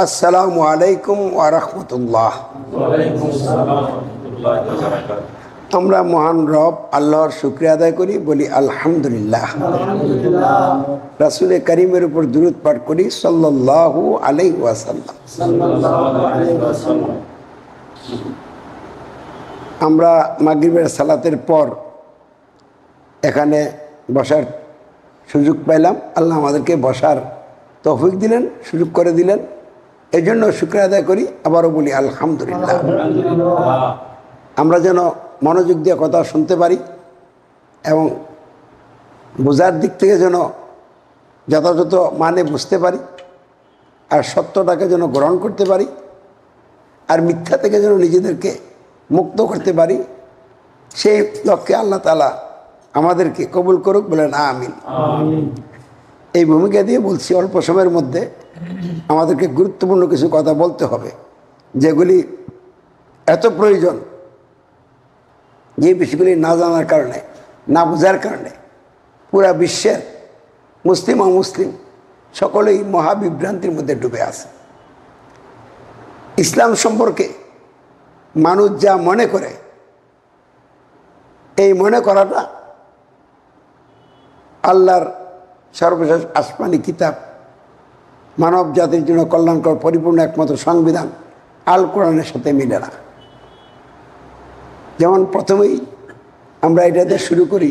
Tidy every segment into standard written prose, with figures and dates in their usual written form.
আসসালামু আলাইকুম ওয়া রাহমাতুল্লাহ। আমরা মহান রব আল্লাহর শুকরিয়া আদায় করি, বলি আলহামদুলিল্লাহ। রাসূল করিমের উপর দুরূদ পাঠ করি সাল্লাল্লাহু আলাইহি ওয়াসাল্লাম। আমরা মাগরিবের সালাতের পর এখানে বসার সুযোগ পাইলাম। আল্লাহ আমাদেরকে বসার তৌফিক দিলেন, সুযোগ করে দিলেন, এই জন্য শুকরিয়া আদায় করি। আবারও বলি আলহামদুলিল্লাহ। আমরা যেন মনোযোগ দিয়ে কথা শুনতে পারি এবং বোঝার দিক থেকে যেন যথাযথ মানে বুঝতে পারি, আর সত্যটাকে যেন গ্রহণ করতে পারি, আর মিথ্যা থেকে যেন নিজেদেরকে মুক্ত করতে পারি, সেই লক্ষ্যে আল্লাহ তাআলা আমাদেরকে কবুল করুক, বলেন আমিন। এই ভূমিকা দিয়ে বলছি, অল্প সময়ের মধ্যে আমাদেরকে গুরুত্বপূর্ণ কিছু কথা বলতে হবে, যেগুলি এত প্রয়োজন, যে বিষয়গুলি না জানার কারণে, না বোঝার কারণে পুরা বিশ্বের মুসলিম অমুসলিম সকলেই মহাবিভ্রান্তির মধ্যে ডুবে আছে। ইসলাম সম্পর্কে মানুষ যা মনে করে, এই মনে করাটা আল্লাহর সর্বশেষ আসমানি কিতাব, মানব জাতির জন্য কল্যাণকর পরিপূর্ণ একমাত্র সংবিধান আল কোরআনের সাথে মিলে না। যেমন প্রথমেই আমরা এটাতে শুরু করি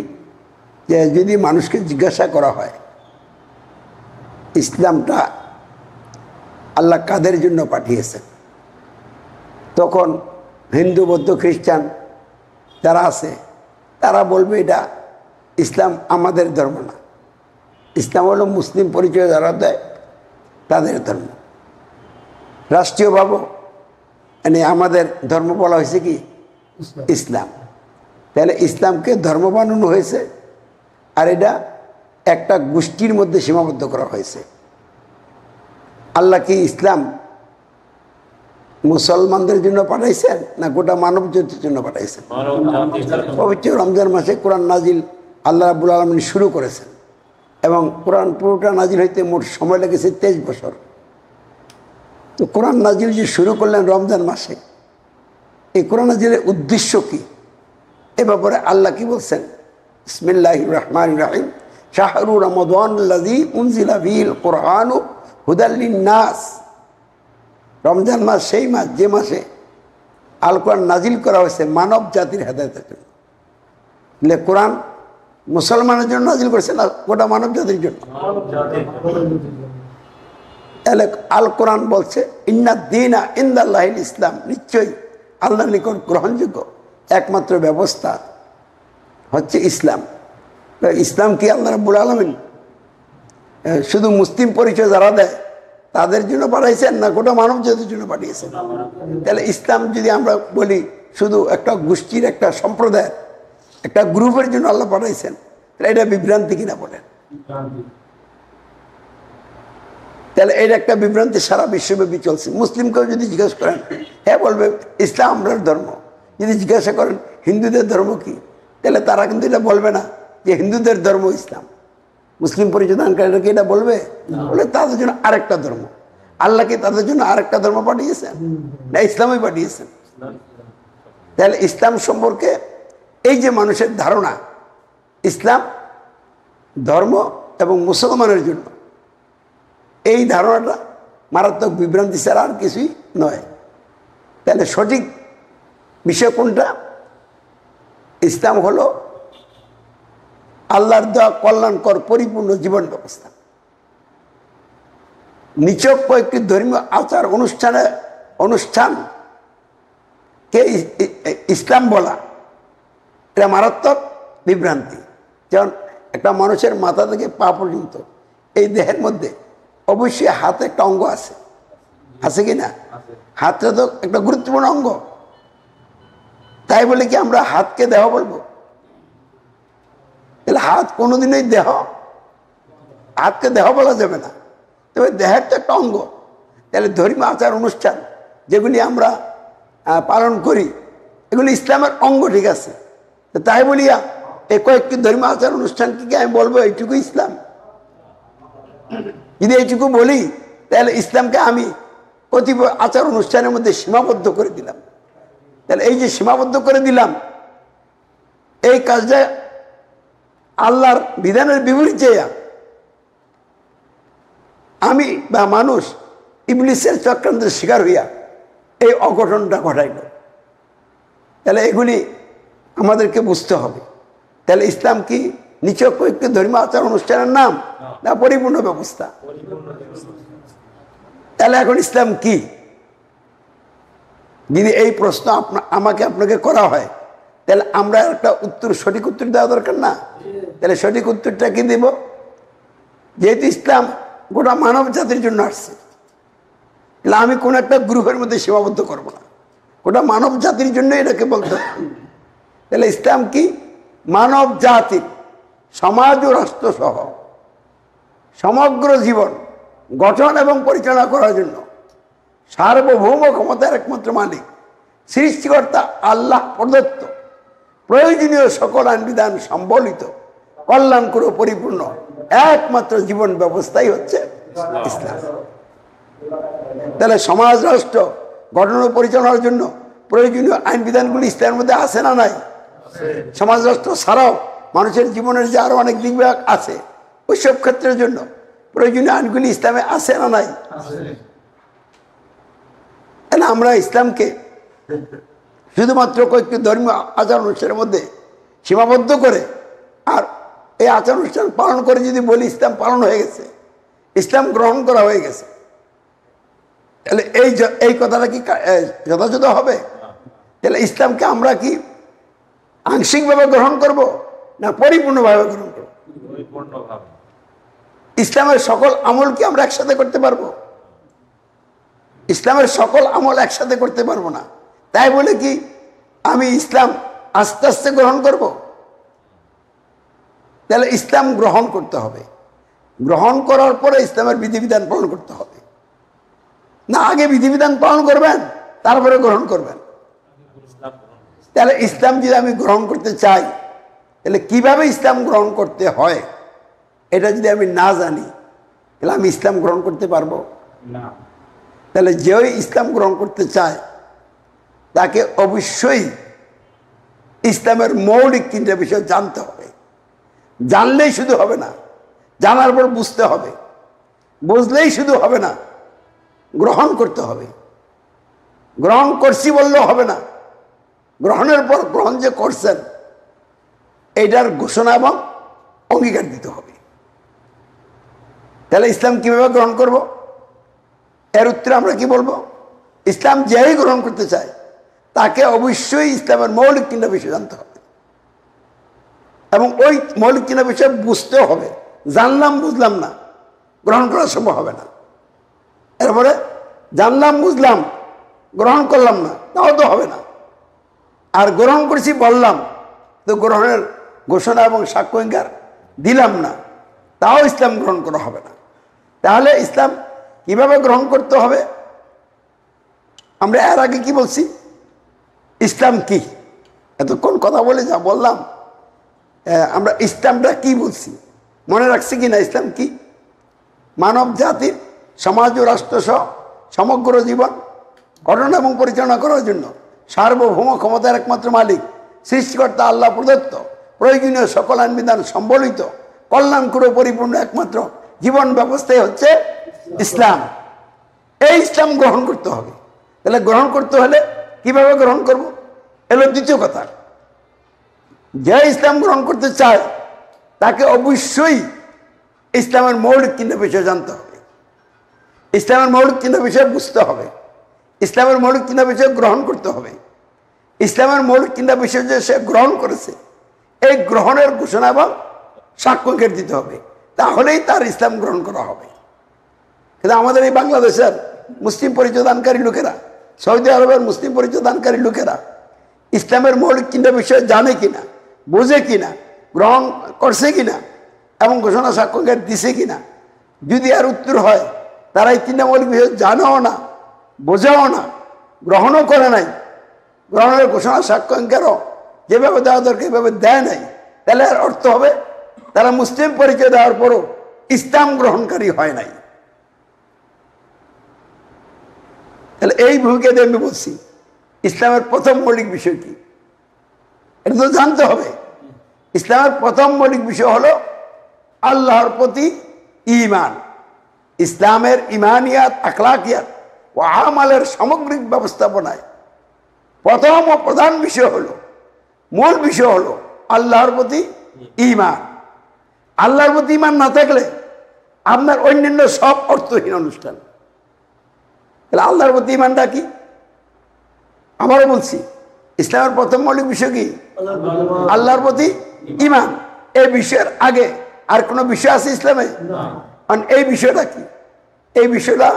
যে যদি মানুষকে জিজ্ঞাসা করা হয় ইসলামটা আল্লাহ কাদের জন্য পাঠিয়েছেন, তখন হিন্দু বৌদ্ধ খ্রিস্টান যারা আছে তারা বলবে এটা ইসলাম আমাদের ধর্ম না, ইসলাম হলো মুসলিম পরিচয় যারা দেয় তাদের ধর্ম। রাষ্ট্রীয়ভাবে মানে আমাদের ধর্ম বলা হয়েছে কি ইসলাম। তাহলে ইসলামকে ধর্ম বানানো হয়েছে, আর এটা একটা গোষ্ঠীর মধ্যে সীমাবদ্ধ করা হয়েছে। আল্লাহ কি ইসলাম মুসলমানদের জন্য পাঠাইছেন না গোটা মানব জাতির জন্য পাঠাইছেন? পবিত্র রমজান মাসে কোরআন নাজিল আল্লাহ রাব্বুল আলামিন শুরু করেছেন, এবং কোরআন পুরোটা নাজিল হইতে মোট সময় লেগেছে 23 বছর। তো কোরআন নাজিল যে শুরু করলেন রমজান মাসে, এই কোরআন নাজিলের উদ্দেশ্য কি, এ ব্যাপারে আল্লাহ কি বলছেন? বিসমিল্লাহির রহমানির রহিম, শাহরু রমাদানুল্লাযী উনজিলা ফীহিল কুরআনু হুদাল লিন্নাস। রমজান মাস সেই মাস যে মাসে আল কোরআন নাজিল করা হয়েছে মানব জাতির হেদায়েতের জন্য। কোরআন মুসলমানের জন্য নাজিল করেছে না গোটা মানব জাতির জন্য? তাহলে আল কোরআন বলছে ইন্নাদ দীনা ইনদাল্লাহিল ইসলাম, নিশ্চয়ই আল্লাহর নিকট গ্রহণযোগ্য একমাত্র ব্যবস্থা হচ্ছে ইসলাম। ইসলাম কি আল্লাহ রাব্বুল আলামিন শুধু মুসলিম পরিচয় যারা দেয় তাদের জন্য পাঠাইছেন না গোটা মানব জাতির জন্য পাঠিয়েছেন? তাহলে ইসলাম যদি আমরা বলি শুধু একটা গোষ্ঠীর, একটা সম্প্রদায়ের, একটা গ্রুপের জন্য আল্লাহ পাঠাইছেন, তাহলে এটা বিভ্রান্তি কিনা বলেন? তাহলে এটা একটা বিভ্রান্তি সারা বিশ্বব্যাপী চলছে। মুসলিমকেও যদি জিজ্ঞাসা করেন, হ্যাঁ বলবে ইসলাম আমরার ধর্ম। যদি জিজ্ঞাসা করেন হিন্দুদের ধর্ম কি, তাহলে তারা কিন্তু এটা বলবে না যে হিন্দুদের ধর্ম ইসলাম। মুসলিম পরিচয় দানকারীরা কি এটা বলবে? বলে তাদের জন্য আরেকটা ধর্ম। আল্লাহকে তাদের জন্য আরেকটা ধর্ম পাঠিয়েছেন না ইসলামই পাঠিয়েছেন? তাহলে ইসলাম সম্পর্কে এই যে মানুষের ধারণা ইসলাম ধর্ম এবং মুসলমানের জন্য, এই ধারণাটা মারাত্মক বিভ্রান্তি ছাড়া আর কিছুই নয়। তাহলে সঠিক বিষয় কোনটা? ইসলাম হলো আল্লাহর দেওয়া কল্যাণকর পরিপূর্ণ জীবন ব্যবস্থা। নিছক কয়েকটি ধর্মীয় আচার অনুষ্ঠানকে ইসলাম বলা, এটা মারাত্মক বিভ্রান্তি। যেমন একটা মানুষের মাথা থেকে পা পর্যন্ত এই দেহের মধ্যে অবশ্যই হাতে একটা অঙ্গ আছে, আছে কি না? হাতটা তো একটা গুরুত্বপূর্ণ অঙ্গ, তাই বলে কি আমরা হাতকে দেহ বলবো? তাহলে হাত কোনোদিনই দেহ, হাতকে দেহ বলা যাবে না। তবে দেহের তো একটা অঙ্গ। তাহলে ধর্মীয় আচার অনুষ্ঠান যেগুলি আমরা পালন করি এগুলি ইসলামের অঙ্গ, ঠিক আছে। তাই বলিয়া এই কয়েকটি ধর্মীয় আচার অনুষ্ঠানকে আমি বলবো এইটুকু ইসলাম? যদি এইটুকু বলি তাহলে ইসলামকে আমি কতিপয় আচার অনুষ্ঠানের মধ্যে সীমাবদ্ধ করে দিলাম। তাহলে এই যে সীমাবদ্ধ করে দিলাম, এই কাজটা আল্লাহর বিধানের বিপরীতে আমি বা মানুষ ইবলিসের চক্রান্তের শিকার হইয়া এই অঘটনটা ঘটাইল। তাহলে এগুলি আমাদেরকে বুঝতে হবে। তাহলে ইসলাম কি নিছক কয়েকটি ধর্মীয় আচার অনুষ্ঠানের নাম, না পরিপূর্ণ ব্যবস্থা? তাহলে এখন ইসলাম কি? যদি এই প্রশ্ন আমাকে আপনাকে করা হয়, তাহলে আমরা একটা সঠিক উত্তর দেওয়া দরকার না? তাহলে সঠিক উত্তরটা কি দেব? যেহেতু ইসলাম গোটা মানব জাতির জন্য আসছে, তাহলে আমি কোন একটা গ্রুপের মধ্যে সীমাবদ্ধ করব না, গোটা মানব জাতির জন্য এটাকে বলতে হবে। তাহলে ইসলাম কি? মানব জাতির সমাজ ও রাষ্ট্র সহ সমগ্র জীবন গঠন এবং পরিচালনা করার জন্য সার্বভৌম ক্ষমতার একমাত্র মালিক সৃষ্টিকর্তা আল্লাহ প্রদত্ত প্রয়োজনীয় সকল আইন বিধান সম্বলিত কল্যাণকর ও পরিপূর্ণ একমাত্র জীবন ব্যবস্থাই হচ্ছে ইসলাম। তাহলে সমাজ রাষ্ট্র গঠন ও পরিচালনার জন্য প্রয়োজনীয় আইন বিধানগুলি ইসলামের মধ্যে আছে না নাই? সমাজ রাষ্ট্র ছাড়াও মানুষের জীবনের যে আরো অনেক দিক আছে, ওইসব ক্ষেত্রের জন্য প্রয়োজনীয় আইনগুলি ইসলামে আছে না নাই? আমরা ইসলামকে শুধুমাত্র কয়েকটি ধর্মীয় আচার অনুষ্ঠানের মধ্যে সীমাবদ্ধ করে আর এই আচার অনুষ্ঠান পালন করে যদি বলি ইসলাম পালন হয়ে গেছে, ইসলাম গ্রহণ করা হয়ে গেছে, তাহলে এই কথাটা কি যথাযথ হবে? তাহলে ইসলামকে আমরা কি আংশিকভাবে গ্রহণ করব না পরিপূর্ণভাবে গ্রহণ করব? ইসলামের সকল আমল কি আমরা একসাথে করতে পারবো? ইসলামের সকল আমল একসাথে করতে পারবো না। তাই বলে কি আমি ইসলাম আস্তে আস্তে গ্রহণ করব? তাহলে ইসলাম গ্রহণ করতে হবে, গ্রহণ করার পরে ইসলামের বিধিবিধান পালন করতে হবে। না আগে বিধিবিধান পালন করবেন তারপরে গ্রহণ করবেন? তাহলে ইসলাম যদি আমি গ্রহণ করতে চাই, তাহলে কিভাবে ইসলাম গ্রহণ করতে হয় এটা যদি আমি না জানি, তাহলে আমি ইসলাম গ্রহণ করতে পারবো না। তাহলে যে ইসলাম গ্রহণ করতে চায় তাকে অবশ্যই ইসলামের মৌলিক তিনটা বিষয় জানতে হবে। জানলেই শুধু হবে না, জানার পর বুঝতে হবে, বুঝলেই শুধু হবে না, গ্রহণ করতে হবে। গ্রহণ করছি বললেও হবে না, গ্রহণের পর গ্রহণ যে করছেন এইটার ঘোষণা এবং অঙ্গীকার দিতে হবে। তাহলে ইসলাম কিভাবে গ্রহণ করব? এর উত্তরে আমরা কি বলবো? ইসলাম যেই গ্রহণ করতে চায় তাকে অবশ্যই ইসলামের মৌলিক তিনটা বিষয় জানতে হবে এবং ওই মৌলিক তিনটা বিষয় বুঝতেও হবে। জানলাম বুঝলাম না, গ্রহণ করা সম্ভব হবে না। এরপরে জানলাম বুঝলাম গ্রহণ করলাম না, তাও তো হবে না। আর গ্রহণ করেছি বললাম তো গ্রহণের ঘোষণা এবং সাক্ষ্য অঙ্গীকার দিলাম না, তাও ইসলাম গ্রহণ করা হবে না। তাহলে ইসলাম কিভাবে গ্রহণ করতে হবে? আমরা এর আগে কি বলছি? ইসলাম কি? এতক্ষণ কথা বলে যা বললাম, আমরা ইসলামটা কি বলছি মনে রাখছি কি না? ইসলাম কি? মানব জাতির সমাজ ও রাষ্ট্র সহ সমগ্র জীবন গঠন এবং পরিচালনা করার জন্য সার্বভৌম ক্ষমতার একমাত্র মালিক সৃষ্টিকর্তা আল্লাহ প্রদত্ত প্রয়োজনীয় সকল আইন বিধান সম্বলিত কল্যাণকর পরিপূর্ণ একমাত্র জীবন ব্যবস্থাই হচ্ছে ইসলাম। এই ইসলাম গ্রহণ করতে হবে। তাহলে গ্রহণ করতে হলে কিভাবে গ্রহণ করব? এলো দ্বিতীয় কথা। যে ইসলাম গ্রহণ করতে চায় তাকে অবশ্যই ইসলামের মৌলিক তিনটা বিষয় জানতে হবে, ইসলামের মৌলিক তিনটা বিষয় বুঝতে হবে, ইসলামের মৌলিক তিনটা বিষয় গ্রহণ করতে হবে। ইসলামের মৌলিক তিনটা বিষয় যে সে গ্রহণ করেছে এই গ্রহণের ঘোষণা এবং সাক্ষ্য দিতে হবে, তাহলেই তার ইসলাম গ্রহণ করা হবে। কিন্তু আমাদের এই বাংলাদেশের মুসলিম পরিচয় দানকারী লোকেরা, সৌদি আরবের মুসলিম পরিচয় দানকারী লোকেরা ইসলামের মৌলিক তিনটা বিষয় জানে কিনা, বোঝে কিনা, গ্রহণ করছে কিনা এবং ঘোষণা সাক্ষ্য দিছে কিনা, যদি আর উত্তর হয় তারা এই তিনটা মৌলিক বিষয় জানেও না, বোঝাও না, গ্রহণও করে নাই, গ্রহণের ঘোষণা সাক্ষ্য যেভাবে দেওয়া দরকার এভাবে দেয় নাই, তাহলে আর অর্থ হবে তারা মুসলিম পরিচয় দেওয়ার পরও ইসলাম গ্রহণকারী হয় নাই। এই ভূমিকাতে আমি বলছি ইসলামের প্রথম মৌলিক বিষয় কি, এটা তো জানতে হবে। ইসলামের প্রথম মৌলিক বিষয় হলো আল্লাহর প্রতি ঈমান। ইসলামের ইমানিয়াত, আখলাকিয়াত ও আমালের সামগ্রিক ব্যবস্থাপনায় প্রথম ও প্রধান বিষয় হলো, মূল বিষয় হলো আল্লাহর প্রতি ঈমান। আল্লাহর প্রতি ঈমান না থাকলে আপনার অন্যান্য সব অর্থহীন অনুষ্ঠান। তাহলে আল্লাহর প্রতি ঈমানটা কি? আবারও বলছি, ইসলামের প্রথম মৌলিক বিষয় কি? আল্লাহর প্রতি ঈমান। এই বিষয়ের আগে আর কোনো বিষয় আছে ইসলামে? কারণ এই বিষয়টা কি, এই বিষয়টা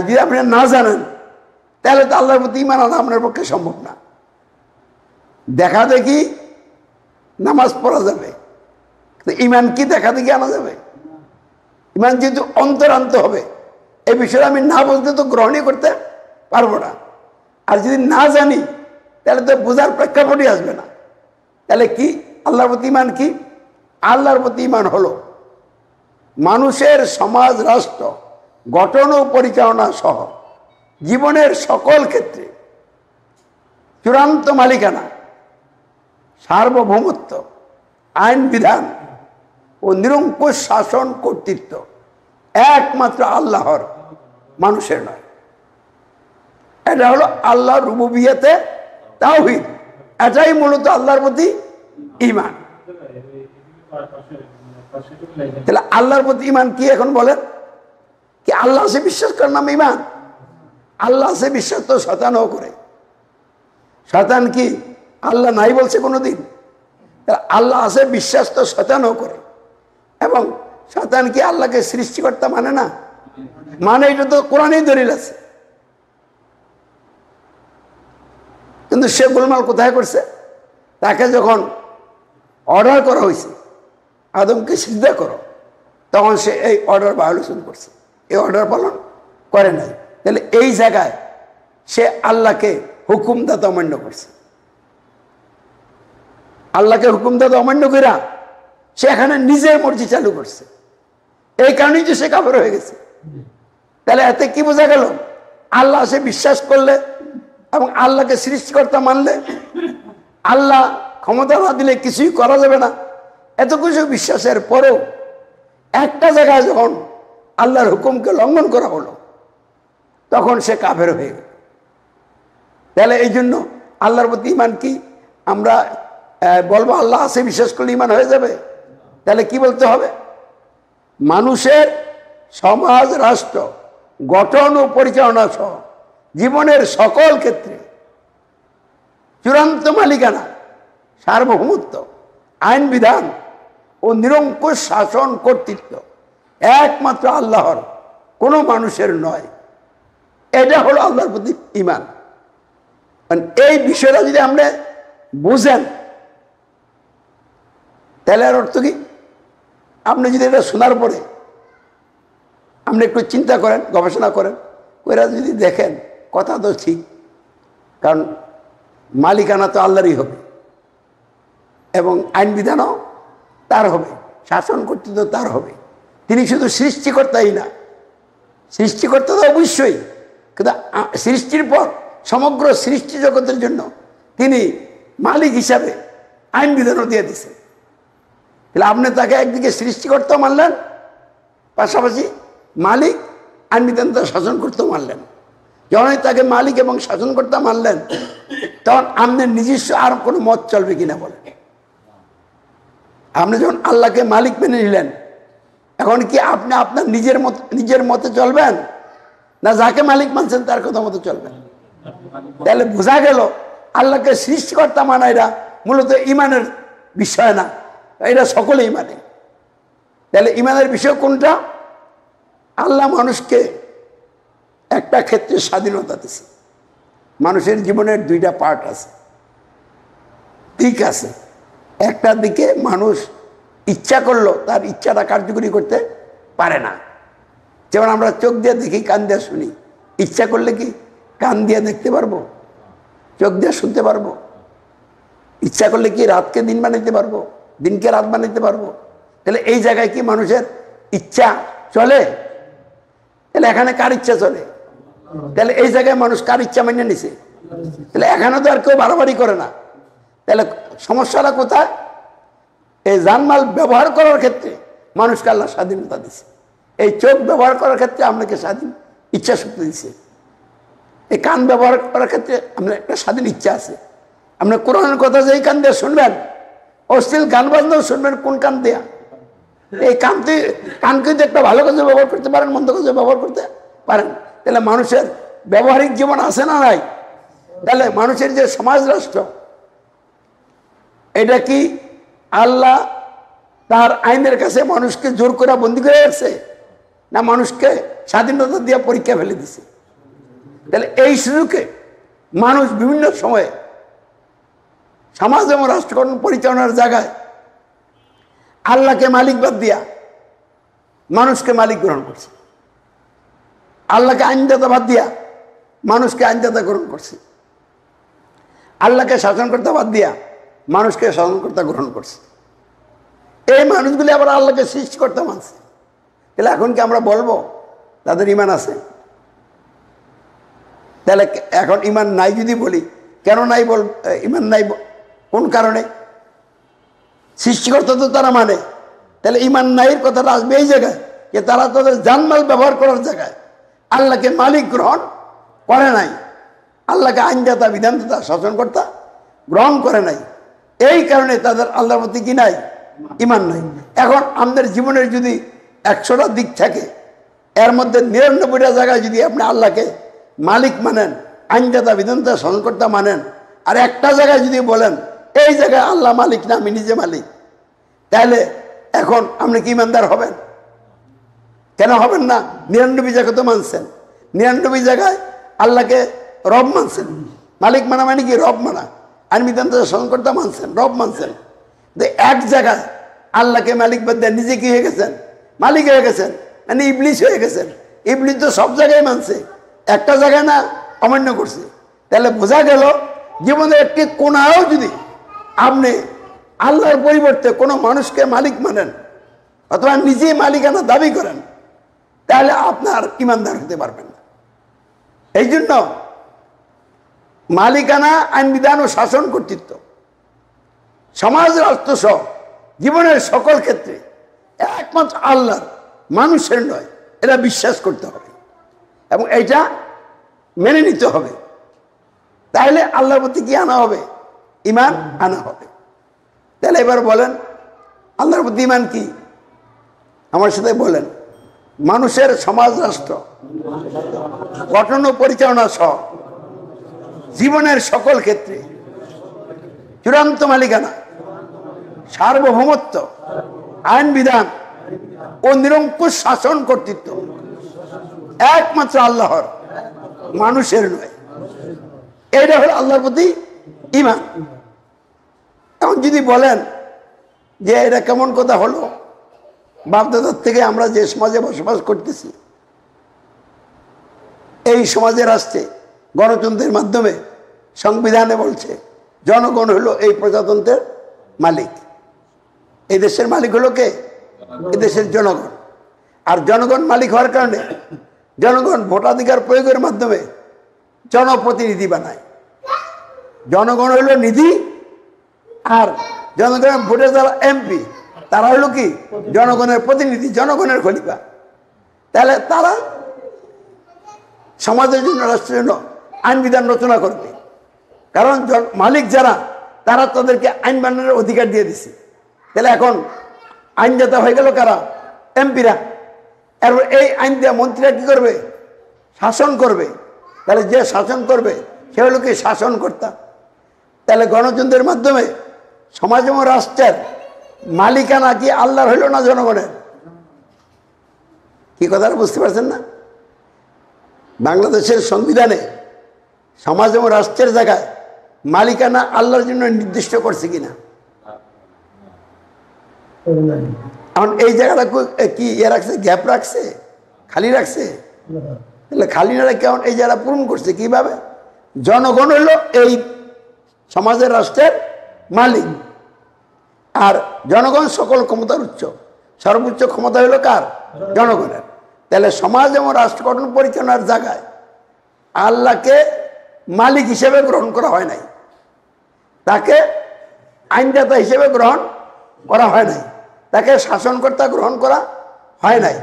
যদি আপনি না জানেন তাহলে তো আল্লাহর প্রতি ঈমান আনা আপনার পক্ষে সম্ভব না। দেখা দেখি নামাজ পড়া যাবে, ঈমান কি দেখা দেখি আনা যাবে? ঈমান যেহেতু অন্তর আনতে হবে, এই বিষয়টা আমি না বলতে তো গ্রহণই করতে পারবো না। আর যদি না জানি তাহলে তো বোঝার প্রেক্ষাপটই আসবে না। তাহলে কি আল্লাহর প্রতি ঈমান কি? আল্লাহর প্রতি ঈমান হলো মানুষের সমাজ, রাষ্ট্র গঠন ও পরিচালনা সহ জীবনের সকল ক্ষেত্রে চূড়ান্ত মালিকানা, সার্বভৌমত্ব, আইন বিধান ও নিরঙ্কুশ শাসন কর্তৃত্ব একমাত্র আল্লাহর, মানুষের নয়। এটা হলো আল্লাহর রুবুবিয়তে তাওহীদ। এটাই মূলত আল্লাহর প্রতি ঈমান। তাহলে আল্লাহর প্রতি ঈমান কি এখন বলেন? কি আল্লাহ সে বিশ্বাস করার নাম ঈমান? আল্লাহ সে বিশ্বাস তো শয়তানও করে। শয়তান কি আল্লাহ নাই বলছে কোনোদিন? আল্লাহ আছে বিশ্বাস তো শয়তানও করে। এবং শয়তান কি আল্লাহকে সৃষ্টিকর্তা মানে না? মানে, এটা তো কোরআনেই দলিল আছে। কিন্তু সে গোলমাল কোথায় করছে? তাকে যখন অর্ডার করা হয়েছে আদমকে সিজদা করো, তখন সে এই অর্ডার ভায়োলেশন করছে, এই অর্ডার পালন করে নাই। তাহলে এই জায়গায় সে আল্লাহকে হুকুমদাতা অমান্য করছে। আল্লাহকে হুকুমদাতা অমান্য কইরা সে এখানে নিজের মর্জি চালু করছে। এই কারণেই যে সে কাফের হয়ে গেছে। তাহলে এতে কি বোঝা গেল? আল্লাহ সে বিশ্বাস করলে এবং আল্লাহকে সৃষ্টিকর্তা মানলে, আল্লাহ ক্ষমতা না দিলে কিছুই করা যাবে না, এত কিছু বিশ্বাসের পরেও একটা জায়গায় যখন আল্লাহর হুকুমকে লঙ্ঘন করা হলো, তখন সে কাফের হয়ে গেল। তাহলে এই জন্য আল্লাহর প্রতি ঈমান কি আমরা বলবো আল্লাহ আছে বিশ্বাস করলে ঈমান হয়ে যাবে? তাহলে কি বলতে হবে? মানুষের সমাজ, রাষ্ট্র গঠন ও পরিচালনা সহ জীবনের সকল ক্ষেত্রে চূড়ান্ত মালিকানা, সার্বভৌমত্ব, আইন বিধান ও নিরঙ্কুশ শাসন কর্তৃত্ব একমাত্র আল্লাহর, কোনো মানুষের নয়। এটা হলো আল্লাহর প্রতি ঈমান। এই বিষয়টা যদি আপনি বুঝেন তাহলে আর অর্থ কি? আপনি যদি এটা শোনার পরে আপনি একটু চিন্তা করেন, গবেষণা করেন, ওরা যদি দেখেন কথা তো ঠিক, কারণ মালিকানা তো আল্লাহরই হবে এবং আইন বিধানও তার হবে, শাসন কর্তৃত্ব তার হবে। তিনি শুধু সৃষ্টিকর্তাই না, সৃষ্টিকর্তা তো অবশ্যই, কিন্তু সৃষ্টির পর সমগ্র সৃষ্টি জগতের জন্য তিনি মালিক হিসাবে আইন বিধানও দিয়ে দিচ্ছেন। তাহলে আপনি তাকে একদিকে সৃষ্টিকর্তা মানলেন, পাশাপাশি মালিক, আইন বিধান শাসন করতেও মানলেন। যখনই তাকে মালিক এবং শাসনকর্তা মানলেন, তখন আপনার নিজস্ব আর কোনো মত চলবে কিনা বলেন? আপনি যখন আল্লাহকে মালিক মেনে নিলেন, এখন কি আপনি আপনার নিজের মতে চলবেন, না যাকে মালিক মানছেন তার কথা মতো চলবেন? তাহলে বোঝা গেল আল্লাহকে সৃষ্টিকর্তা মানা এটা মূলত ঈমানের বিষয় না, এটা সকলেই মানে। তাহলে ঈমানের বিষয় কোনটা? আল্লাহ মানুষকে একটা ক্ষেত্রে স্বাধীনতা দিছে। মানুষের জীবনের দুইটা পার্ট আছে, দিক আছে। একটা দিকে মানুষ ইচ্ছা করলো তার ইচ্ছাটা কার্যকরী করতে পারে না। যেমন আমরা চোখ দিয়ে দেখি, কান দিয়ে শুনি। ইচ্ছা করলে কি কান দিয়ে দেখতে পারবো? চোখ দিয়ে শুনতে পারবো? ইচ্ছা করলে কি রাতকে দিন বানাইতে পারবো? দিনকে রাত বানাইতে পারবো? তাহলে এই জায়গায় কি মানুষের ইচ্ছা চলে? তাহলে এখানে কার ইচ্ছা চলে? তাহলে এই জায়গায় মানুষ কার ইচ্ছা মেনে নিছে? তাহলে এখানে তো আর কেউ বাড়াবাড়ি করে না। তাহলে সমস্যাটা কোথায়? এই জানমাল ব্যবহার করার ক্ষেত্রে মানুষকে আল্লাহ স্বাধীনতা দিছে। এই চোখ ব্যবহার করার ক্ষেত্রে আপনাকে স্বাধীন ইচ্ছা শক্তি দিছে। এই কান ব্যবহার করার ক্ষেত্রে আপনার একটা স্বাধীন ইচ্ছা আছে। আপনি কোরআনের কথা যেই কান দিয়ে শুনবেন, অশ্লীল গান বাজনাও শুনবেন কোন কান দেয়া? এই কানকে একটা ভালো কাজে ব্যবহার করতে পারেন, মন্দ কাজে ব্যবহার করতে পারেন। তাহলে মানুষের ব্যবহারিক জীবন আছে না নাই? তাহলে মানুষের যে সমাজ রাষ্ট্র, এটা কি আল্লাহ তার আইনের কাছে মানুষকে জোর করে বন্দী করে রাখছে, না মানুষকে স্বাধীনতা দিয়ে পরীক্ষা ফেলে দিছে? তাহলে এই সুযোগে মানুষ বিভিন্ন সময়ে সমাজ এবং রাষ্ট্রকরণ পরিচালনার জায়গায় আল্লাহকে মালিক বাদ দিয়া মানুষকে মালিক গ্রহণ করছে, আল্লাহকে আইনদাতা বাদ দিয়া মানুষকে আইনদাতা গ্রহণ করছে, আল্লাহকে শাসনকর্তা বাদ দিয়া মানুষকে শাসনকর্তা গ্রহণ করছে। এই মানুষগুলি আবার আল্লাহকে সৃষ্টিকর্তা মানছে। তাহলে এখন কি আমরা বলবো তাদের ইমান আছে? তাহলে এখন ইমান নাই যদি বলি, কেন নাই ইমান নাই? কোন কারণে? সৃষ্টিকর্তা তো তারা মানে। তাহলে ইমান নাইয়ের কথাটা আসবে এই জায়গায় যে তারা তাদের জানমাল ব্যবহার করার জায়গায় আল্লাহকে মালিক গ্রহণ করে নাই, আল্লাহকে আইনদাতা বিধানদাতা শাসনকর্তা গ্রহণ করে নাই। এই কারণে তাদের আল্লাহর প্রতি কি নাই? ইমান নাই। এখন আমাদের জীবনের যদি 100টা দিক থাকে, এর মধ্যে 99টা জায়গায় যদি আপনি আল্লাহকে মালিক মানেন, আইনদাতা বিধানদাতা শাসনকর্তা মানেন, আর একটা জায়গায় যদি বলেন এই জায়গায় আল্লাহ মালিক না, আমি নিজে মালিক, তাহলে এখন আপনি কি ইমানদার হবেন? কেন হবেন না? 99 জায়গায় তো মানছেন, 99 জায়গায় আল্লাহকে রব মানছেন। মালিক মানা মানে কি? রব মানা। আইন বিধানদাতা শাসনকর্তা মানছেন, রব মানছেন। এক জায়গায় আল্লাহকে মালিক বাদ দিয়ে নিজে কি হয়ে গেছেন? মালিক হয়ে গেছেন, মানে ইবলিস হয়ে গেছেন। ইবলিস তো সব জায়গায় মানছে, একটা জায়গায় না অমান্য করছে। তাহলে বোঝা গেল জীবনের একটি কোনাও যদি আপনি আল্লাহর পরিবর্তে কোনো মানুষকে মালিক মানেন অথবা নিজেই মালিকানা দাবি করেন, তাহলে আপনার ইমানদার হতে পারবেন না। এই জন্য মালিকানা, আইন বিধান ও শাসন কর্তৃত্ব সমাজ রাষ্ট্র সহ জীবনের সকল ক্ষেত্রে একমাত্র আল্লাহর, মানুষের নয়, এটা বিশ্বাস করতে হবে এবং এইটা মেনে নিতে হবে। তাহলে আল্লাহর প্রতি কি আনা হবে? ইমান আনা হবে। তাহলে এবার বলেন আল্লাহর প্রতি ইমান কি? আমার সাথে বলেন। মানুষের সমাজ রাষ্ট্র গঠন ও পরিচালনা সহ জীবনের সকল ক্ষেত্রে চূড়ান্ত মালিকানা, সার্বভৌমত্ব, আইন বিধান ও নিরঙ্কুশ শাসন কর্তৃত্ব একমাত্র আল্লাহর, মানুষের নয়। এইটা হলো আল্লাহর প্রতি ইমান। এখন যদি বলেন যে এটা কেমন কথা হলো, বাপদাদার থেকে আমরা যে সমাজে বসবাস করতেছি, এই সমাজের রাষ্ট্রে গণতন্ত্রের মাধ্যমে সংবিধানে বলছে জনগণ হলো এই প্রজাতন্ত্রের মালিক। এই দেশের মালিক হলো কে? এই দেশের জনগণ। আর জনগণ মালিক হওয়ার কারণে জনগণ ভোটাধিকার প্রয়োগের মাধ্যমে জনপ্রতিনিধি বানায়। জনগণ হলো নিধি, আর জনগণের ভোটে যারা এমপি তারা হলো কি? জনগণের প্রতিনিধি, জনগণের খলিফা। তাহলে তারা সমাজের জন্য, রাষ্ট্রের জন্য আইন বিধান রচনা করবে। কারণ মালিক যারা, তারা তাদেরকে আইন বানানোর অধিকার দিয়ে দিছে। তাহলে এখন আইনদাতা হয়ে গেল কারা? এমপিরা। এরপর এই আইন দেওয়া মন্ত্রীরা কি করবে? শাসন করবে। তাহলে যে শাসন করবে সে হলো কি? শাসনকর্তা। তাহলে গণতন্ত্রের মাধ্যমে সমাজ এবং রাষ্ট্রের মালিকানা কি আল্লাহর হইল না জনগণের? কি কথাটা বুঝতে পারছেন না? বাংলাদেশের সংবিধানে সমাজ এবং রাষ্ট্রের জায়গায় মালিকানা আল্লাহর জন্য নির্দিষ্ট করছে কিনা? এখন এই জায়গাটা কি ইয়ে রাখছে? গ্যাপ রাখছে? খালি রাখছে? তাহলে খালি না কেমন এই জায়গাটা পূরণ করছে কিভাবে? জনগণ হলো এই সমাজের, রাষ্ট্রের মালিক, আর জনগণ সকল ক্ষমতার উচ্চ, সর্বোচ্চ ক্ষমতা হলো কার? জনগণের। তাহলে সমাজ এবং রাষ্ট্র গঠন পরিচালনার জায়গায় আল্লাহকে মালিক হিসেবে গ্রহণ করা হয় নাই, তাকে আইনদাতা হিসেবে গ্রহণ করা হয় নাই, তাকে শাসনকর্তা গ্রহণ করা হয় নাই।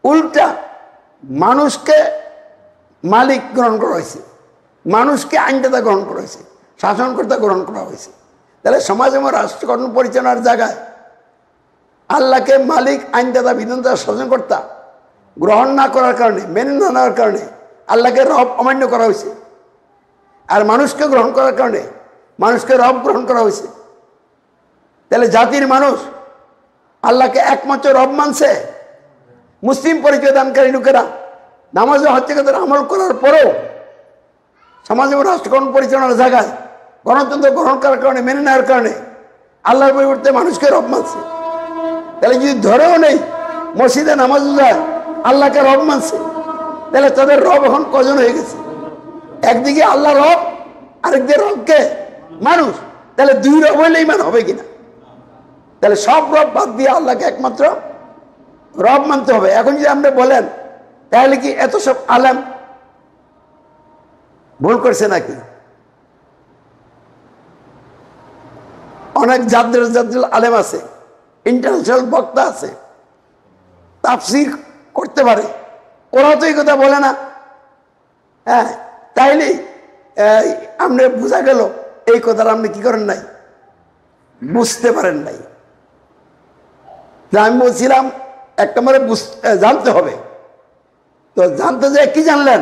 উল্টা মানুষকে মালিক গ্রহণ করা হয়েছে, মানুষকে আইনদাতা গ্রহণ করা হয়েছে, শাসনকর্তা গ্রহণ করা হয়েছে। তাহলে সমাজ এবং রাষ্ট্র গঠন পরিচালনার জায়গায় আল্লাহকে মালিক, আইনদাতা, বিধানদাতা, শাসনকর্তা গ্রহণ না করার কারণে, মেনে না নেওয়ার কারণে আল্লাহকে রব অমান্য করা হয়েছে। আর মানুষকে গ্রহণ করার কারণে মানুষকে রব গ্রহণ করা হয়েছে। তাহলে জাতির মানুষ আল্লাহকে একমাত্র রব মানছে। মুসলিম পরিচয় দানকারী লোকেরা নামাজ হচ্ছে কথা আমল করার পরেও সমাজ এবং রাষ্ট্রগণ পরিচালনার জায়গায় গণতন্ত্র গ্রহণ করার কারণে, মেনে নেওয়ার কারণে আল্লাহর পরিবর্তে মানুষকে রব মানছে। তাহলে যদি ধরেও নেই মসজিদে নামাজ যায় আল্লাহকে রব মানছে, তাহলে তাদের রব এখন কজন হয়ে গেছে? একদিকে আল্লাহ রব, আরেকদিকে রবকে মানুষ। তাহলে দুই রব হইলে ইমান হবে কিনা? তাহলে সব রব বাদ দিয়ে আল্লাহকে একমাত্র রব মানতে হবে। এখন যদি আপনি বলেন তাহলে কি এত সব আলেম ভুল করছে নাকি? অনেক জাদ্রেল আলেম আছে, ইন্টারন্যাশনাল বক্তা আছে, তাফসীর করতে পারে, ওরা তো এই কথা বলে না। হ্যাঁ, তাইলে আপনি বোঝা গেল এই কথাটা আপনি কি করেন নাই, বুঝতে পারেন নাই। আমি বলছিলাম এক নম্বরে জানতে হবে। তো জানতে যে কি জানলেন?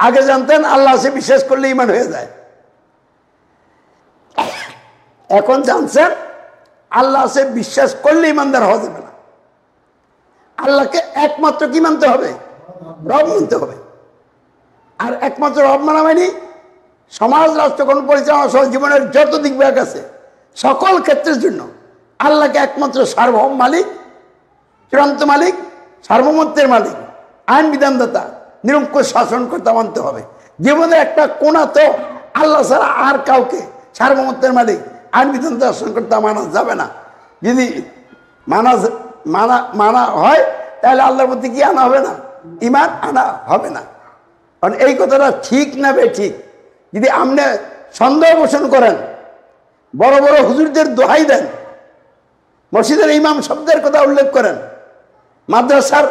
আগে জানতেন আল্লাহ সে বিশ্বাস করলে ইমান হয়ে যায়। এখন জানছেন আল্লাহ সে বিশ্বাস করলে ইমানদার হওয়া যাবে না। আল্লাহকে একমাত্র কি মানতে হবে? রব মানতে হবে। আর একমাত্র রব মানা মানে সমাজ, রাষ্ট্রগণ পরিচালনা সহ জীবনের যত দিক বিভাগ আছে সকল ক্ষেত্রের জন্য আল্লাহকে একমাত্র সার্বভৌম মালিক, চূড়ান্ত মালিক, সার্বভৌমত্বের মালিক, আইন বিধানদাতা, নিরঙ্কুশ শাসনকর্তা মানতে হবে। জীবনের একটা কোণা তো আল্লাহ ছাড়া আর কাউকে সার্বভৌমত্বের মালিক, আইন বিধানদাতা, শাসনকর্তা মানা যাবে না। যদি মানা হয় তাহলে আল্লাহর প্রতি কি আনা হবে না? ইমান আনা হবে না। কারণ এই কথাটা ঠিক না বে ঠিক যদি আপনি সন্দেহ পোষণ করেন, বড় বড় হুজুরদের দোহাই দেন, মসজিদের ইমাম শব্দের কথা উল্লেখ করেন, মাদ্রাসার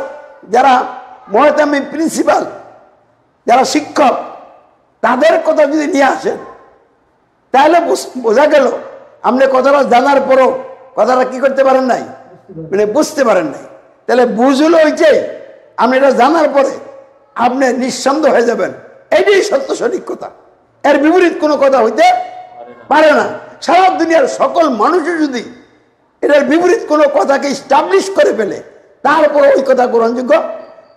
যারা মুহতামিম, প্রিন্সিপাল, যারা শিক্ষক, তাদের কথা যদি নিয়ে আসেন তাহলে বোঝা গেল আপনি কথাটা জানার পরও কথাটা কি করতে পারেন নাই, মানে বুঝতে পারেন নাই। তাহলে বুঝলো হয়েছে আপনি এটা জানার পরে আপনি নিঃসন্দেহ হয়ে যাবেন এইটাই সত্য সঠিক কথা, এর বিপরীত কোনো কথা হইতে পারে না। সারা দুনিয়ার সকল মানুষও যদি এটার বিপরীত কোনো কথাকে স্টাবলিশ করে ফেলে তারপর ওই কথা গ্রহণযোগ্য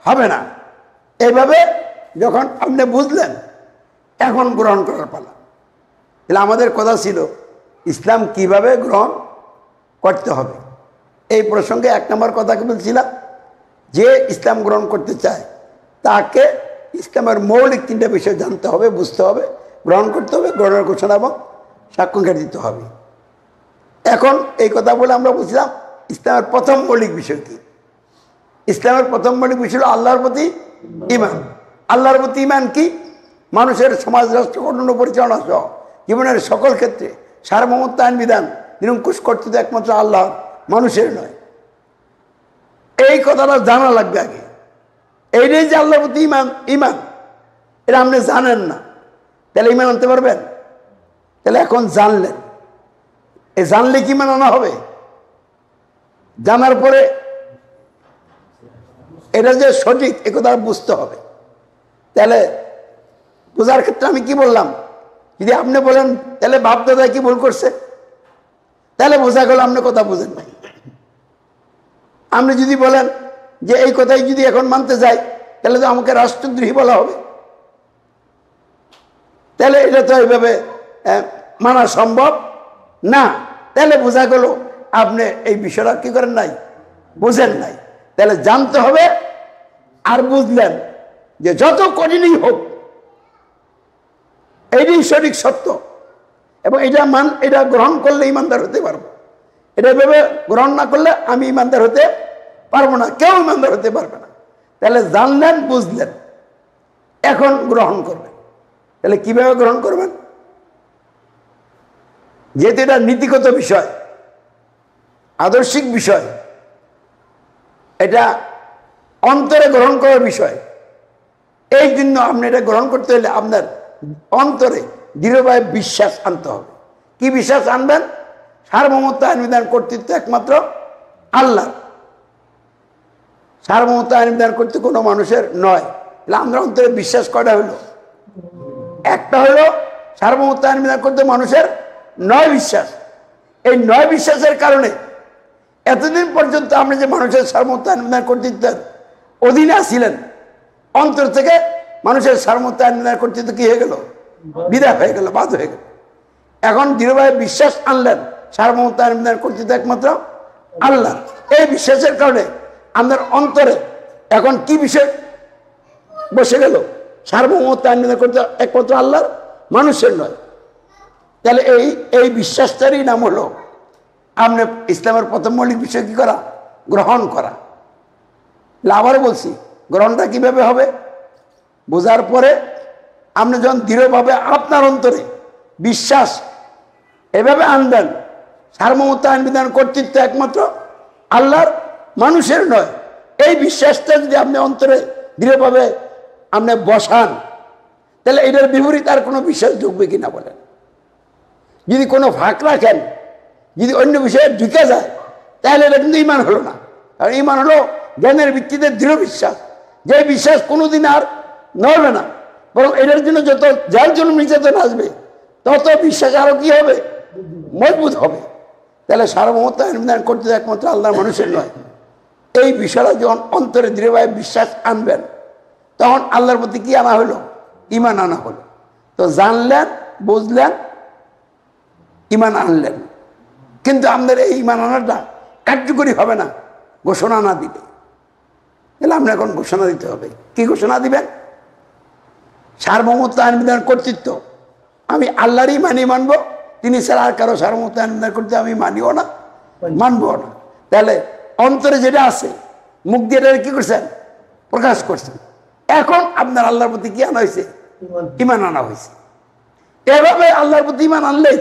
হবে না। এইভাবে যখন আপনি বুঝলেন এখন গ্রহণ করার পালা। তাহলে আমাদের কথা ছিল ইসলাম কিভাবে গ্রহণ করতে হবে। এই প্রসঙ্গে এক নম্বর কথাকে বলছিলাম, যে ইসলাম গ্রহণ করতে চায় তাকে ইসলামের মৌলিক তিনটা বিষয় জানতে হবে, বুঝতে হবে, গ্রহণ করতে হবে, গ্রহণের ঘোষণা এবং সাক্ষ্য দিতে হবে। এখন এই কথা বলে আমরা বুঝলাম ইসলামের প্রথম মৌলিক বিষয় কি। ইসলামের প্রথম মৌলিক বিষয় হল আল্লাহর প্রতি ঈমান। আল্লাহর প্রতি ঈমান কি? মানুষের সমাজ, রাষ্ট্র গঠন পরিচালনা সহ জীবনের সকল ক্ষেত্রে সার্বভৌমত্ব, আইন বিধান নিরঙ্কুশ কর্তৃত্ব একমাত্র আল্লাহ, মানুষের নয়। এই কথাটা জানা লাগবে আগে। এইটাই যে আল্লাহর প্রতি ঈমান, ঈমান এটা আপনি জানেন না, তাহলে ঈমান আনতে পারবেন? তাহলে এখন জানলেন, এই জানলে কি ঈমান আনা হবে? জানার পরে এটা যে সঠিক এ কথা বুঝতে হবে। তাহলে বোঝার ক্ষেত্রে আমি কি বললাম, যদি আপনি বলেন তাহলে বাপ দাদা কি ভুল করছে, তাহলে বোঝা গেল আপনি কথা বুঝেন নাই। আপনি যদি বলেন যে এই কথাই যদি এখন মানতে যাই তাহলে তো আমাকে রাষ্ট্রদ্রোহী বলা হবে, তাহলে এটা তো এইভাবে মানা সম্ভব না। তাহলে বোঝা গেল আপনি এই বিষয়টা কি করেন নাই, বুঝেন নাই। তাহলে জানতে হবে আর বুঝলেন যে যত কঠিনই হোক এইটাই সঠিক সত্য, এবং এটা গ্রহণ করলে ইমানদার হতে পারবো। এটা ভেবে গ্রহণ না করলে আমি ইমানদার হতে পারবো না, কেউ ইমানদার হতে পারবে না। তাহলে জানলেন, বুঝলেন। এখন গ্রহণ করবেন। তাহলে কিভাবে গ্রহণ করবেন? যেহেতু এটা নীতিগত বিষয়, আদর্শিক বিষয়, এটা অন্তরে গ্রহণ করার বিষয়, এই জন্য আপনি এটা গ্রহণ করতে হলে আপনার অন্তরে দৃঢ়ভাবে বিশ্বাস আনতে হবে। কি বিশ্বাস আনবেন? সার্বভৌমত্ব, আইন বিধান, কর্তৃত্ব একমাত্র আল্লাহ। সার্বভৌমত্ব, আইন বিধান, কর্তৃত্ব কোনো মানুষের নয়। তাহলে আমরা অন্তরে বিশ্বাস করা হলো, একটা হলো সার্বভৌমত্ব, আইন বিধান, কর্তৃত্ব মানুষের নয় বিশ্বাস। এই নয় বিশ্বাসের কারণে এতদিন পর্যন্ত আপনি যে মানুষের সার্বভৌমত্ব, আইন বিধান, কর্তৃত্বের অধীনে আসছিলেন, অন্তর থেকে মানুষের সার্বভৌমত্ব, আইন বিধান, কর্তৃত্ব কি হয়ে গেল? বিদায় হয়ে গেল, বাদ হয়ে গেল। এখন দৃঢ়ভাবে বিশ্বাস আনলেন সার্বভৌমত্ব, আইন বিধান, কর্তৃত্ব একমাত্র আল্লাহ। এই বিশ্বাসের কারণে আমাদের অন্তরে এখন কি বিষয় বসে গেল? সার্বভৌমত্ব, আইন বিধান, কর্তৃত্ব একমাত্র আল্লাহর, মানুষের নয়। তাহলে এই বিশ্বাসটারই নাম হলো আপনি ইসলামের প্রথম মৌলিক বিষয় কি করা? গ্রহণ করা। আবার বলছি, গ্রহণটা কিভাবে হবে? বোঝার পরে আপনি যখন দৃঢ়ভাবে আপনার অন্তরে বিশ্বাস এভাবে আনবেন, সার্বভৌমত্ব, আইন বিধান, কর্তৃত্ব একমাত্র আল্লাহর, মানুষের নয়, এই বিশ্বাসটা যদি আপনি অন্তরে দৃঢ়ভাবে আপনি বসান, তাহলে এটার বিপরীত আর কোনো বিশ্বাস ঢুকবে কিনা বলেন? যদি কোনো ফাঁক রাখেন, যদি অন্য বিষয়ে ঢুকে যায়, তাহলে এটা কিন্তু ইমান হলো না। আর ইমান হলো জ্ঞানের ভিত্তিতে দৃঢ় বিশ্বাস, যে বিশ্বাস কোনোদিন আর নড়বে না, বরং এটার জন্য যত যার জন্য নির্যাতন আসবে, তত বিশ্বাস আরো কি হবে? মজবুত হবে। তাহলে সার্বভৌমত্ব, আইন বিধান, কর্তৃত্ব একমাত্র আল্লাহর, মানুষের নয়, এই বিষয়টা যখন অন্তরে দৃঢ়ভাবে বিশ্বাস আনবেন, তখন আল্লাহর প্রতি কি আনা হলো? ইমান আনা হলো। তো জানলেন, বুঝলেন, ইমান আনলেন। কিন্তু আমাদের এই ইমান আনাটা কার্যকরী হবে না ঘোষণা না দিলে। তাহলে আমরা এখন ঘোষণা দিতে হবে। কি ঘোষণা দিবেন? সার্বভৌমত্ব, আইন বিধান, কর্তৃত্ব আমি আল্লাহরই মানব, তিনি ছাড়া আর কারো সার্বভৌমত্ব, আইন বিধান, কর্তৃত্ব আমি মানিও না, মানবো না। তাহলে অন্তরে যেটা আছে, মুখ দিয়ে এটা কি করছেন? প্রকাশ করছেন। এখন আপনার আল্লাহর প্রতি কি আনা হয়েছে? ইমান আনা হয়েছে। এভাবে আল্লাহর প্রতি ইমান আনলেই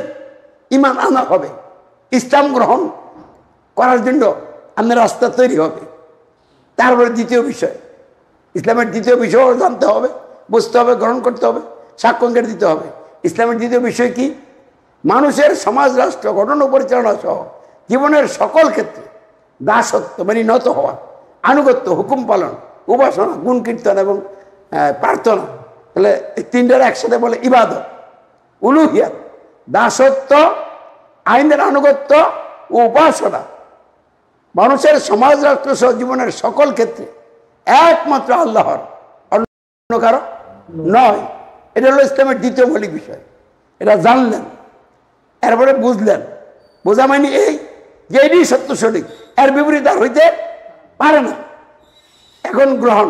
ইমান আনা হবে, ইসলাম গ্রহণ করার জন্য আপনার রাস্তা তৈরি হবে। তারপরে দ্বিতীয় বিষয়, ইসলামের দ্বিতীয় বিষয় জানতে হবে, বুঝতে হবে, গ্রহণ করতে হবে, সাক্ষ্য দিতে হবে। ইসলামের দ্বিতীয় বিষয় কি? মানুষের সমাজ, রাষ্ট্র গঠন ও পরিচালনা সহ জীবনের সকল ক্ষেত্রে দাসত্ব মানে নত হওয়া, আনুগত্য, হুকুম পালন, উপাসনা, গুণ কীর্তন এবং প্রার্থনা। তাহলে এই তিনটার একসাথে বলে ইবাদত, উলুহিয়াত। দাসত্ব, আইনের আনুগত্য ও উপাসনা মানুষের সমাজ, রাষ্ট্র সহ জীবনের সকল ক্ষেত্রে একমাত্র আল্লাহর, অন্য কারো নয়। এটা হলো ইসলামের দ্বিতীয় মৌলিক বিষয়। এটা জানলেন, এরপরে বুঝলেন। বোঝা মানে এই যে এটি সত্য সঠিক, এর বিপরীত আর হইতে পারে না। এখন গ্রহণ,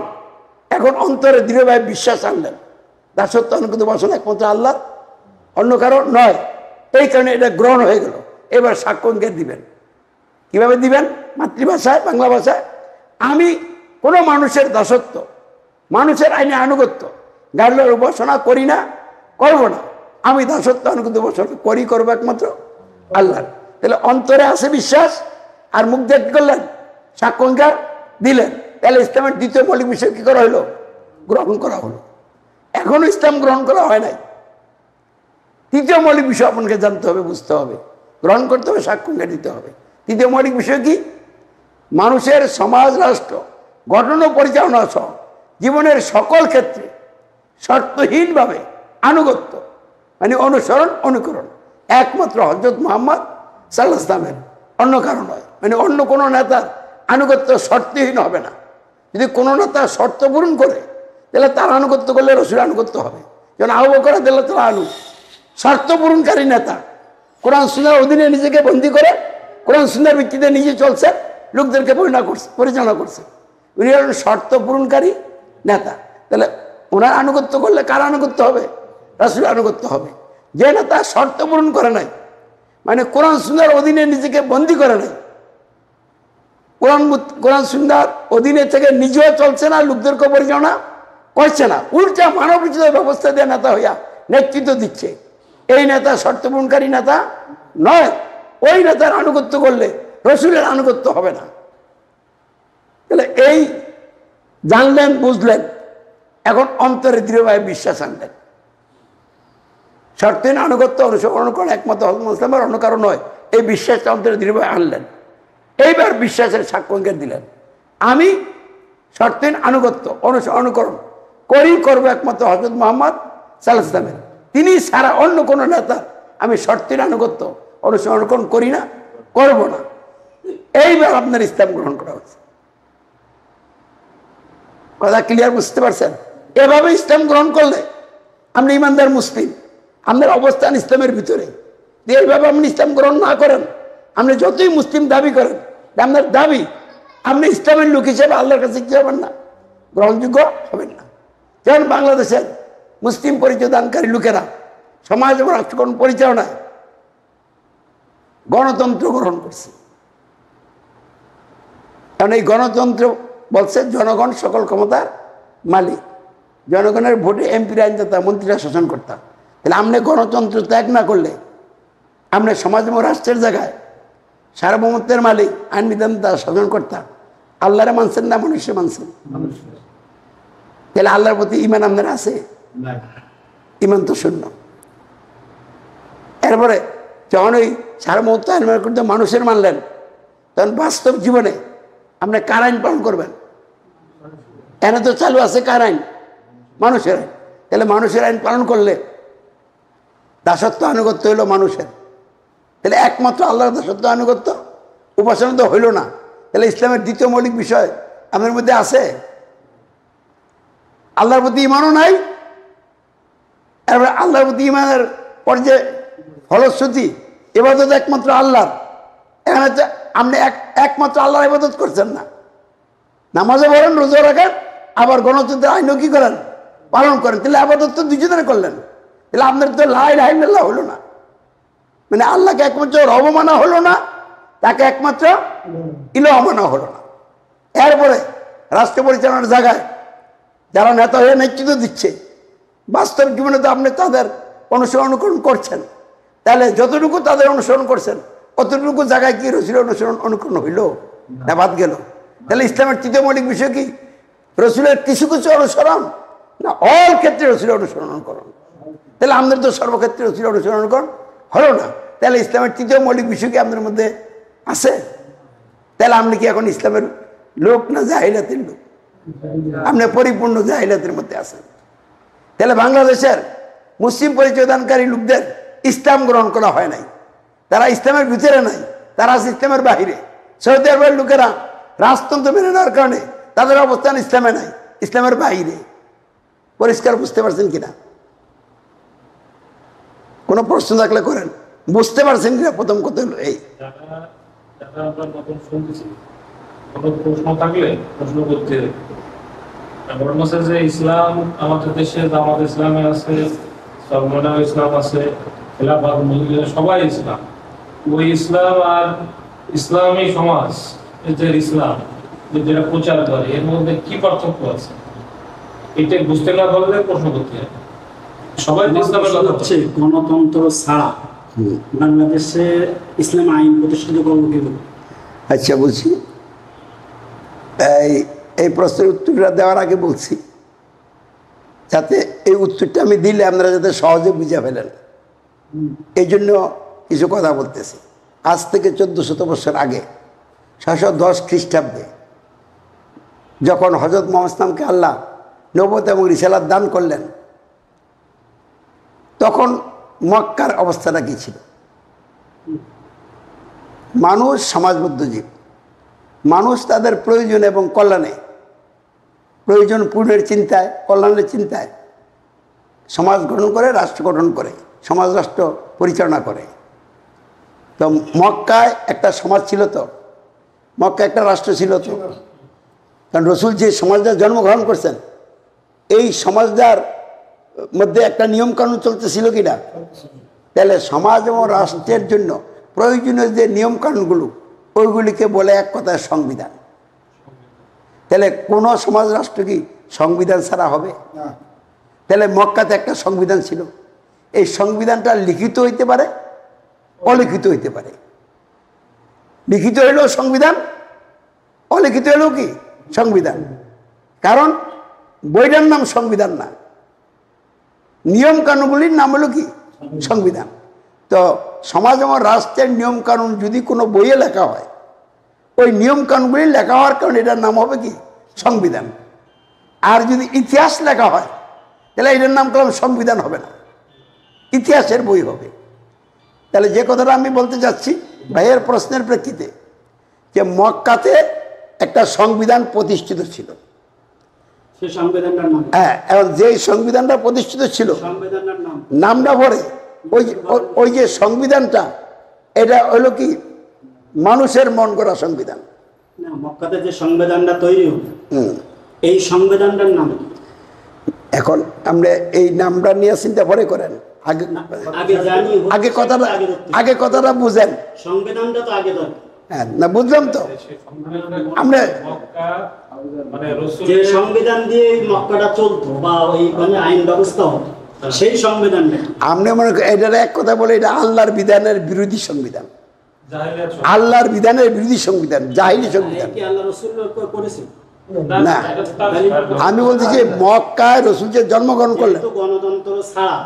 এখন অন্তরে দৃঢ়ভাবে বিশ্বাস আনলেন, দাসত্ব, আনুগত্য, উপাসনা একমাত্র আল্লাহ, অন্য কারো নয়। এই কারণে এটা গ্রহণ হয়ে গেল। এবার সাক্ষ্য দিবেন। কিভাবে দিবেন? মাতৃভাষায়, বাংলা ভাষায়। আমি কোনো মানুষের দাসত্ব, মানুষের আইনে আনুগত্য, গাড়ির উপাসনা করি না, করব না। আমি দাসত্ব, আনুগত্য, উপাসনা করবো একমাত্র আল্লাহ। তাহলে অন্তরে আছে বিশ্বাস, আর মুখ দিয়ে কি করলেন? সাক্ষ্য দিলেন। তাহলে ইসলামের দ্বিতীয় মৌলিক বিষয় কি করা হলো? গ্রহণ করা হলো। এখনো ইসলাম গ্রহণ করা হয় নাই। তৃতীয় মৌলিক বিষয় আপনাকে জানতে হবে, বুঝতে হবে, গ্রহণ করতে হবে, সাক্ষ্য দিতে হবে। তৃতীয় মৌলিক বিষয় কি? মানুষের সমাজ, রাষ্ট্র গঠন ও পরিচালনা সহ জীবনের সকল ক্ষেত্রে শর্তহীনভাবে আনুগত্য মানে অনুসরণ, অনুকরণ একমাত্র হযরত মুহাম্মদ সাল্লাল্লাহু আলাইহি ওয়াসাল্লামের, অন্য কারণ নয়। মানে অন্য কোনো নেতার আনুগত্য শর্তহীন হবে না। যদি কোনো নেতা শর্ত পূরণ করে, তাহলে তার আনুগত্য করলে রাসূলের আনুগত্য হবে। যেমন আবু বকর রাদিয়াল্লাহু তাআলা আনহু শর্ত পূরণকারী নেতা, কোরআন সুন্নাহর অধীনে নিজেকে বন্দী করে কোরআন সুন্নাহর ভিত্তিতে নিজে চলছে, লোকদেরকে পরিচালনা করছে। উনি হলেন শর্ত পূরণকারী নেতা। তাহলে ওনার আনুগত্য করলে কার আনুগত্য হবে? রাসূলের আনুগত্য হবে। যে নেতা শর্ত পূরণ করে নাই, মানে কোরআন সুন্নাহর অধীনে নিজেকে বন্দী করে নাই, কোরআন সুন্নাহর অধীনে থেকে নিজেও চলছে না, লোকদেরকে পরিচালনা করছে না, উল্টা মানবরচিত ব্যবস্থা দিয়ে নেতা হইয়া নেতৃত্ব দিচ্ছে। এই নেতা শর্তপূরণকারী নেতা নয়। ওই নেতার আনুগত্য করলে রসুলের আনুগত্য হবে না। তাহলে এই জানলেন, বুঝলেন, এখন অন্তরে দৃঢ়ভাবে বিশ্বাস আনলেন। শর্তহীন আনুগত্য অনুসরণ করেন একমাত্র হযরত মুহাম্মদ সাল্লাল্লাহু আলাইহি ওয়াসাল্লামের, অন্য কারণ নয়। এই বিশ্বাসটা অন্তরে দৃঢ়ভাবে আনলেন। এইবার বিশ্বাসের সাক্ষ্য দিলেন, আমি শর্তহীন আনুগত্য অনুকরণ করবো একমাত্র হযরত মুহাম্মদ সাল্লাল্লাহু আলাইহি ওয়াসাল্লামের। তিনি ছাড়া অন্য কোনো নেতা আমি শর্তহীন আনুগত্য অনুকরণ করি না, করব না। এইবার আপনার ইসলাম গ্রহণ করা হচ্ছে। কথা ক্লিয়ার, বুঝতে পারছেন? এভাবে ইসলাম গ্রহণ করলে আপনি ইমানদার মুসলিম, আপনার অবস্থান ইসলামের ভিতরে। এইভাবে আপনি ইসলাম গ্রহণ না করেন, আপনি যতই মুসলিম দাবি করেন, আপনার দাবি আপনি ইসলামের লোক হিসেবে আল্লাহর কাছে কি হবেন না, গ্রহণযোগ্য হবেন না। যেমন বাংলাদেশের মুসলিম পরিচয় দানকারী লোকেরা সমাজ এবং রাষ্ট্রকরণ পরিচালনায় গণতন্ত্র গ্রহণ করছে। কারণ এই গণতন্ত্র বলছে জনগণ সকল ক্ষমতার মালিক, জনগণের ভোটে এমপিরা আইনদাতা, মন্ত্রীরা শাসন করতাম। তাহলে আপনি গণতন্ত্র ত্যাগ না করলে আপনি সমাজ এবং রাষ্ট্রের জায়গায় সার্বভৌমত্বের মালিক, আইন বিধান শাসন করতাম। আল্লাহরে মানছেন না মানুষে মানছেন? তাহলে আল্লাহর প্রতি ইমান আপনার আছে? ইমান তো শূন্য। এরপরে যখন ওই সার্বভৌমত্ব আইন করতে মানুষের মানলেন, তখন বাস্তব জীবনে আপনি কার আইন পালন করবেন? এনে তো চালু আছে কার আইন? মানুষের আইন। তাহলে মানুষের আইন পালন করলে দাসত্ব আনুগত্য হইল মানুষের। তাহলে একমাত্র আল্লাহর দাসত্ব আনুগত্য, উপাসনা তো হইল না। তাহলে ইসলামের দ্বিতীয় মৌলিক বিষয় আমাদের মধ্যে আছে, আল্লাহর প্রতি ইমানও নাই। এরপরে আল্লাহর প্রতি ইমানের পর যে ফলশ্রুতি, ইবাদত একমাত্র আল্লাহর। এখানে আপনি একমাত্র আল্লাহর ইবাদত করছেন না, নামাজে পড়েন, রোজা রাখেন, আবার গণতন্ত্রের আইনও কি করেন, পালন করেন। তাহলে আবাদত তো দুজনে করলেন। তাহলে আপনার তো লা ইলাহা ইল্লাল্লাহ হলো না, মানে আল্লাহকে একমাত্র রব মানা হলো না, তাকে একমাত্র ইলাহ মানা হলো না। এরপরে রাষ্ট্র পরিচালনার জায়গায় যারা নেতা হয়ে নেতৃত্ব দিচ্ছে, বাস্তব জীবনে তো আপনি তাদের অনুসরণ করছেন। তাহলে যতটুকু তাদের অনুসরণ করছেন, অতটুকু জায়গায় কি রসুলের অনুকরণ হইল না বাদ গেল? তাহলে ইসলামের তৃতীয় মৌলিক বিষয় কি? রসুলের কিছু কিছু অনুসরণ না অল ক্ষেত্রে রসুলের অনুসরণ করুন। তাহলে আমাদের তো সর্বক্ষেত্রে রসুলের অনুসরণ করুন হলো না। তাহলে ইসলামের তৃতীয় মৌলিক বিষয় কি আপনার মধ্যে আছে? তাহলে আপনি কি এখন ইসলামের লোক না জাহিলাতের লোক? আপনি পরিপূর্ণ জাহিলাতের মধ্যে আছেন। তাহলে বাংলাদেশের মুসলিম পরিচয় দানকারী লোকদের ইসলাম গ্রহণ করা হয় নাই, তারা ইসলামের ভিতরে নাই, তারা আছে ইসলামের বাহিরে। সৌদি আরবের লোকেরা রাজতন্ত্র মেনে নেওয়ার কারণে তাদের অবস্থান ইসলামে নাই, ইসলামের বাহিরে। পরিষ্কার বুঝতে পারছেন কিনা? কোনো প্রশ্ন থাকলে করেন। বুঝতে পারছেন কিনা? প্রথম কথা হলো এই, প্রশ্ন থাকলে প্রশ্ন করতে। যে ইসলাম আমাদের দেশে জামাত ইসলামে আছে, সর্বময় ইসলাম আছে, খেলাফত মুসলিম সবাই ইসলাম। ওই ইসলাম আর ইসলামী সমাজ যে ইসলাম যেটা প্রচার করে, এর মধ্যে কি পার্থক্য আছে? এটা বুঝতে না পারলে প্রশ্ন করতে হবে। সবাই ইসলামের কথা হচ্ছে গণতন্ত্র ছাড়া বাংলাদেশে ইসলাম আইন প্রতিষ্ঠিত করবো কিভাবে? আচ্ছা বলছি, এই প্রশ্নের উত্তরটা দেওয়ার আগে বলছি, যাতে এই উত্তরটা আমি দিলে আপনারা যাতে সহজে বুঝে ফেলেন, এই জন্য কিছু কথা বলতেছি। আজ থেকে 1400 বছর আগে 610 খ্রিস্টাব্দে যখন হযরত মুহাম্মদ ইসলামকে আল্লাহ নবুয়ত এবং রিসালাত দান করলেন, তখন মক্কার অবস্থাটা কি ছিল? মানুষ সমাজবদ্ধ জীব, মানুষ তাদের প্রয়োজন এবং কল্যাণে, প্রয়োজন পূরণের চিন্তায়, কল্যাণের চিন্তায় সমাজ গঠন করে, রাষ্ট্র গঠন করে, সমাজ রাষ্ট্র পরিচালনা করে। তো মক্কায় একটা সমাজ ছিল, তো মক্কা একটা রাষ্ট্র ছিল। তো কারণ রসুল যে সমাজটার জন্মগ্রহণ করছেন, এই সমাজটার মধ্যে একটা নিয়মকানুন চলতেছিল কিনা? তাহলে সমাজ এবং রাষ্ট্রের জন্য প্রয়োজনীয় যে নিয়মকানুনগুলো, ওইগুলিকে বলে এক কথায় সংবিধান। তাহলে কোনো সমাজ রাষ্ট্র কি সংবিধান ছাড়া হবে? তাহলে মক্কাতে একটা সংবিধান ছিল, এই সংবিধানটা লিখিত হইতে পারে, অলিখিত হইতে পারে। লিখিত হইলেও সংবিধান, অলিখিত হইলেও কি সংবিধান। কারণ বইটার নাম সংবিধান না, নিয়ম কানুনগুলির নাম হলো কি সংবিধান। তো সমাজ এবং রাষ্ট্রের নিয়ম কানুন যদি কোনো বইয়ে লেখা হয়, ওই নিয়ম কানুনগুলি লেখা হওয়ার কারণে এটার নাম হবে কি সংবিধান। আর যদি ইতিহাস লেখা হয় তাহলে এটার নাম করলাম সংবিধান হবে না, ইতিহাসের বই হবে। তাহলে যে কথাটা আমি বলতে চাচ্ছি ভাইয়ের প্রশ্নের প্রেক্ষিতে, যে মক্কাতে একটা সংবিধান প্রতিষ্ঠিত ছিল, সেই সংবিধানটার নাম, হ্যাঁ, এবং যে সংবিধানটা প্রতিষ্ঠিত ছিল সংবিধানটার নাম, নামটা পরে ওই যে সংবিধানটা, এটা হলো কি মানুষের মন করা সংবিধান। না, মক্কাতে যে সংবিধানটা তৈরি হলো, এই সংবিধানটার নাম কি? এখন আমরা এই নামটা নিয়ে চিন্তা পরে করেন, আগে আগে জানি, আগে কথাটা বুঝেন। সংবিধানটা তো আগে দরকার। হ্যাঁ, না বুঝলাম তো। আমরা যে সংবিধান দিয়ে এই মক্কাটা চলতো বা ওইখানে আইন ব্যবস্থা হতো, সেই সংবিধানটা আমরা মনে করি এটার এক কথা বলে, এটা আল্লাহর বিধানের বিরোধী সংবিধান, আল্লাহর বিধানের বিরোধী সংবিধান, জাহিলি সংবিধান। কি আল্লাহ রাসূল করেছে? না, আমি বলছি যে মক্কায় রাসূল যে জন্মগ্রহণ করলেন, গণতন্ত্র ছাড়া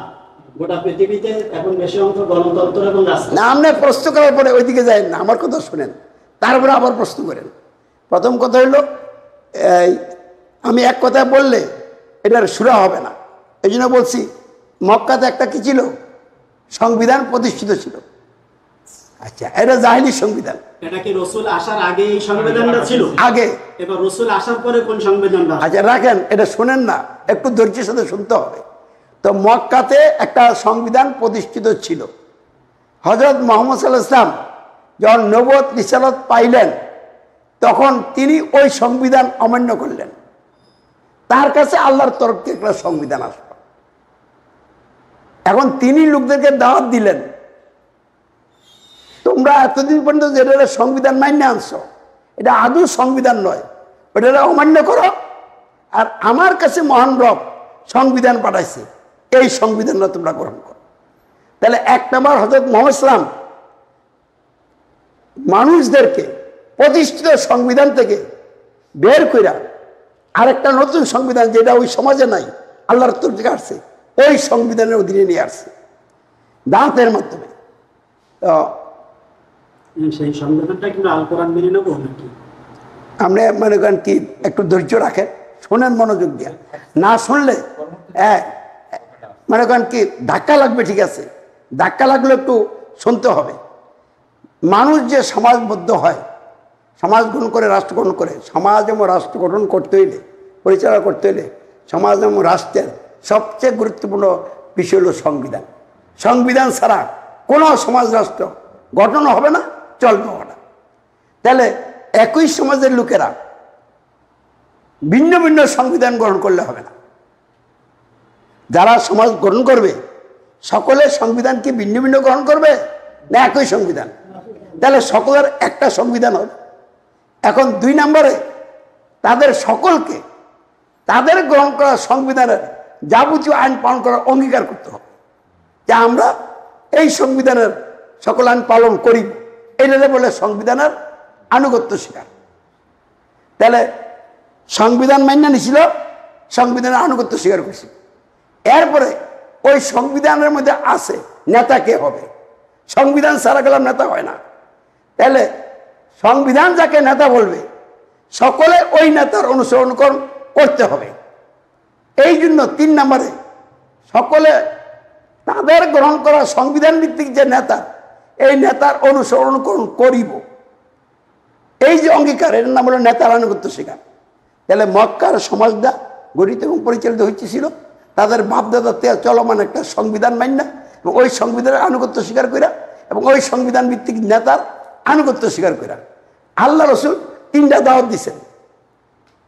গোটা পৃথিবীতে এখন বেশি অংশ গণতন্ত্র এবং রাষ্ট্র। না, আপনি প্রশ্ন করার পরে ওইদিকে যায় না, আমার কথা শুনেন, তারপরে আবার প্রশ্ন করেন। প্রথম কথা হইল, আমি এক কথা বললে এটার সুরা হবে না, এই জন্য বলছি মক্কাতে একটা কি ছিল, সংবিধান প্রতিষ্ঠিত ছিল। আচ্ছা, এটা জাহিলি সংবিধান। এটা কি রাসূল আসার আগে এই সংবিধানটা ছিল? আগে। এবার রাসূল আসার পরে কোন সংবিধানটা? আচ্ছা রাখেন, এটা শুনেন না, একটু ধৈর্যের সাথে শুনতে হবে। তো মক্কাতে একটা সংবিধান প্রতিষ্ঠিত ছিল। হযরত মুহাম্মদ সাল্লাল্লাহু আলাইহি ওয়াসাল্লাম যখন নবুয়ত রিসালাত পাইলেন, তখন তিনি ওই সংবিধান অমান্য করলেন। তার কাছে আল্লাহর তরফ থেকে একটা সংবিধান আসলো। এখন তিনি লোকদেরকে দাওয়াত দিলেন, তোমরা এতদিন পর্যন্ত যেটা সংবিধান মান্য আনছো, এটা আদৌ সংবিধান নয়, ওটা অমান্য করো। আর আমার কাছে মহান রব সংবিধান পাঠাইছে, এই সংবিধানটা তোমরা গ্রহণ করো। তাহলে এক নম্বর, হযরত মুহাম্মদ সাল্লাল্লাহু আলাইহি ওয়াসাল্লাম মানুষদেরকে প্রতিষ্ঠিত সংবিধান থেকে বের কইরা আরেকটা নতুন সংবিধান, যেটা ওই সমাজে নাই, আল্লাহর তরফ থেকে আসছে, ওই সংবিধানের অধীনে নিয়ে আসছে দাওয়াতের মাধ্যমে। তো সেই সংবিধানটা কিন্তু আল কোরআন মেনে নেবো নাকি? আপনি মনে করেন কি, একটু ধৈর্য রাখেন, শোনেন মনোযোগ দিয়ে। না শুনলে মনে করেন কি ধাক্কা লাগবে, ঠিক আছে, ধাক্কা লাগলে একটু শুনতে হবে। মানুষ যে সমাজবদ্ধ হয়, সমাজ গ্রহণ করে, রাষ্ট্র গ্রহণ করে, সমাজ এবং রাষ্ট্র গঠন করতে হইলে, পরিচালনা করতে হইলে, সমাজ এবং রাষ্ট্রের সবচেয়ে গুরুত্বপূর্ণ বিষয় হলো সংবিধান। সংবিধান ছাড়া কোনো সমাজ রাষ্ট্র গঠন হবে না, চলবে হবে না। তাহলে একই সমাজের লোকেরা ভিন্ন ভিন্ন সংবিধান গ্রহণ করলে হবে না। যারা সমাজ গ্রহণ করবে, সকলের সংবিধান কি ভিন্ন ভিন্ন গ্রহণ করবে না একই সংবিধান? তাহলে সকলের একটা সংবিধান হবে। এখন দুই নম্বরে, তাদের সকলকে তাদের গ্রহণ করা সংবিধানের যাবতীয় আইন পালন করার অঙ্গীকার করতে হবে, যে আমরা এই সংবিধানের সকল আইন পালন করি, এটা বলে সংবিধানের আনুগত্য স্বীকার। তাহলে সংবিধান মান্য নিছিল, সংবিধানের আনুগত্য স্বীকার করছিল। এরপরে ওই সংবিধানের মধ্যে আছে নেতা কে হবে, সংবিধান ছাড়া গেলাম নেতা হয় না। তাহলে সংবিধান যাকে নেতা বলবে, সকলে ওই নেতার অনুসরণ করতে হবে। এই জন্য তিন নম্বরে, সকলে তাদের গ্রহণ করা সংবিধান ভিত্তিক যে নেতা, এই নেতার অনুসরণ করিব, এই যে অঙ্গীকার, এর নাম হলো নেতার আনুগত্য স্বীকার। তাহলে মক্কার সমাজটা গঠিত এবং পরিচালিত হয়েছিল তাদের বাপদাদার থেকে চলমান একটা সংবিধান মান্য, এবং ওই সংবিধানের আনুগত্য স্বীকার করা, এবং ওই সংবিধান ভিত্তিক নেতার আনুগত্য স্বীকার করা। আল্লাহ রসুল তিনটা দাওয়াত দিচ্ছেন।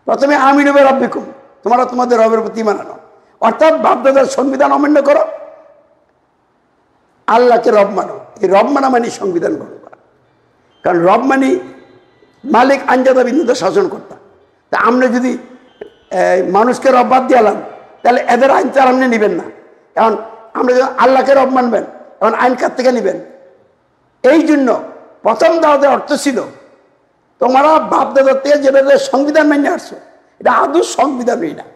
প্রথমে আমিনু বিরাব্বিকুম, তোমরা তোমাদের রবের প্রতি মানানো, অর্থাৎ বাপদাদার সংবিধান অমান্য করো, আল্লাহকে রব মানো। এই রব মানা মানে সংবিধান গ্রহণ করা। কারণ রব মানে মালিক আঞ্জাদা বিন্দুতে শাসন কর্তা। তা আমরা যদি মানুষকে রব বাদ দিলাম, তাহলে এদের আইন তো আর আপনি নেবেন না। কারণ আমরা যখন আল্লাহকে রব মানবেন, এখন আইন কার থেকে নেবেন? এই জন্য প্রথম দাওয়াতের অর্থ ছিল, তোমরা বাপ দাদার থেকে যেটা সংবিধান মেনে আসছো, এটা আদৌ সংবিধানই না,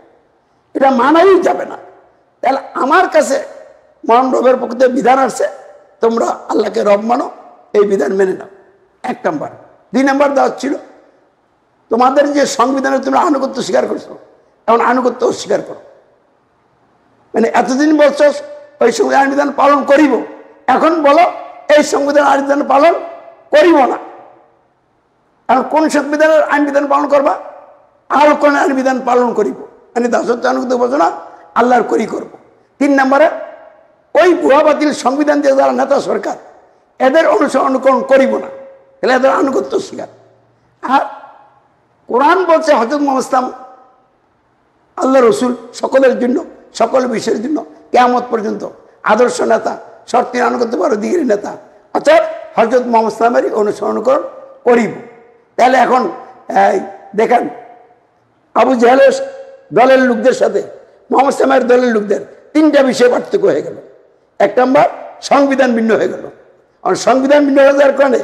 এটা মানাই যাবে না। তাহলে আমার কাছে মহান রবের পক্ষ থেকে বিধান আসছে, তোমরা আল্লাহকে রব মানো, এই বিধান মেনে নাও। 1 নম্বর। 2 নম্বর দাওয়াত ছিল, তোমাদের যে সংবিধানে তোমরা আনুগত্য স্বীকার করছো, এখন আনুগত্য স্বীকার করো। মানে এতদিন বলছো ওই সংবিধান আইন বিধান পালন করিব, এখন বলো এই সংবিধান আইন বিধান পালন করিব না। এখন কোন সংবিধানের আইন বিধান পালন করবা? আর কোন আইন বিধান পালন করিব, মানে দাসত্ব আনুগত্য বলছো না, আল্লাহর করি করবো। 3 নম্বরে, ওই ভুয়া বাতিল সংবিধান দিয়ে যারা নেতা সরকার, এদের অনুকরণ করিব না, তাহলে এদের আনুগত্য স্বীকার। আর কোরআন বলছে হযরত মুহাম্মদ ইসলাম আল্লাহ রসুল সকলের জন্য, সকল বিষয়ের জন্য কিয়ামত পর্যন্ত আদর্শ নেতা, শর্তের আনুগত্য বড় দিকের নেতা, অর্থাৎ হযরত মুহাম্মদ ইসলামেরই অনুসরণ করিব। তাহলে এখন দেখেন, আবু জাহেলের দলের লোকদের সাথে মুহাম্মদ ইসলামের দলের লোকদের 3টা বিষয়ে পার্থক্য হয়ে গেল। 1 নম্বর, সংবিধান ভিন্ন হয়ে গেল। আর সংবিধান ভিন্ন হয়ে যাওয়ার কারণে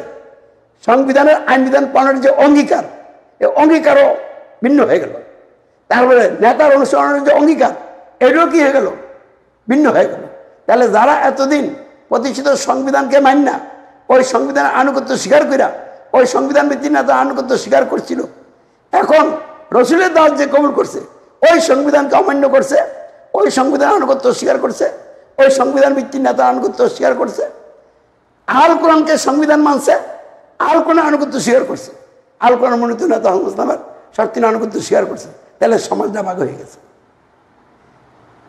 সংবিধানের আইন বিধান পালনের যে অঙ্গীকার, এই অঙ্গীকারও ভিন্ন হয়ে গেল। তারপরে নেতার অনুসরণের যে অঙ্গীকার, এটাও কি হয়ে গেল? ভিন্ন হয়ে গেল। তাহলে যারা এতদিন প্রতিষ্ঠিত সংবিধানকে মান্য না, ওই সংবিধানের আনুগত্য স্বীকার করা, ওই সংবিধান ভিত্তিক নেতা আনুগত্য স্বীকার করছিল, এখন রসুলের দাওয়াত যে কবুল করছে, ওই সংবিধানকে অমান্য করছে, ওই সংবিধান আনুগত্য স্বীকার করছে, ওই সংবিধান ভিত্তিক নেতা আনুগত্য স্বীকার করছে, আল কোরআনকে সংবিধান মানছে, আল কোরআন আনুগত্য স্বীকার করছে, আল কোরআন মনোনীত নেতা মুহাম্মদ শর্তিন আনুগত্য স্বীকার করছে। তাহলে সমাজটা ভাগ হয়ে গেছে।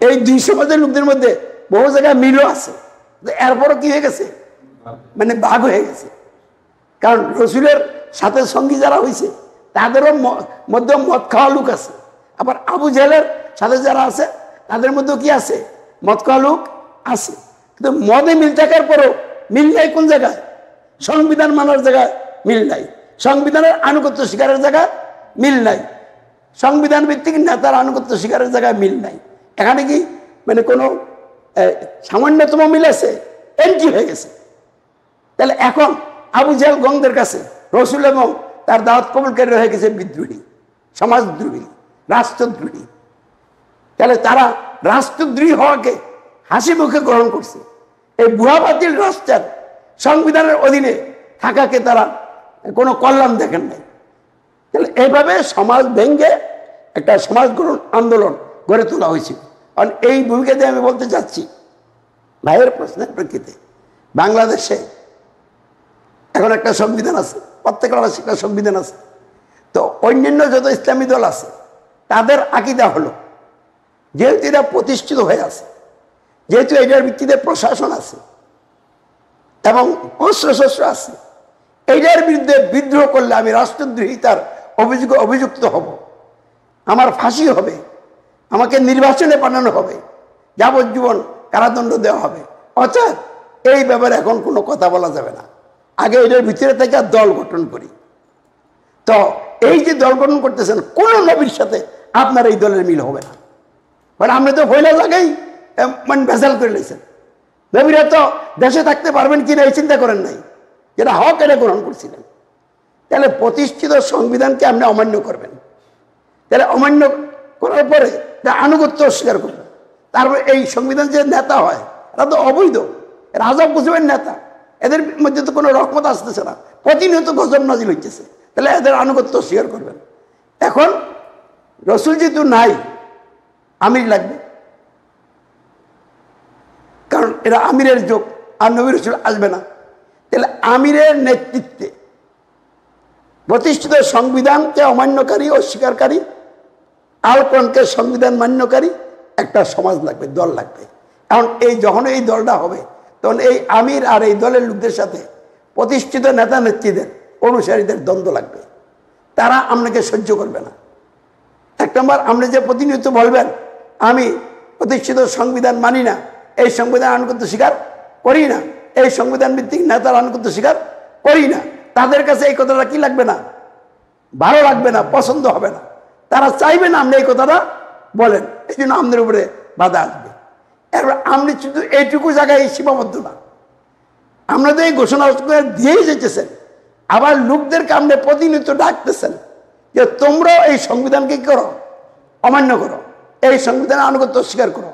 এই 2 সমাজের লোকদের মধ্যে বহু জায়গায় মিলও আছে, এরপরও কি হয়ে গেছে? মানে ভাগ হয়ে গেছে। কারণ রসুলের সাথে সঙ্গী যারা হয়েছে, তাদেরও মধ্যে মদ খাওয়া লোক আছে। আবার আবু জাহেলের সাথে যারা আছে, তাদের মধ্যেও কি আছে? মদ খাওয়া লোক আছে। কিন্তু মদে মিল থাকার পরও মিল নাই কোন জায়গায়? সংবিধান মানার জায়গায় মিল নাই, সংবিধানের আনুগত্য স্বীকারের জায়গায় মিল নাই, সংবিধান ভিত্তিক নেতার আনুগত্য স্বীকারের জায়গায় মিল নাই। এখানে কি মানে কোনো সামান্যতম মিল আছে? এন্ট্রি হয়ে গেছে। তাহলে এখন আবু জাহেল গঙ্গদের কাছে রসুল এবং তার দাওয়াত কবুলকারী হয়ে গেছে বিদ্রোহী, সমাজদ্রোহী, রাষ্ট্রদ্রোহী। তাহলে তারা রাষ্ট্রদ্রোহী হওয়াকে হাসি মুখে গ্রহণ করছে। এই ভুয়া বাতিল রাষ্ট্রের সংবিধানের অধীনে থাকাকে তারা কোনো কল্যাণ দেখেন নাই। তাহলে এইভাবে সমাজ ভেঙ্গে একটা সমাজ গ্রহণ আন্দোলন গড়ে তোলা হয়েছিল। কারণ এই ভূমিকা দিয়ে আমি বলতে চাচ্ছি, ভাইয়ের প্রশ্নের প্রেক্ষিতে বাংলাদেশে এখন একটা সংবিধান আছে, প্রত্যেক রাষ্ট্রের একটা সংবিধান আছে। তো অন্যান্য যত ইসলামী দল আছে, তাদের আকীদা হলো, যেহেতু এটা প্রতিষ্ঠিত হয়ে আছে, যেহেতু এটার ভিত্তিতে প্রশাসন আছে এবং অস্ত্রশস্ত্র আছে, এইটার বিরুদ্ধে বিদ্রোহ করলে আমি রাষ্ট্রদ্রোহিতার অভিযুক্ত হব, আমার ফাঁসি হবে, আমাকে নির্বাচনে পাঠানো হবে, যাবজ্জীবন কারাদণ্ড দেওয়া হবে। অর্থাৎ এই ব্যাপারে এখন কোনো কথা বলা যাবে না, আগে এটার ভিতরে থেকে দল গঠন করি। তো এই যে দল গঠন করতেছেন, কোন নবীর সাথে আপনার এই দলের মিল হবে না। মানে আপনি তো ভয়লা লাগাই মানে ভেজাল করে নিয়েছেন। নবীরা তো দেশে থাকতে পারবেন কিনা এই চিন্তা করেন নাই, যেটা হক এটা গ্রহণ করছিলেন। তাহলে প্রতিষ্ঠিত সংবিধানকে আপনি অমান্য করবেন, তাহলে অমান্য করার পরে আনুগত্য অস্বীকার করবেন। তারপরে এই সংবিধান যে নেতা হয়, এরা তো অবৈধ, রাজব বুঝবেন নেতা, এদের মধ্যে তো কোনো রহমত আসতেছে না, প্রতিনিয়ত গজব নাজিল হইতেছে। তাহলে এদের আনুগত্য স্বীকার করবেন। এখন রসুল যেহেতু নাই, আমির লাগবে, কারণ এরা আমিরের যোগ, আর নবী রসুল আসবে না। তাহলে আমিরের নেতৃত্বে প্রতিষ্ঠিত সংবিধানকে অমান্যকারী, অস্বীকারী, আল কোরআনকে সংবিধান মান্যকারী একটা সমাজ লাগবে, দল লাগবে। এখন যখন এই দলটা হবে, তখন এই আমির আর এই দলের লোকদের সাথে প্রতিষ্ঠিত নেতা নেত্রীদের, অনুসারীদের দ্বন্দ্ব লাগবে। তারা আপনাকে সহ্য করবে না। 1 নম্বর, আপনি যে প্রতিনিয়ত বলবেন আমি প্রতিষ্ঠিত সংবিধান মানি না, এই সংবিধান আনুগত্য স্বীকার করি না, এই সংবিধান ভিত্তিক নেতার আনুগত্য স্বীকার করি না, তাদের কাছে এই কথাটা কি লাগবে না? ভালো লাগবে না, পছন্দ হবে না। তারা চাইবে না আপনি এই কথাটা বলেন, এই জন্য আমাদের উপরে বাধা আসবে। এবার আপনি শুধু এইটুকু জায়গায় সীমাবদ্ধ না, আমরা তো এই ঘোষণা করে দিয়েই যেতেছেন, আবার লোকদেরকে আপনি প্রতিনিয়ত ডাকতেছেন যে তোমরাও এই সংবিধানকে কি করো, অমান্য করো, এই সংবিধানের আনুগত্য স্বীকার করো,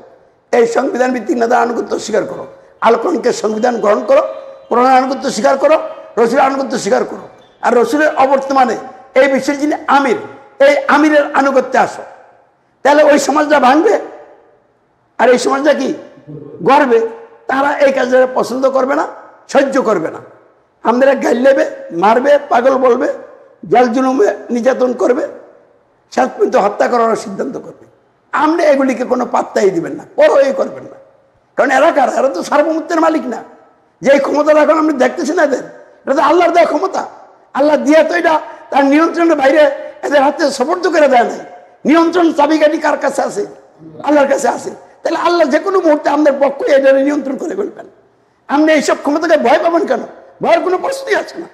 এই সংবিধান ভিত্তিক নেতার আনুগত্য স্বীকার করো, আল কোরআনকে সংবিধান গ্রহণ করো, কোরআনের আনুগত্য স্বীকার করো, রসুলের আনুগত্য স্বীকার করো, আর রসুলের অবর্তমানে এই বিশ্বের যিনি আমির, এই আমিরের আনুগত্যে আসো। তাহলে ওই সমাজটা ভাঙবে আর এই সমাজটা কি গড়বে। তারা এই কাজটা পছন্দ করবে না, সহ্য করবে না। আমাদের গাইলেবে, মারবে, পাগল বলবে, জাল জুলুমে নির্যাতন করবে, শেষ পর্যন্ত হত্যা করার সিদ্ধান্ত করবে। আপনি এগুলিকে কোনো পাত্তাই দিবেন না, পরোই করবেন না। কারণ এরা কারা? এরা তো সার্বভৌমত্বের মালিক না। যে ক্ষমতাটা এখন আপনি দেখতেছেন এদের, এটা তো আল্লাহর দেওয়া ক্ষমতা। আল্লাহ দিয়া তো এটা তার নিয়ন্ত্রণের বাইরে এদের হাতে সফর্দ করে দেয় নাই। নিয়ন্ত্রণ চাবিকাঠি কার কাছে আছে? আল্লাহর কাছে আছে। তাহলে আল্লাহ যে কোনো মুহূর্তে আমাদের পক্ষে এটা নিয়ন্ত্রণ করে ফেলবেন। আপনি এইসব ক্ষমতাকে ভয় পাবেন কেন? ভয়ের কোনো প্রশ্নই আছে না।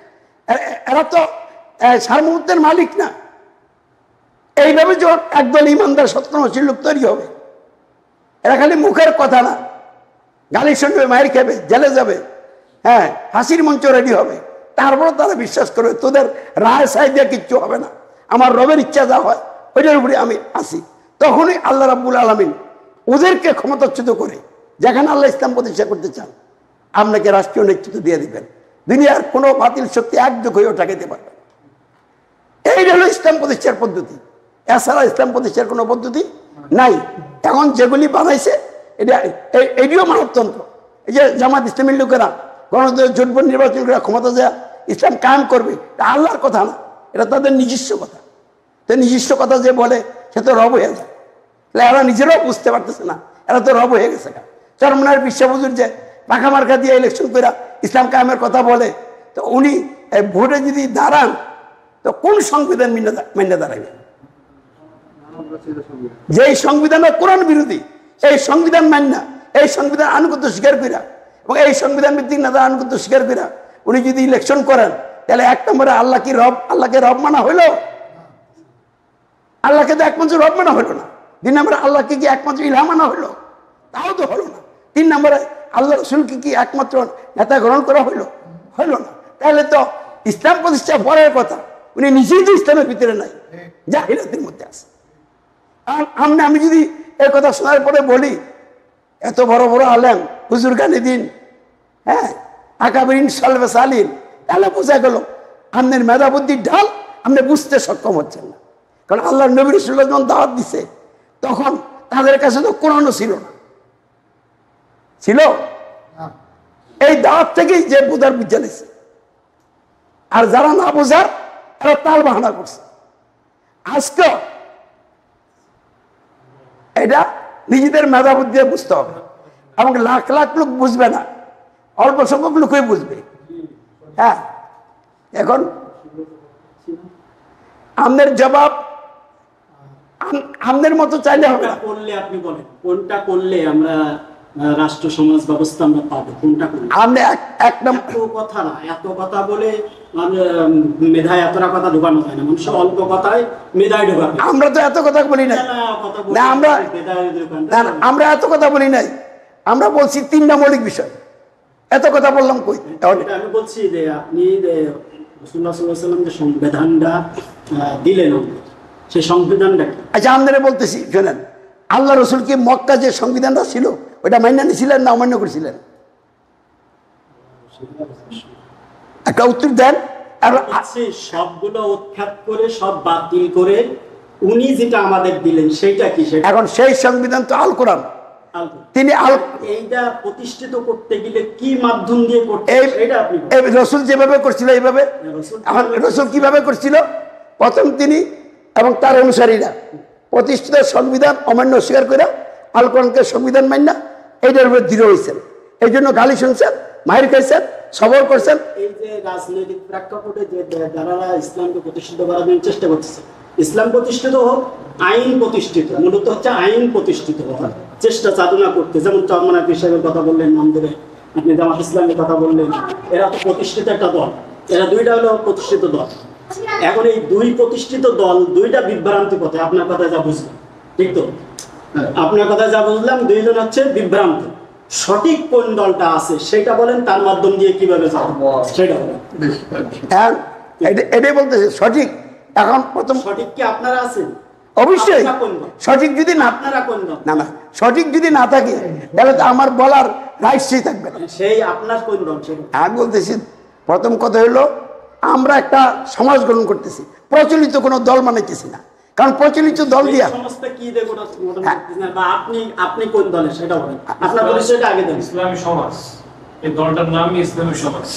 এরা তো সার্বভৌমত্বের মালিক না। এইভাবে যখন একদল ইমানদার সত্যনশীল লোক তৈরি হবে, এরা খালি মুখের কথা না, গালি শুনবে, মায়ের খাবে, জেলে যাবে, হ্যাঁ, হাসির মঞ্চ রেডি হবে, তারপরে তারা বিশ্বাস করবে তোদের রায় সাই দিয়ে কিচ্ছু হবে না, আমার রবের ইচ্ছা যা হয় ওইটার উপরে আমি আসি। তখনই আল্লাহ রাব্বুল আলামিন ওদেরকে ক্ষমতাচ্যুত করে, যেখানে আল্লাহ ইসলাম প্রতিষ্ঠা করতে চান, আপনাকে রাষ্ট্রীয় নেতৃত্ব দিয়ে দিবেন। দুনিয়ার কোনো বাতিল শক্তি একযোগ হয়েও ঠেকাতে পারবে না। এইটা হলো ইসলাম প্রতিষ্ঠার পদ্ধতি। এছাড়া ইসলাম প্রতিষ্ঠার কোনো পদ্ধতি নাই। এখন যেগুলি বানাইছে এটিও মানবতন্ত্র। এই যে জামাত ইসলামীর লোকেরা গণতন্ত্রের জোটবদ্ধ নির্বাচন করে ক্ষমতা দেয়া ইসলাম কায়েম করবে, এটা আল্লাহর কথা না, এটা তাদের নিজস্ব কথা। তো নিজস্ব কথা যে বলে সে তো রব হয়ে যায়। তাহলে এরা নিজেরাও বুঝতে পারতেছে না, এরা তো রব হয়ে গেছে। চরমনার বিশ্বাবুজুর যে পাখা মার্কা দিয়ে ইলেকশন করে ইসলাম কায়েমের কথা বলে, তো উনি ভোটে যদি দাঁড়ান তো কোন সংবিধান মেনে দাঁড়াবে? যেই সংবিধান কোরআন বিরোধী, এই সংবিধান মান্য, এই সংবিধান আনুগত্য স্বীকার করা এবং এই সংবিধান ভিত্তিক নেতার আনুগত্য স্বীকার করা উনি যদি ইলেকশন করেন, তাহলে এক নম্বরে আল্লাহ কি রব? আল্লাহকে রব মানা হইল? আল্লাহকে তো একমাত্র রব মানা হইল না। দুই নম্বরে আল্লাহকে কি একমাত্র ইলাহ মানা হইল? তাও তো হলো না। তিন নম্বরে আল্লাহ রসুলকে কি একমাত্র নেতা গ্রহণ করা হইল? হইল না। তাহলে তো ইসলাম প্রতিষ্ঠা পরের কথা, উনি নিজেই তো ইসলামের ভিতরে নাই, জাহিলাতের মধ্যে আছে। আর আমি যদি এই কথা শোনার পরে বলি এত বড় বড় আলেম হুজুর গানে দিন, হ্যাঁ, আকাবিরিন সালবে সালিন, তাহলে বোঝা গেল আপনার মেধা বুদ্ধির ঢাল আপনি বুঝতে সক্ষম হচ্ছেন না। কারণ আল্লাহ নবী রাসূলুল্লাহ যখন দাওয়াত দিছে তখন তাদের কাছে তো কোরআনও ছিল না, ছিল এই দাওয়াত থেকেই যে বোঝার বুঝে নিছে। আর যারা না বোঝার তারা তাল বাহানা করছে। আজকে এটা নিজেদের মেধা বুদ্ধি বুঝতে হবে এবং লাখ লাখ লোক বুঝবে না, অল্প সংখ্যক লোকই বুঝবে। হ্যাঁ, এখন আমাদের জবাব আমাদের মতো চাইলে হবে না। করলে আপনি বলেন কোনটা করলে আমরা রাষ্ট্র সমাজ ব্যবস্থা আমরা পাবো, কোনটা করলে? আপনি এক নম্বর এত কথা না, এত কথা বলে মেধায় এতটা কথা ঢোকানো যায় না। মানুষ অল্প কথায় মেধায় ঢোকাবে। আমরা তো এত কথা বলি নাই না, আমরা এত কথা বলি নাই। আমরা বলছি তিনটা মৌলিক বিষয়, এত কথা বললাম কই? আমি বলছি যে আপনি রাসূলুল্লাহ সাল্লাল্লাহু আলাইহি ওয়াসাল্লাম যে সংবিধানটা দিলেন, সেই সংবিধানটা কি? আচ্ছা, আপনারা বলতেছি শোনেন, আল্লাহ রসুল কি মক্কা যে সংবিধানটা ছিল ওইটা মাইনা নিছিলেন না অমান্য করেছিলেন? একটা উত্তর দেন। আর সবগুলো উৎখাত করে সব বাতিল করে উনি যেটা আমাদের দিলেন সেইটা কি? এখন সেই সংবিধান তো আল কোরআন। তিনি এইটা প্রতিষ্ঠিত করতে গেলে কি মাধ্যম দিয়ে করতে, এটা আপনি রসুল যেভাবে করছিল এইভাবে। এখন রসুল কিভাবে করছিল? প্রথম তিনি এবং তার অনুসারীরা প্রতিষ্ঠিত সংবিধান অমান্য স্বীকার করে আল কোরআনকে সংবিধান মান্না এইটার উপরে দৃঢ় হয়েছেন। এই জন্য গালি শুনছেন, মাহির খাইছেন, সবর করছেন। এই যে রাজনৈতিক প্রেক্ষাপটে যে যারা ইসলামকে প্রতিষ্ঠিত করার জন্য চেষ্টা করতেছে, ইসলাম প্রতিষ্ঠিত হোক, আইন প্রতিষ্ঠিত, মূলত হচ্ছে আইন প্রতিষ্ঠিত হওয়ার চেষ্টা চালনা করতে। যেমন চরমনার পীর সাহেবের কথা বললেন, নামদেবে আপনি জামাত ইসলামের কথা বললেন, এরা তো প্রতিষ্ঠিত একটা দল, এরা দুইটা হলো প্রতিষ্ঠিত দল। এখন এই দুই প্রতিষ্ঠিত দল দুইটা বিভ্রান্তি পথে, আপনার কথা যা বুঝলাম, ঠিক তো? আপনার কথা যা বুঝলাম, দুইজন হচ্ছে বিভ্রান্ত। সঠিক কোন দলটা আছে সেটা বলেন, তার মাধ্যম দিয়ে কিভাবে যাবো সেটা বলেন। হ্যাঁ, এটাই বলতেছে সঠিক। এখন প্রথম সঠিক কি আপনারা আছেন? অবশ্যই আপনারা কোন দল? সঠিক যদি না, আপনারা কোন দল? না না, সঠিক যদি না থাকে তাহলে তো আমার বলার রাইটসই থাকবে না। সেই আপনার কোন দল সেটা? আমি বলতেছি প্রথম কথা হলো আমরা একটা সমাজ গ্রহণ করতেছি, প্রচলিত কোনো দল মানাইতেছি না। কারণ প্রচলিত দল দিয়া সমস্ত কি দিয়ে গোটা না, বা আপনি কোন দলের সেটা বলেন, আপনার পরিচয়টা আগে দেন। ইসলামী সমাজ, এই দলটার নামই ইসলামী সমাজ।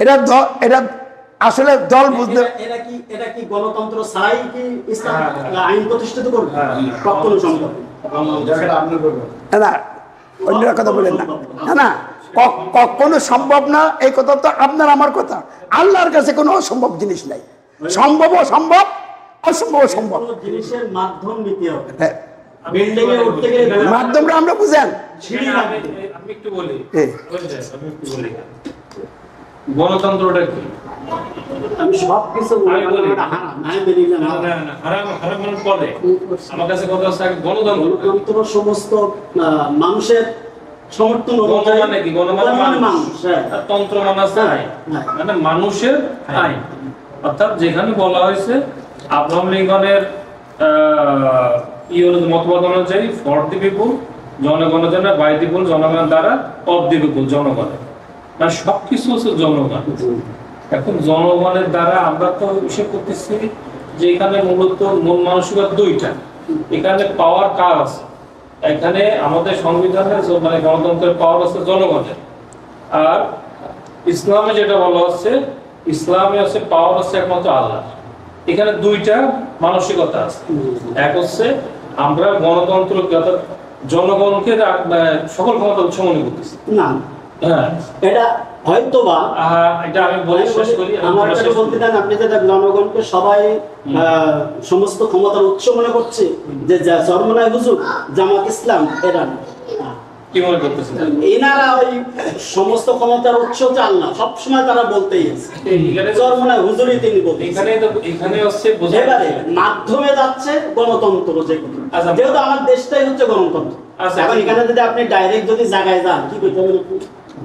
এটা আসলে দল বুঝতে, এটা কি গণতন্ত্র ছাড়াই কি ইসলাম হ্যাঁ। আইন প্রতিষ্ঠিত করবে? কখনো সম্ভব না। না না, অন্যরা কথা বলেন না, না না, কখনো সম্ভব না। এই কথা তো আপনার আমার কথা। আল্লাহর কাছে কোনো অসম্ভব জিনিস নাই। সম্ভব অসম্ভব, অসম্ভব সম্ভব। কোনো জিনিসের মাধ্যম নিতে হবে। হ্যাঁ, বিল্ডিং এ উঠতে গেলে মাধ্যমটা আমরা বুঝেন। সিঁড়ি লাগবে। আমি একটু বলি, হ্যাঁ। আমি একটু বলি, গণতন্ত্রটা কি? আমি সব কিছু আমি বলি। হারাম, আমি মেনে নিলাম না, হারাম। না, হারাম হারাম মানে পরে। আমার কাছে কথা হচ্ছে আগে গণতন্ত্র। গণতন্ত্র সমস্ত মানুষের সমর্থন অনুযায়ী। গণ মানে কি? গণ মানে গণ মানুষ। হ্যাঁ। আর তন্ত্র মানে আছে আইন। হ্যাঁ। মানে মানুষের আইন। অর্থাৎ যেখানে বলা হয়েছে আব্রাহাম লিঙ্কনের মতবাদ অনুযায়ী ফর দি পিপুল, জনগণের জন্য, বাই দি পিপুল, জনগণের দ্বারা, অফ দি পিপুল, জনগণের। মানে সবকিছু হচ্ছে জনগণ। এখন জনগণের দ্বারা আমরা তো হিসেব করতেছি যে এখানে মূলত মূল মানসিকতা দুইটা। এখানে পাওয়ার কার আছে? এখানে আমাদের সংবিধানের মানে গণতন্ত্রের পাওয়ার আছে জনগণের। আর ইসলামে যেটা বলা হচ্ছে, ইসলামে আছে পাওয়ার আছে একমাত্র আল্লাহ। এখানে দুইটা মানসিকতা আছে। এক হচ্ছে আমরা গণতন্ত্র জনগণকে সকল ক্ষমতা উৎস মনে করতেছি। না, হ্যাঁ, এটা হয়তোবা এটা আমি বলে শেষ করি। আমার কাছে বলতে দেন, আপনি যেটা জনগণকে সবাই সমস্ত ক্ষমতার উৎস মনে করছে, যে চরমনায় হুজুর, জামাত ইসলাম, এরা না। কি মনে করতেছেন? এনারা ওই সমস্ত ক্ষমতার উৎস হচ্ছে আল্লাহ, সবসময় তারা বলতেই আছে। চরমনায় হুজুরই তিনি বলতেন। এখানে হচ্ছে এবারে মাধ্যমে যাচ্ছে গণতন্ত্র, যেগুলো আচ্ছা। যেহেতু আমার দেশটাই হচ্ছে গণতন্ত্র। আচ্ছা। এখন এখানে যদি আপনি ডাইরেক্ট যদি জায়গায় যান, কি করতে হবে?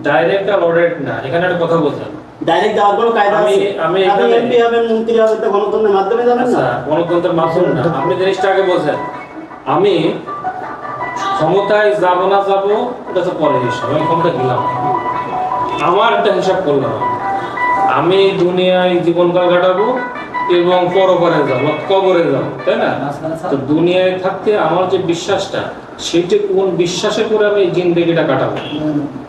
ডাইরেক্ট আর অডিরেক্ট না, এখানে একটা কথা বলছেন। ডাইরেক্ট যাওয়ার কোনো কায়দা আছে? আমি আপনি এখানে- এমপি হবেন, মন্ত্রী হবেন, তো গণতন্ত্রের মাধ্যমে যাবেন না? আচ্ছা, গণতন্ত্রের মাধ্যমে না, আপনি জিনিসটা আগে বলছেন। আমি ক্ষমতায় যাব না যাব এটা তো পরে হিসাব। আমি ক্ষমতা গেলাম, আমার একটা হিসাব করলাম। আমি দুনিয়ায় জীবনকাল কাটাবো এবং পরপরে যাবো, কবরে যাবো, তাই না? তো দুনিয়ায় থাকতে আমার যে বিশ্বাসটা, সেইটা কোন বিশ্বাসে করে আমি জিন্দেগিটা কাটাবো?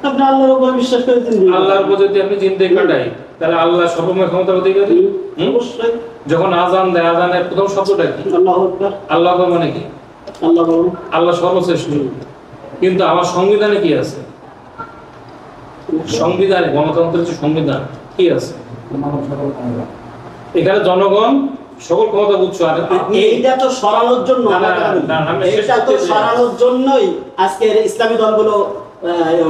আপনি আল্লাহর উপর বিশ্বাস করে দিন। আল্লাহর উপর যদি আপনি জিন্দেগি কাটাই, তাহলে আল্লাহ সর্বময় ক্ষমতার অধিকারী। অবশ্যই। যখন আজান দেয়, আজানের প্রথম শব্দটা কি? আল্লাহু আকবার। আল্লাহ আকবার মানে কি? আল্লাহ বলুন। আল্লাহ সর্বশ্রেষ্ঠ। কিন্তু আমার সংবিধানে কি আছে? সংবিধানে, গণতন্ত্রের যে সংবিধান কি আছে? এখানে জনগণ সকল ক্ষমতা উৎস। আর এইটা তো সরানোর জন্য, না, না, আমি শেষ এইটা তো করতে চাই। সরানোর জন্যই আজকে ইসলামী দলগুলো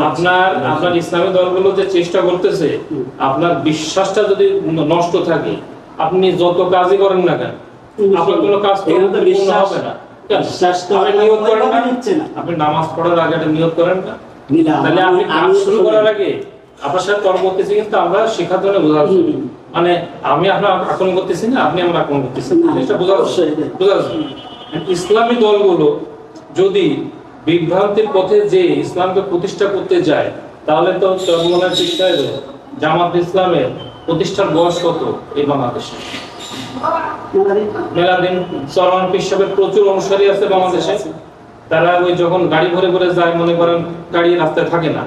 আপনার ইসলামী দলগুলো যে চেষ্টা করতেছে, আপনার বিশ্বাসটা যদি নষ্ট থাকে, আপনি যত কাজই করেন না কেন, আপনার কোনো কাজ এখানে তো পূর্ণ বিশ্বাস- হবে না। কেন? বিশ্বাস তো আপনি নিয়ত করেন না? ওইভাবে নিচ্ছে না। আপনি নামাজ পড়ার আগে একটা নিয়ত করেন না? নিলাম। তাহলে আপনি কাজ আমি শুরু করার আগে আপনার সাথে তর্ক করতেছি, কিন্তু আমরা শেখার জন্য বোঝার জন্য। মানে আমি আপনার আক্রমণ করতেছি না, আপনি আমার আক্রমণ করতেছেন, না, জিনিসটা বোঝা অবশ্যই। বোঝা যাচ্ছে। ইসলামী দলগুলো যদি বিভ্রান্তির পথে যে ইসলামকে প্রতিষ্ঠা করতে যায়, তাহলে তো চরমনার শিক্ষায় জামাত ইসলামের প্রতিষ্ঠার বয়স কত এই বাংলাদেশে? মেলাদিন চরমান পিসাবের প্রচুর অনুসারী আছে বাংলাদেশে। তারা ওই যখন গাড়ি ভরে ভরে যায়, মনে করেন গাড়ি রাস্তায় থাকে না,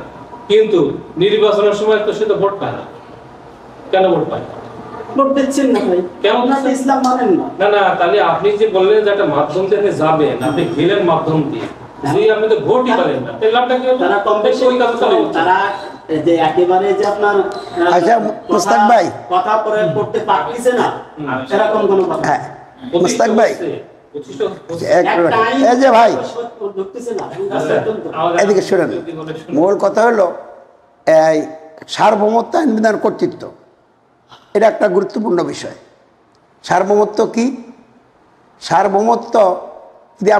কিন্তু নির্বাচনের সময় তো সে তো ভোট পায় না। কেন ভোট পায় না? ভোট দিচ্ছেন না ভাই, কেন? আপনারা তো ইসলাম মানেন না। না না, তাহলে আপনি যে বললেন যে একটা মাধ্যম থেকে যাবেন, আপনি গেলেন মাধ্যম দিয়ে, যে আপনি তো ভোটই পারেন না, তাহলে লাভটা কি হলো? তারা কম বেশি ওই কাজ করে দিচ্ছে। তারা যে একেবারে যে আপনার আচ্ছা, মুস্তাক ভাই। কথা প্রয়োগ করতে পারতেছে না, এরকম কোনো কথা হ্যাঁ, মুস্তাক ভাই, এক একটা মিনিট। আইন এই যে ভাই, ঢুকতেছে না। এদিকে শুনেন। মূল কথা হলো এই সার্বভৌমত্ব, আইন বিধান, কর্তৃত্ব, এটা একটা গুরুত্বপূর্ণ বিষয়। সার্বভৌমত্ব কি? সার্বভৌমত্ব যদি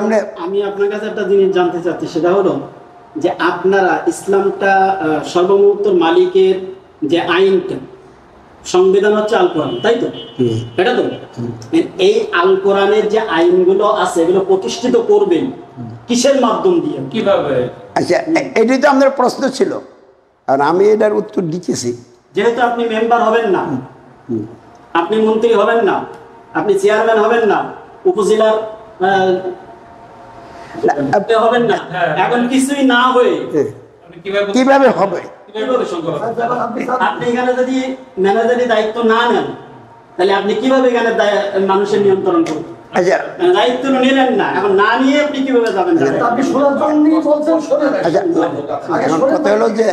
আমি আপনার কাছে একটা জিনিস জানতে চাচ্ছি, সেটা হলো যে আপনারা ইসলামটা সর্বমুক্তর মালিকের যে আইনটা, সংবিধান হচ্ছে আল কোরআন, তাই তো? এটা তো এই আল কোরআনের যে আইনগুলো আছে এগুলো প্রতিষ্ঠিত করবেন কিসের মাধ্যম দিয়ে, কিভাবে? আচ্ছা, এটাই তো আমাদের প্রশ্ন ছিল, আর আমি এটার উত্তর দিতেছি। যেহেতু আপনি মেম্বার হবেন না, আপনি মন্ত্রী হবেন না, আপনি চেয়ারম্যান হবেন না, উপজেলার হবেন না, এখন কিছুই না হয়ে কিভাবে হবে? আপনি এখানে যদি ম্যানেজারি দায়িত্ব না নেন, তাহলে আপনি কিভাবে এখানে মানুষের নিয়ন্ত্রণ করবেন? আচ্ছা, দায়িত্ব নিলেন না, এখন না নিয়ে আপনি কিভাবে যাবেন? আচ্ছা, এখন কথা হলো যে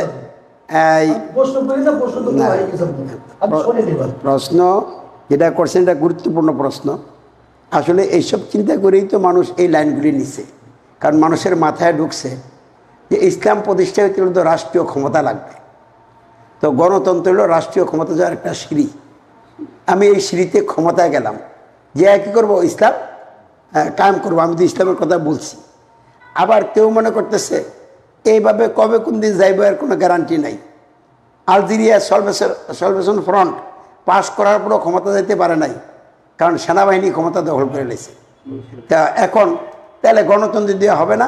প্রশ্ন যেটা করছেন এটা গুরুত্বপূর্ণ প্রশ্ন। আসলে এইসব চিন্তা করেই তো মানুষ এই লাইনগুলি নিছে, কারণ মানুষের মাথায় ঢুকছে যে ইসলাম প্রতিষ্ঠা হতে হলে তো রাষ্ট্রীয় ক্ষমতা লাগবে। তো গণতন্ত্র হলো রাষ্ট্রীয় ক্ষমতা যাওয়ার একটা সিঁড়ি। আমি এই সিঁড়িতে ক্ষমতায় গেলাম, যে কী করবো, ইসলাম কায়েম করবো। আমি তো ইসলামের কথা বলছি। আবার কেউ মনে করতেছে এইভাবে কবে কোন দিন যাইব এর কোনো গ্যারান্টি নাই। আলজেরিয়া সলভেশন ফ্রন্ট পাশ করার পরও ক্ষমতা যেতে পারে নাই, কারণ সেনাবাহিনী ক্ষমতা দখল করে নিয়েছে। তা এখন তাহলে গণতন্ত্র দেওয়া হবে না,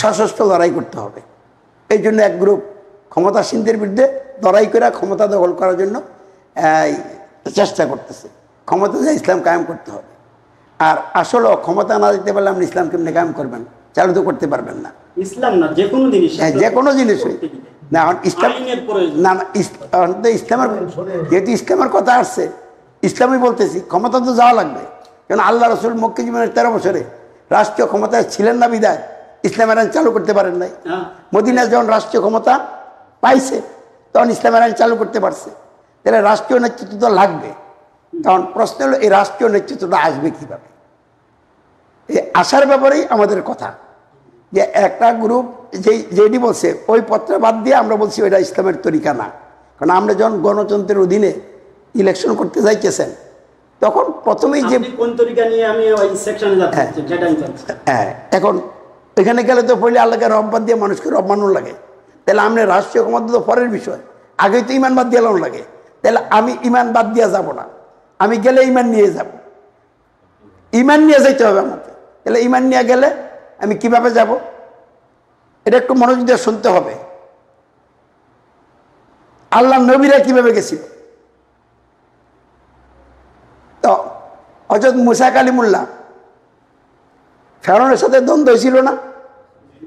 সশস্ত্র লড়াই করতে হবে। এই জন্য এক গ্রুপ ক্ষমতাসীনদের বিরুদ্ধে লড়াই করে ক্ষমতা দখল করার জন্য চেষ্টা করতেছে। ক্ষমতা যে ইসলাম কায়েম করতে হবে। আর আসলে ক্ষমতা না দিতে পারলে আপনি ইসলাম কেমনি কায়েম করবেন? চালু তো করতে পারবেন না। ইসলাম না, যে কোনো জিনিস, হ্যাঁ, যে কোনো জিনিসই না। এখন ইসলাম না, ইসলামের যেহেতু ইসলামের কথা আসছে, ইসলামই বলতেছি ক্ষমতা তো যাওয়া লাগবে। কারণ আল্লাহ রসুল মক্কা জীবনের 13 বছরে রাষ্ট্রীয় ক্ষমতায় ছিলেন না বিদায় ইসলামের আইন চালু করতে পারেন নাই। মদিনায় যখন রাষ্ট্রীয় ক্ষমতা পাইছে তখন ইসলামের আইন চালু করতে পারছে। তাহলে রাষ্ট্রীয় নেতৃত্ব তো লাগবে। কারণ প্রশ্ন হলো এই রাষ্ট্রীয় নেতৃত্বটা আসবে কীভাবে? এই আসার ব্যাপারেই আমাদের কথা। যে একটা গ্রুপ যেটি বলছে ওই পত্র বাদ দিয়ে আমরা বলছি ওইটা ইসলামের তরিকা না। কারণ আমরা যখন গণতন্ত্রের অধীনে ইলেকশন করতে যাইতেছেন তখন প্রথমেই যে কোন তরিকা নিয়ে আমি ওই সেকশনে যাচ্ছি, হ্যাঁ, এখন এখানে গেলে তো পড়লে আল্লাহকে রব বাদ দিয়ে মানুষকে রব মানুষ লাগে। তাহলে আমরা রাষ্ট্রীয় ক্ষমতা তো পরের বিষয়, আগেই তো ইমান বাদ দিয়ে লাগে। তাহলে আমি ইমান বাদ দিয়ে যাব না, আমি গেলে ইমান নিয়ে যাব, ইমান নিয়ে যাইতে হবে আমাকে। তাহলে ইমান নিয়ে গেলে আমি কিভাবে যাব? এটা একটু মনোযোগ দিয়ে শুনতে হবে। আল্লাহ নবীরা কিভাবে গেছিল? তো হযরত মুসা কালিমুল্লাহ ফেরাউনের সাথে দ্বন্দ্ব হয়েছিল না?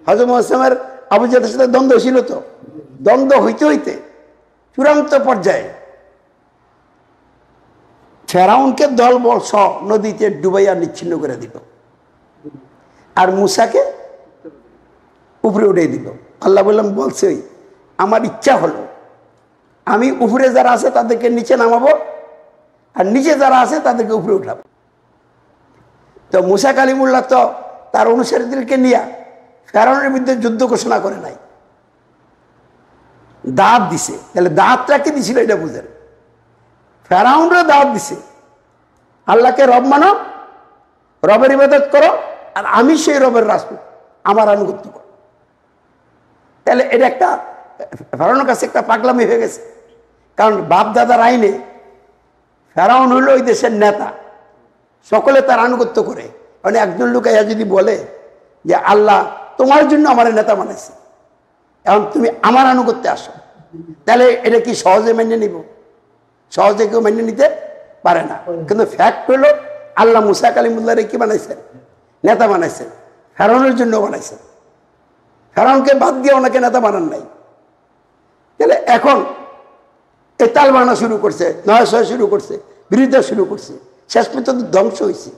হযরত মুহাম্মদের আবু জাহেলের সাথে দ্বন্দ্ব হয়েছিল। তো দ্বন্দ্ব হইতে হইতে চূড়ান্ত পর্যায়ে ফেরাউনকে দলবল সহ নদীতে ডুবাইয়া নিচ্ছিন্ন করে দিল, আর মুসাকে উপরে উঠে দিল। আল্লাহ বলছে আমার ইচ্ছা হলো আমি উপরে যারা আছে তাদেরকে নিচে নামাবো, আর নিচে যারা আছে তাদেরকে উপরে উঠাবো। তো মুসা কালিমুল্লাহ তো তার অনুসারীদেরকে নিয়ে ফেরাউনের বিরুদ্ধে যুদ্ধ ঘোষণা করে নাই, দাওয়াত দিছে। তাহলে দাওয়াতটা কি দিছিল এটা বুঝেন। ফেরাউনরা দাওয়াত দিছে আল্লাহকে রব মানো, রবের ইবাদত করো, আর আমি সেই রবের রাসূল, আমার আনুগত্য করো। তাহলে এটা একটা ফেরাউনের কাছে একটা পাগলামি হয়ে গেছে। কারণ বাপ দাদার আইনে ফেরাউন হইল ওই দেশের নেতা, সকলে তার আনুগত্য করে। মানে একজন লোক যদি বলে যে আল্লাহ তোমার জন্য আমার নেতা বানাইছে, এখন তুমি আমার আনুগত্যে আসো, তাহলে এটা কি সহজে মেনে নিব? সহজে কেউ মেনে নিতে পারে না। কিন্তু ফ্যাক্ট হলো আল্লাহ মুসা কালিমুল্লাহরে কি বানাইছেন? নেতা বানাইছেন। ফেরাউনের জন্য বানাইছেন। ফেরাউনকে বাদ দিয়ে ওনাকে নেতা বানান নাই। তাহলে এখন এ তাল বানা শুরু করছে, নয় ছয় শুরু করছে, বিরোধিতা শুরু করছে, শেষ পর্যন্ত ধ্বংস হয়েছে।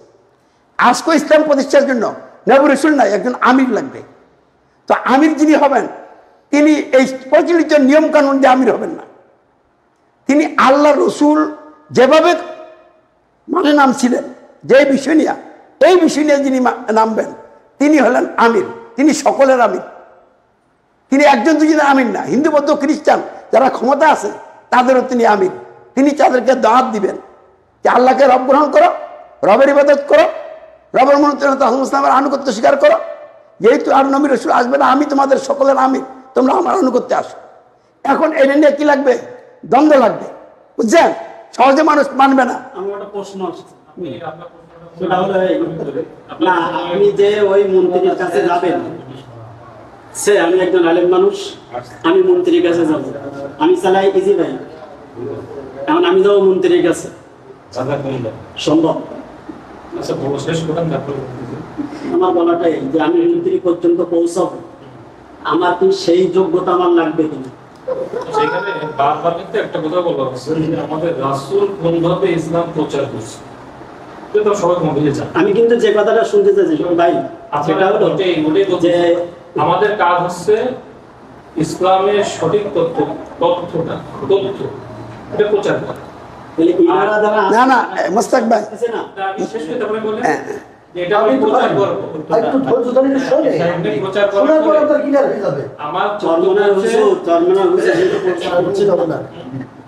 আজকে ইসলাম প্রতিষ্ঠার জন্য নবী রাসূল নাই, একজন আমির লাগবে। তো আমির যিনি হবেন তিনি এই প্রচলিত নিয়ম কানুন দিয়ে আমির হবেন না। তিনি আল্লাহ রসুল যেভাবে মানে নামছিলেন, যে বিষয় নিয়ে এই বিষয় নিয়ে যিনি নামবেন তিনি হলেন আমির। তিনি সকলের আমির, তিনি একজন দুজনের আমির না। হিন্দু বৌদ্ধ খ্রিস্টান যারা ক্ষমতা আছে তাদেরও তিনি আমির। তিনি তাদেরকে দাওয়াত দিবেন, যে আল্লাহকে রব গ্রহণ করো, রবের ইবাদত করো, রবের মনোর আনুগত্য স্বীকার করো। যেহেতু আর নবী রাসূল আসবে না, আমি তোমাদের সকলের আমি, তোমরা আমার আনুগত্যে আসো। এখন এটা নিয়ে কি লাগবে? দ্বন্দ্ব লাগবে, বুঝছেন? সহজে মানুষ মানবে না। আমার একটা প্রশ্ন আসছে, আপনি আপনার প্রশ্নটা সেটা হলো এই, না আপনি যে ওই মন্ত্রীর কাছে যাবেন, সে আমি একজন আলেম মানুষ, আমি মন্ত্রীর কাছে যাব, আমি চালাই ইজি ভাই, এখন আমি যাবো মন্ত্রীর কাছে, সম্ভব? আচ্ছা বলো, শেষ করেন তারপরে। আমার বলাটাই যে আমি মন্ত্রী পর্যন্ত পৌঁছাবো, আমার কি সেই যোগ্যতা আমার লাগবে কিনা? সেখানে বারবার কিন্তু একটা কথা বলা হচ্ছে যে আমাদের রাসূল কোনভাবে ইসলাম প্রচার করছে, এটা তো সবাই কম বেশি জানে। আমি কিন্তু যে কথাটা শুনতে চাইছি ভাই, সেটা হলো ওটাই বলছি, যে আমাদের কাজ হচ্ছে ইসলামের সঠিক তথ্যটা এটা প্রচার করা। ইনারা যারা না না মোস্তাক ভাই, আছে না, আমি শেষ করতে পারি বলে হ্যাঁ, যে এটা আমি প্রচার করব, একটু ধৈর্য ধরে একটু শোনে। আমি প্রচার শোনার পরে করব। তো ক্লিয়ার হয়ে যাবে। আমার চরমনার হুজুর যেহেতু প্রচার হচ্ছে হবে না।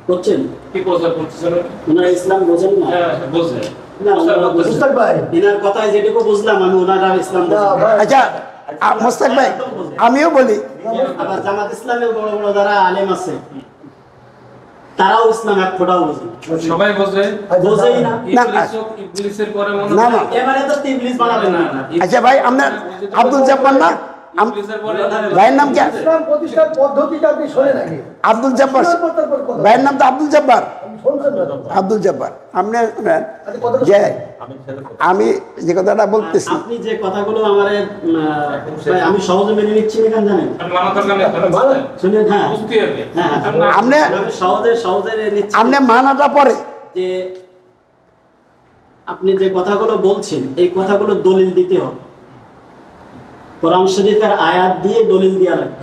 করছেন, কি প্রচার করতেছেন? ওনারা ইসলাম বোঝেন না। হ্যাঁ বুঝলেন, না, ওনারা বোঝেন। মুস্তাক ভাই, ইনার কথায় যেটুকু বুঝলাম আমি, ওনারা ইসলাম না বোঝেন না। ভাই, আচ্ছা মোস্তাক ভাই, আমিও বলি, আবার জামাত ইসলামের বড় বড় যারা আলেম আছে, তারাও ইসলাম এক ফোঁটাও বোঝে না। সবাই বোঝে। বোঝেই না। ইবলিসের পরে মনে না, হয় না। এবারে তো তিবলিস বানাবে না। আচ্ছা ভাই, আপনার আব্দুল জব্বার না? ইবলিসের পরে ভাইয়ের নাম কি? ইসলাম প্রতিষ্ঠার পদ্ধতিটা আপনি শোনেন আগে। আব্দুল জব্বার। শোনার পর তারপর কথা। ভাইয়ের নাম তো আব্দুল জব্বার। আপনি শুনছেন না তো? আব্দুল জব্বার, আপনি আচ্ছা, কথাটা যে শোনেন। আমি যে কথাটা বলতেছি, আপনি যে কথাগুলো আমারে ভাই, আমি সহজে মেনে নিচ্ছি না, কেন জানেন? আমি মানা দরকার নেই, তাহলে ভালো। শুনেন, হ্যাঁ বুঝতে হবে। হ্যাঁ, আপনি আমি সহজে নিচ্ছি আপনি মানাটা পরে যে আপনি যে কথাগুলো বলছেন, এই কথাগুলো দলিল দিতে হবে, কোরআন শরীফের আয়াত দিয়ে দলিল দেওয়া লাগবে,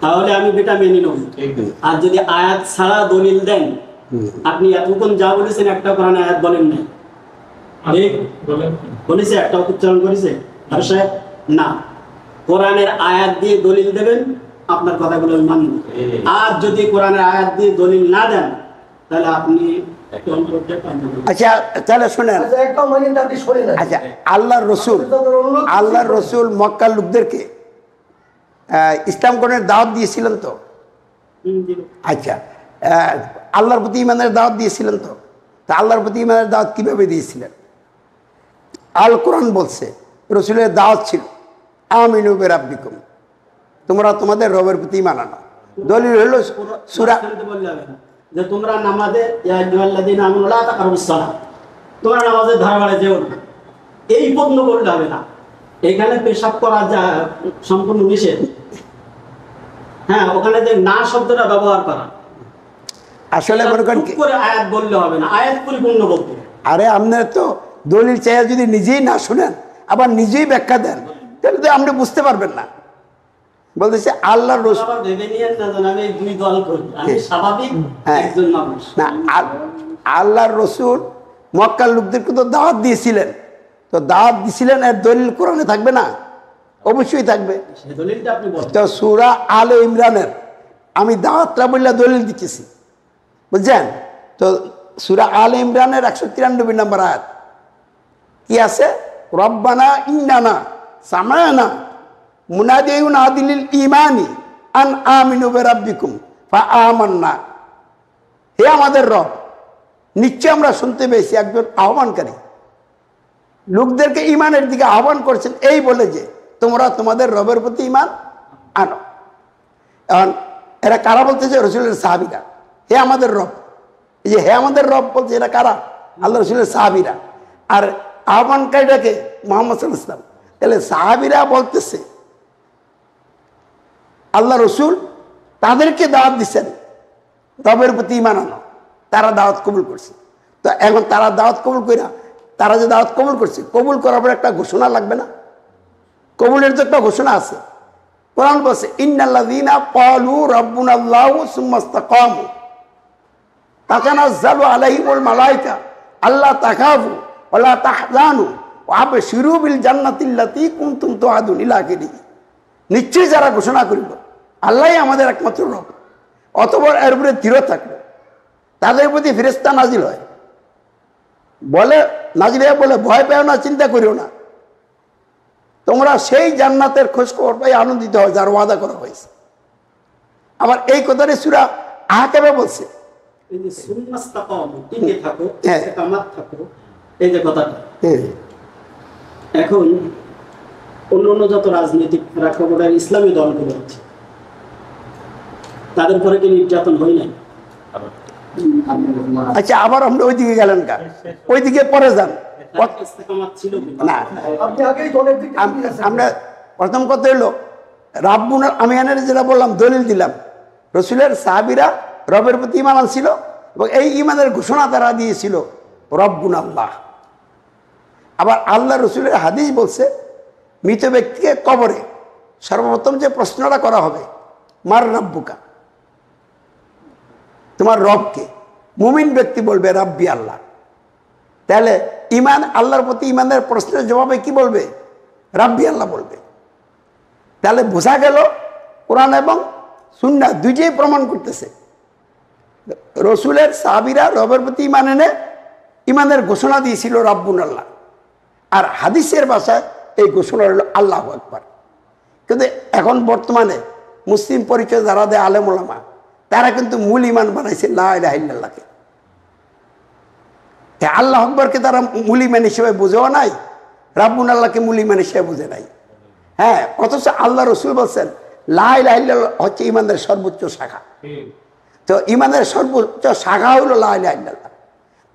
তাহলে আমি বেটা মেনে নেব। আর যদি আয়াত ছাড়া দলিল দেন, আপনি এতক্ষণ যা বলেছেন একটা কোরআন আয়াত বলেন না, ঠিক বলেন। বলেছে একটা উচ্চারণ করেছে আর সাহেব? না, কোরআনের আয়াত দিয়ে দলিল দেবেন, আপনার কথাগুলো আমি মানব। আর যদি কোরআনের আয়াত দিয়ে দলিল না দেন, তাহলে আপনি আচ্ছা তাহলে শোনেন। আচ্ছা, একদম মানে না, আপনি শোনেন আগে। আচ্ছা, আল্লাহর রসুল মক্কার লোকদেরকে ইসলাম গ্রহণের দাওয়াত দিয়েছিলেন তো? আচ্ছা, আল্লাহর প্রতি ইমানের দাওয়াত দিয়েছিলেন তো? তা আল্লাহর প্রতি ইমানের দাওয়াত কিভাবে দিয়েছিলেন? আল কোরআন বলছে, রসুলের দাওয়াত ছিল আমিনু বিরাব্বিকুম, তোমরা তোমাদের রবের প্রতি ঈমান আনো। দলিল হলো সূরা, বললে হবে না যে তোমরা নামাজে ইয়া আইয়ুহাল্লাযীনা আমানু লা তাকরাবুস সালাহ, তোমরা নামাজের ধারে যেও না, এই পণ্য বললে হবে না। এখানে পেশাব করা যা সম্পূর্ণ নিষেধ। হ্যাঁ, ওখানে যে না শব্দটা ব্যবহার করা, আসলে মনে করেন কি, টুক করে আয়াত বললে হবে না, আয়াত পরিপূর্ণ বলতে হবে। আরে আপনার তো দলিল চাইয়া যদি নিজেই না শুনেন, আবার নিজেই ব্যাখ্যা দেন, তাহলে তো আপনি বুঝতে পারবেন না। বলতেছে আল্লাহর রসুল, আবার ভেবে নিয়েন না যেন আমি দুই দল করি, আমি স্বাভাবিক হ্যাঁ। একজন মানুষ। না, আল্লাহর রসুল মক্কার লোকদেরকে তো দাওয়াত দিয়েছিলেন, তো দাওয়াত দিয়েছিলেন, এর দলিল কোরআনে থাকবে না? অবশ্যই থাকবে। সেই দলিলটা আপনি বলেন। তো সূরা আলে ইমরানের আমি দাওয়াতটা বললে দলিল দিতেছি, বুঝছেন তো? সূরা আলে ইমরানের 193 নম্বর আয়াত কি আছে? রব্বানা ইন্নানা সামা'না মুনাদিয়ুন আদিলিল ঈমানি আন আমিনু বিরাব্বিকুম ফাআমান্না। হে আমাদের রব, নিশ্চয় আমরা শুনতে পেয়েছি একজন আহ্বানকারী লোকদেরকে ঈমানের দিকে আহ্বান করছেন, এই বলে যে তোমরা তোমাদের রবের প্রতি ঈমান আনো। এখন এরা কারা বলতেছে? রসুলের সাহাবীরা। হে আমাদের রব, এই যে হে আমাদের রব বলছে, এরা কারা? আল্লাহ রসুলের সাহাবীরা। আর আহ্বানকারীটাকে মুহাম্মদ সাল্লাল্লাহু আলাইহি ওয়াসাল্লাম। তাহলে সাহাবীরা বলতেছে আল্লাহ রসুল তাদেরকে দাওয়াত দিচ্ছেন রবের প্রতি ঈমান আনো, তারা দাওয়াত কবুল করছে। তো এখন তারা দাওয়াত কবুল কইরা, তারা যে দাওয়াত কবুল করছে, কবুল করার পর একটা ঘোষণা লাগবে না? কবুলের তো একটা ঘোষণা আছে। কোরআন বলছে ইন্নাল্লাযীনা ক্বালু রাব্বুনাল্লাহু সুম্মা ইসতাকামু তাতানাজ্জালু আলাইহিমুল মালায়েকা আল্লা তাখাফু ওয়া লা তাহজানু ওয়া আবশিরু বিল জান্নাতিল্লাতী কুনতুম তুআদুন ইলা আখিরিহ। নিশ্চয়ই যারা ঘোষণা করিল আল্লাহই আমাদের একমাত্র রব, অতঃপর এর উপরে দৃঢ় থাকলো, তাদের প্রতি ফেরেশতা নাজিল হয়, বলে নাজির ভাই বলে ভয় পেও না, চিন্তা করিও না, তোমরা সেই জান্নাতের খোঁজ খবর পাই আনন্দিত হয় যার ওয়াদা করা হয়েছে। আবার এই কথাটি সূরা আহকামে বলছে, এই যে সুন্নাস্তাকামু, টিকে থাকো, হ্যাঁ। ইস্তেকামাত থাকো, এই যে কথাটা। হ্যাঁ, এখন অন্য যত রাজনৈতিক প্রেক্ষাপটের ইসলামী দলগুলো আছে, তাদের উপরে কি নির্যাতন হয় নাই? আচ্ছা আবার আমরা ওইদিকে গেলেন কা, ওইদিকে পরে যান। ইস্তেকামাত ছিল কি? না আপনি আগেই দলের দিকে আমরা প্রথম কথা হলো রাব্বুন, আমি এনের যেটা বললাম দলিল দিলাম, রসুলের সাহাবীরা রবের প্রতি ঈমান আনছিল এবং এই ঈমানের ঘোষণা তারা দিয়েছিল রব্বুন আল্লাহ। আবার আল্লাহ রসুলের হাদিস বলছে মৃত ব্যক্তিকে কবরে সর্বপ্রথম যে প্রশ্নটা করা হবে, মার রব্বুকা, তোমার রবকে। মুমিন ব্যক্তি বলবে রাব্বি আল্লাহ। তাহলে ঈমান, আল্লাহর প্রতি ঈমানের প্রশ্নের জবাবে কি বলবে? রাব্বি আল্লাহ বলবে। তাহলে বোঝা গেল কোরআন এবং সুন্নাহ দুইটাই প্রমাণ করতেছে রসুলের সাহাবীরা রবের প্রতি ঈমান এনে ঈমানের ঘোষণা দিয়েছিল রাব্বুন আল্লাহ, আর হাদিসের ভাষায় এই ঘোষণা হলো আল্লাহু আকবার। কিন্তু এখন বর্তমানে মুসলিম পরিচয় যারা দেয় আলেম ওলামা, তারা কিন্তু মূল ঈমান বানাইছে লা ইলাহা ইল্লাল্লাহকে। আল্লাহ আকবরকে তারা মূল ঈমান হিসেবে বুঝেও নাই, রাব্বুন আল্লাহকে মূল ঈমান হিসেবে বুঝে নাই। হ্যাঁ, অথচ আল্লাহ রসুল বলছেন লা ইলাহা ইল্লাল্লাহ হচ্ছে ঈমানের সর্বোচ্চ শাখা। তো ঈমানের সর্বোচ্চ শাখা হইল লা ইলাহা ইল্লাল্লাহ।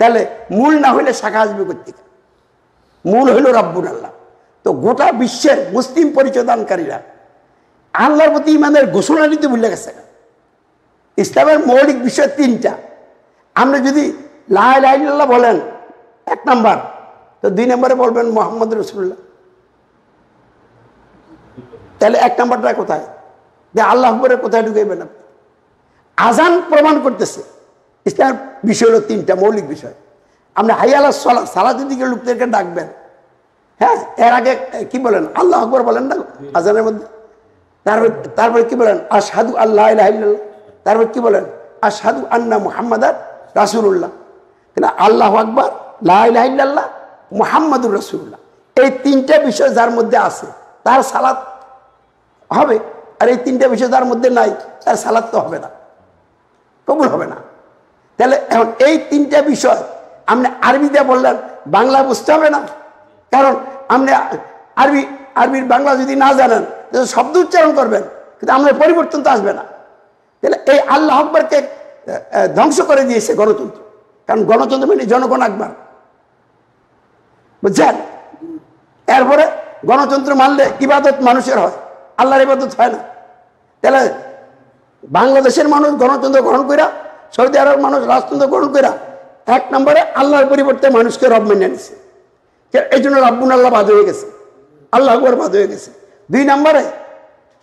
তাহলে মূল না হইলে শাখা আসবে কোত্থেকে? মূল হইল রাব্বুন আল্লাহ। তো গোটা বিশ্বের মুসলিম পরিচয় দানকারীরা আল্লাহর প্রতি ঈমানের ঘোষণা নিতে ভুলে গেছে। ইসলামের মৌলিক বিষয় তিনটা। আপনি যদি লা ইলাহা ইল্লাল্লাহ বলেন 1 নাম্বার, তো 2 নম্বরে বলবেন মুহাম্মদ রাসূলুল্লাহ। তাহলে 1 নাম্বারটা কোথায়? যে আল্লাহ আকবরের কোথায় ঢুকাইবেন আপনি? আজান প্রমাণ করতেছে ইসলামের বিষয় হলো 3টা মৌলিক বিষয়। আপনি হাইয়া আলাস সালাত, সালাতের দিকে লোকদেরকে ডাকবেন, হ্যাঁ, এর আগে কি বলেন? আল্লাহ আকবর বলেন না আজানের মধ্যে। তারপরে কি বলেন? আশহাদু আল্লা ইলাহা ইল্লাল্লাহ। তারপর কি বলেন? আশহাদু আন্না মুহাম্মাদার রাসূলুল্লাহ। তাহলে আল্লাহু আকবার, লা ইলাহা ইল্লাল্লাহ, মুহাম্মাদুর রাসূলুল্লাহ, এই 3টা বিষয় যার মধ্যে আছে তার সালাত হবে। আর এই 3টা বিষয় যার মধ্যে নাই তার সালাত তো হবে না, কবুল হবে না। তাহলে এখন এই 3টা বিষয় আপনি আরবিতে বললেন, বাংলা বুঝতে হবে না, কারণ আপনি আরবির বাংলা যদি না জানেন শব্দ উচ্চারণ করবেন, কিন্তু আমাদের পরিবর্তন তো আসবে না। তাহলে এই আল্লাহ আকবরকে ধ্বংস করে দিয়েছে গণতন্ত্র, কারণ গণতন্ত্র মানে জনগণ আকবর, বুঝছেন? এরপরে গণতন্ত্র মানলে ইবাদত মানুষের হয়, আল্লাহর ইবাদত হয় না। তাহলে বাংলাদেশের মানুষ গণতন্ত্র গ্রহণ করা, সৌদি আরবের মানুষ রাজতন্ত্র গ্রহণ করা 1 নম্বরে আল্লাহর পরিবর্তে মানুষকে রব মেনে নিছে, এই জন্য রাব্বুন আল্লাহ বাদ হয়ে গেছে, আল্লাহ আকবর বাদ হয়ে গেছে। 2 নম্বরে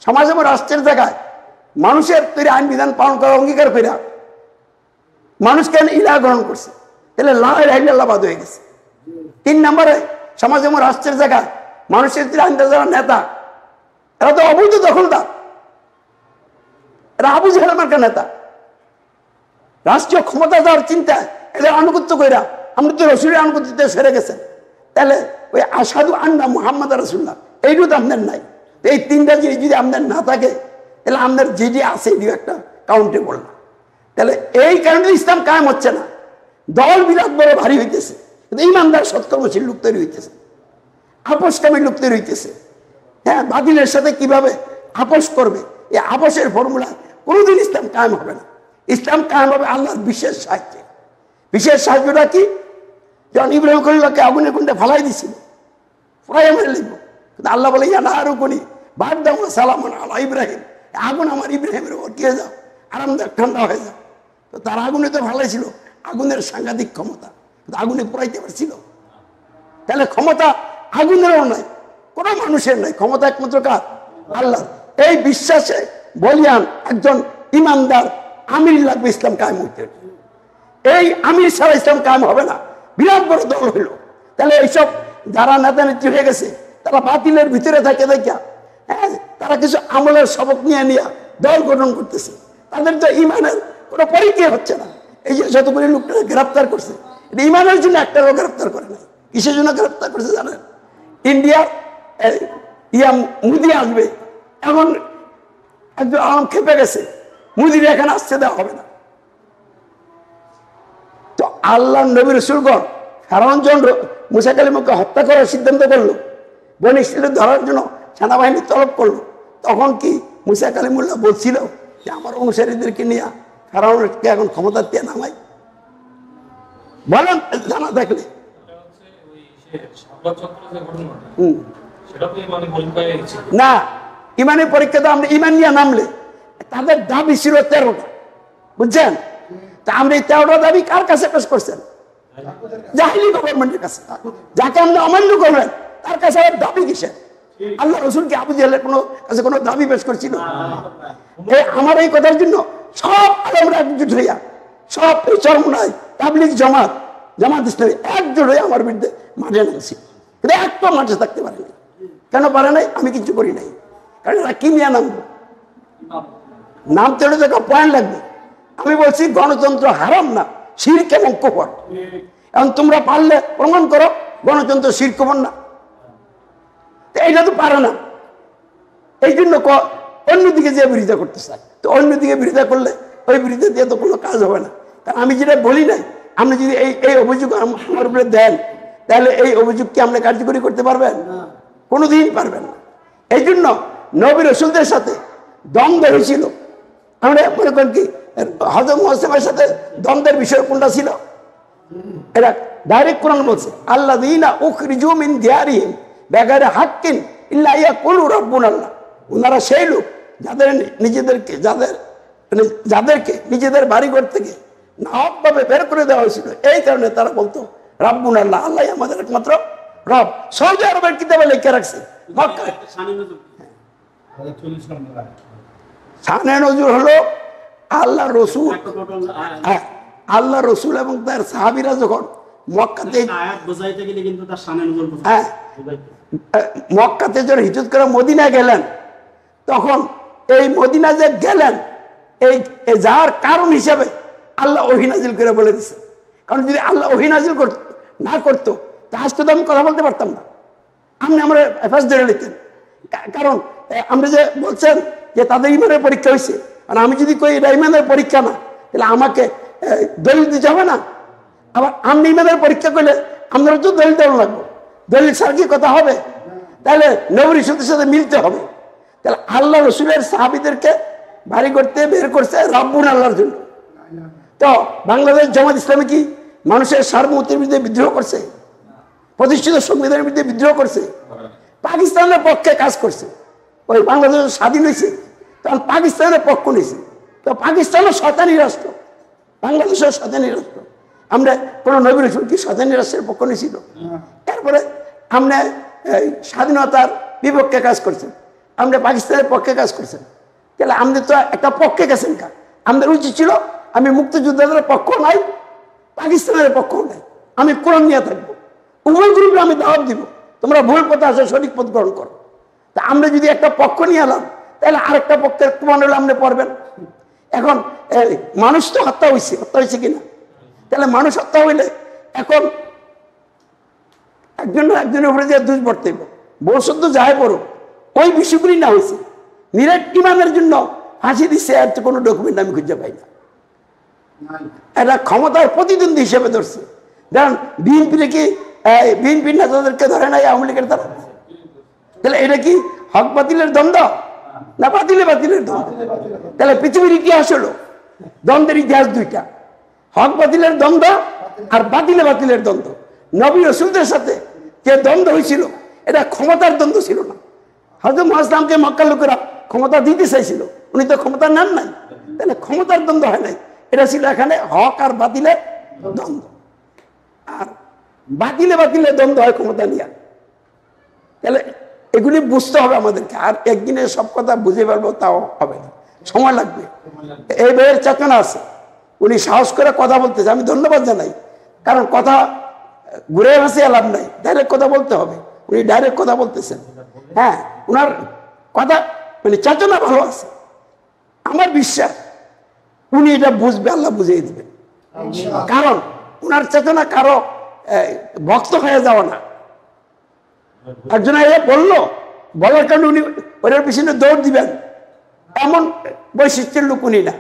সমাজ এবং রাষ্ট্রের জায়গায় মানুষের তৈরি আইন বিধান পালন করার অঙ্গীকার করা মানুষকে ইলাহ গ্রহণ করছে, তাহলে লা ইলাহা ইল্লাল্লাহ বাদ হয়ে গেছে। 3 নম্বরে সমাজ এবং রাষ্ট্রের জায়গায় মানুষের তৈরি আইন যারা নেতা, এরা তো অবৈধ দখলদার, এরা আবু জাহেল মার্কা নেতা। রাষ্ট্রীয় ক্ষমতা দেওয়ার চিন্তায় এদের আনুগত্য কইরা আমরা তো রসুলের আনুগত্যতে সেরে গেছেন। তাহলে ওই আশহাদু আন্না মুহাম্মাদ রাসূলুল্লাহ এইটুকু তো আপনার নাই। এই 3টা জিনিস যদি আপনার না থাকে তাহলে আপনার যেটি আছে এটি একটা কাউন্টেবল না। তাহলে এই কারণে ইসলাম কায়েম হচ্ছে না। দল বিলাত বড় ভারী হইতেছে, কিন্তু ইমানদার সৎকর্মশীল লোক তৈরি হইতেছে, আপোষকামী লোক তৈরি হইতেছে। হ্যাঁ, বাতিলের সাথে কিভাবে আপোষ করবে, এই আপোষের ফর্মুলা কোনোদিন ইসলাম কায়েম হবে না। ইসলাম কায়েম হবে আল্লাহর বিশেষ সাহায্যে। বিশেষ সাহায্যটা কি? যখন ইব্রাহিম খলিলুল্লাহকে আগুনে কুণ্ডে ফালাই দিছিল, ফালাই মেরে লিখবো, কিন্তু আল্লাহ বলে ইয়া নারু কুনি বারদাম ওয়া সালামান আলা ইব্রাহিম, আগুন আমার ইব্রাহিমের উপর দিয়ে যাও, আরামদায়ক ঠান্ডা হয়ে যাও। তো তার আগুনে তো ফালাইছিল, আগুনের সাংঘাতিক ক্ষমতা, কিন্তু আগুনে পুরাইতে পারছিল? তাহলে ক্ষমতা আগুনেরও নাই, কোনো মানুষের নাই, ক্ষমতা একমাত্র কার? আল্লাহ। এই বিশ্বাসে বলিয়ান একজন ইমানদার আমির লাগবে ইসলাম কায়েম হইতে। এই আমির ছাড়া ইসলাম কায়েম হবে না। বিরাট বড় দল হইল। তাহলে এইসব যারা নেতা নেত্রী হয়ে গেছে তারা বাতিলের ভিতরে থাকে দেখা, হ্যাঁ, তারা কিছু আমলের সবক নিয়ে দল গঠন করতেছে। তাদের তো ইমানের কোনো পরিচয় হচ্ছে না। এই যে যতগুলি লোকটা গ্রেপ্তার করছে, এটা ইমানের জন্য একটা লোক গ্রেপ্তার করে নাই। কিসের জন্য গ্রেপ্তার করেছে জানেন? ইন্ডিয়ার মুদি আসবে, এখন একজন আলম খেপে গেছে, মুদির এখানে আসতে দেওয়া হবে না। তো আল্লাহ নবী রাসূলগণ ফেরাউন যখন মুসা কালিমকে হত্যা করার সিদ্ধান্ত করলো, বনী ইসরাইলকে ধরার জন্য সেনাবাহিনী তলব করলো, তখন কি মুসা কালিমুল্লাহ বলছিল যে আমার অনুসারীদেরকে নিয়ে ফেরাউনকে এখন ক্ষমতা দিয়ে নামাই? বলেন জানা থাকলে। না, ইমানের পরীক্ষা তো আমরা ইমান নিয়ে নামলে তাদের দাবি ছিল 13টা, বুঝছেন? তা আমরা এই 13টা দাবি কার কাছে পেশ করছেন? জাহিলি গভর্নমেন্টের কাছে। যাকে আমরা অমান্য করবেন তার কাছে আর দাবি কিসের? আল্লাহ রসুল কি আবু জাহেলের কাছে কোনো দাবি পেশ করছিল? আমার এই কথার জন্য সব আলেমরা একজোট হইয়া, সব চরমনাই তাবলিগ জামাত ইসলামী একজোট হয়ে আমার বিরুদ্ধে মাঠে নামছি, কিন্তু একটা মাঠে থাকতে পারে নাই। কেন পারে নাই? আমি কিছু করি নাই। কারণ এরা কি নিয়ে নামবো? নামতে হলে তো পয়েন্ট লাগবে। আমি বলছি গণতন্ত্র হারাম না, শিরক এবং কুফর। এখন তোমরা পারলে প্রমাণ করো গণতন্ত্র শিরক কুফর না। এইটা তো পারে না, এই জন্য অন্যদিকে যে বিরোধিতা করতে চায়। তো অন্যদিকে বিরোধিতা করলে ওই বিরোধিতা দিয়ে তো কোনো কাজ হবে না। কারণ আমি যেটা বলি নাই, আপনি যদি এই অভিযোগ আমার উপরে দেন, তাহলে এই অভিযোগ কি আপনি কার্যকরী করতে পারবেন? কোনোদিন পারবেন না। এই জন্য নবী রাসূলদের সাথে দ্বন্দ্ব হয়েছিল। আমরা মনে করেন কি হযরত মুহাম্মদের সাথে দ্বন্দ্বের বিষয় কোনটা ছিল? এটা ডাইরেক্ট কোরআন বলছে, আল্লাযীনা উখরিজু মিন দিয়ারিহিম বিগাইরি হাক্কিন ইল্লা ইয়াকুলু রাব্বুনাল্লাহ। ওনারা সেই লোক যাদেরকে নিজেদের বাড়িঘর থেকে নাহকভাবে বের করে দেওয়া হয়েছিল। এই কারণে তারা বলতো রাব্বুনাল্লাহ, আল্লাহ আমাদের একমাত্র রব। সৌদি আরবের কিতাবে লিখে রাখছে শানে নজুল হলো আল্লাহ রসুল, আল্লাহ রসুল এবং তার সাহাবীরা যখন মক্কাতে যখন হিজরত করে মদিনা গেলেন, তখন এই মদিনা যে গেলেন এই যাওয়ার কারণ হিসাবে আল্লাহ ওহী নাজিল করে বলে দিচ্ছে। কারণ যদি আল্লাহ ওহী নাজিল না করতো তা আজকে তো আমি কথা বলতে পারতাম না, আপনি আমরা এফাস ধরে নিতেন। কারণ আমরা যে বলছেন যে তাদের ইমানের পরীক্ষা হয়েছে, আর আমি যদি কই এটা ইমানের পরীক্ষা না, তাহলে আমাকে দলিল দিতে হবে না। আবার আপনি ইমানের পরীক্ষা করলে আমরা তো দলিল দেওয়া লাগবো, দলিল ছাড়া কি কথা হবে? তাহলে নবী রাসূলের সাথে মিলতে হবে। তাহলে আল্লাহ রসুলের সাহাবীদেরকে বাড়ি করতে বের করছে রাব্বুন আল্লাহর জন্য। তো বাংলাদেশ জামাত ইসলামী কি মানুষের সার্বভৌমত্বের বিরুদ্ধে বিদ্রোহ করছে? প্রতিষ্ঠিত সংবিধানের বিরুদ্ধে বিদ্রোহ করছে? পাকিস্তানের পক্ষে কাজ করছে। ওই বাংলাদেশ স্বাধীন হয়েছে তখন পাকিস্তানের পক্ষ নিয়েছে। তো পাকিস্তানও শয়তানি রাষ্ট্র, বাংলাদেশের শয়তানি রাষ্ট্র। আমরা কোন নবী রাসূল কি শয়তানি রাষ্ট্রের পক্ষ নিয়েছিল? তারপরে আমরা স্বাধীনতার বিপক্ষে কাজ করছেন, আমরা পাকিস্তানের পক্ষে কাজ করছেন। তাহলে আমাদের তো একটা পক্ষে গেছেন কা? আমাদের উচিত ছিল আমি মুক্তিযোদ্ধাদের পক্ষ নাই, পাকিস্তানের পক্ষ নাই, আমি কোরআন নিয়ে থাকবো, উভয় গ্রুপে আমি দাওয়াত দিব, তোমরা ভুল পথে আসো, সঠিক পথ গ্রহণ করো। তা আমরা যদি একটা পক্ষ নিয়ে এলাম, তাহলে আরেকটা পক্ষের প্রমাণ হলে আপনি পড়বেন। এখন মানুষ তো হত্যা হয়েছে কিনা? তাহলে মানুষ হত্যা হইলে এখন একজনের উপরে যে দুষ বর্তাইব, বলশব্দ যাই পড়ো, ওই বিষয়গুলি না হয়েছে নিরেট ইমানের জন্য ফাঁসি দিচ্ছে, আর তো কোনো ডকুমেন্ট আমি খুঁজে পাই না। এটা ক্ষমতার প্রতিদ্বন্দ্বী হিসেবে ধরছে। কারণ বিএনপির কি বিএনপির নেতাদেরকে ধরে নাই আওয়ামী লীগের দ্বারা? তাহলে এটা কি হক বাতিলের দ্বন্দ্ব না বাতিলের দ্বন্দ্ব? তাহলে পৃথিবীর ইতিহাস হলো দ্বন্দ্বের ইতিহাস দুইটা, হক বাতিলের দ্বন্দ্ব আর বাতিলের দ্বন্দ্ব। নবী রাসূলদের সাথে যে দ্বন্দ্ব হয়েছিল এটা ক্ষমতার দ্বন্দ্ব ছিল না। হযরত মুহাম্মদকে মক্কার লোকেরা ক্ষমতা দিতে চাইছিল, উনি তো ক্ষমতা নেন নাই, তাহলে ক্ষমতার দ্বন্দ্ব হয় নাই। এটা ছিল এখানে হক আর বাতিলের দ্বন্দ্ব। আর বাতিলের দ্বন্দ্ব হয় ক্ষমতা নিয়ে। তাহলে এগুলি বুঝতে হবে আমাদেরকে। আর একদিনে সব কথা বুঝে পারবো তাও হবে না, সময় লাগবে। এই বইয়ের চেতনা আছে, উনি সাহস করে কথা বলতেছে, আমি ধন্যবাদ জানাই। কারণ কথা ঘুরে ভাসিয়ে লাভ নাই, ডাইরেক্ট কথা বলতে হবে। উনি ডাইরেক্ট কথা বলতেছেন। হ্যাঁ, ওনার কথা মানে চেতনা ভালো আছে। আমার বিশ্বাস উনি এটা বুঝবে, আল্লাহ বুঝিয়ে দিবেন। কারণ ওনার চেতনা কারো ভক্ত হয়ে যাওয়া না। একজন বললো, বলার কারণে উনি ওনার পিছনে দৌড় দিবেন এমন বৈশিষ্ট্যের লোক উনি না।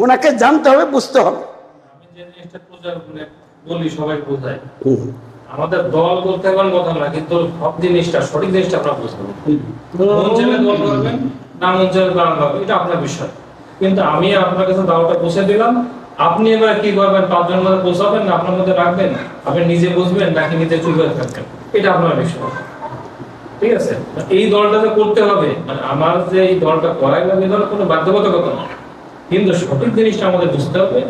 ওনাকে জানতে হবে, বুঝতে হবে। আমি যে জিনিসটা প্রচার করে বলি সবাই বোঝায়, আমাদের দল বলতে এখন কথা না, কিন্তু সব জিনিসটা সঠিক জিনিসটা আপনারা বুঝতে হবে। মন চাইলে দল করবেন, না মন চাইলে দল করবেন, এটা আপনার বিষয়। কিন্তু আমি আপনার কাছে দাওয়াটা পৌঁছে দিলাম, আপনি এবার কি করবেন? 5 জনের মধ্যে পৌঁছাবেন না আপনার মধ্যে রাখবেন, আপনি নিজে বুঝবেন নাকি নিজে চুপ হয়ে থাকবেন, এটা আপনার বিষয়। ঠিক আছে? এই দলটাতে করতে হবে, মানে আমার যে এই দলটা করাই লাগবে, এই দল কোনো বাধ্যবাধকতা না, কিন্তু সঠিক জিনিসটা আমাদের বুঝতে হবে।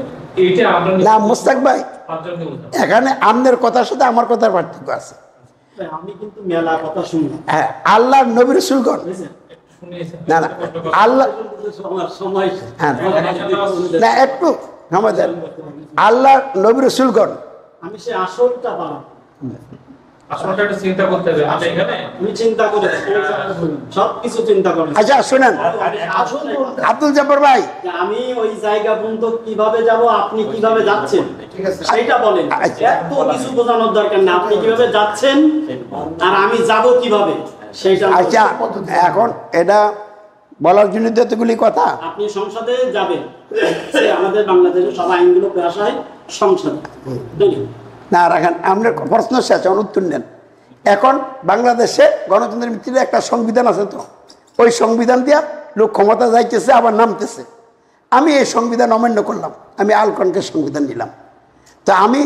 এইটা আমরা না মুস্তাক ভাই, 5 জনকে বুঝতে হবে। এখানে আপনার কথার সাথে আমার কথার পার্থক্য আছে। আমি কিন্তু মেলা কথা শুনলাম, হ্যাঁ, আল্লাহর নবী রাসূলগণ, বুঝছেন? শুনিয়েছেন। না না আল্লাহ, আমার সময় হ্যাঁ না একটু সময় দেন। আল্লাহর নবী রাসূলগণ, আমি সে আসলটা পালাম, আসলে একটা চিন্তা করতে হবে। মানে এখানে আমি চিন্তা করেছি, সবকিছু চিন্তা করেছি। আচ্ছা শুনেন আসল কোনটা? আব্দুল জব্বার ভাই, যে আমি ওই জায়গা পর্যন্ত কিভাবে যাব, আপনি কিভাবে যাচ্ছেন, সেইটা বলেন। এত কিছু বোঝানোর দরকার না, আপনি কিভাবে যাচ্ছেন আর আমি যাব কিভাবে সেইটা বলেন। আচ্ছা এখন এটা বলার জন্য তো এতগুলি কথা। আপনি সংসদে যাবেন, সে আমাদের বাংলাদেশের সব আইনগুলো পেশ হয় সংসদে, বুঝলেন? না রাখেন, আপনার প্রশ্ন শেষ, উত্তর নেন। এখন বাংলাদেশে গণতন্ত্রের ভিত্তিতে একটা সংবিধান আছে, তো ওই সংবিধান দিয়া লোক ক্ষমতা যাইতেছে আবার নামতেছে। আমি এই সংবিধান অমান্য করলাম, আমি আলকনকে সংবিধান দিলাম। তো আমি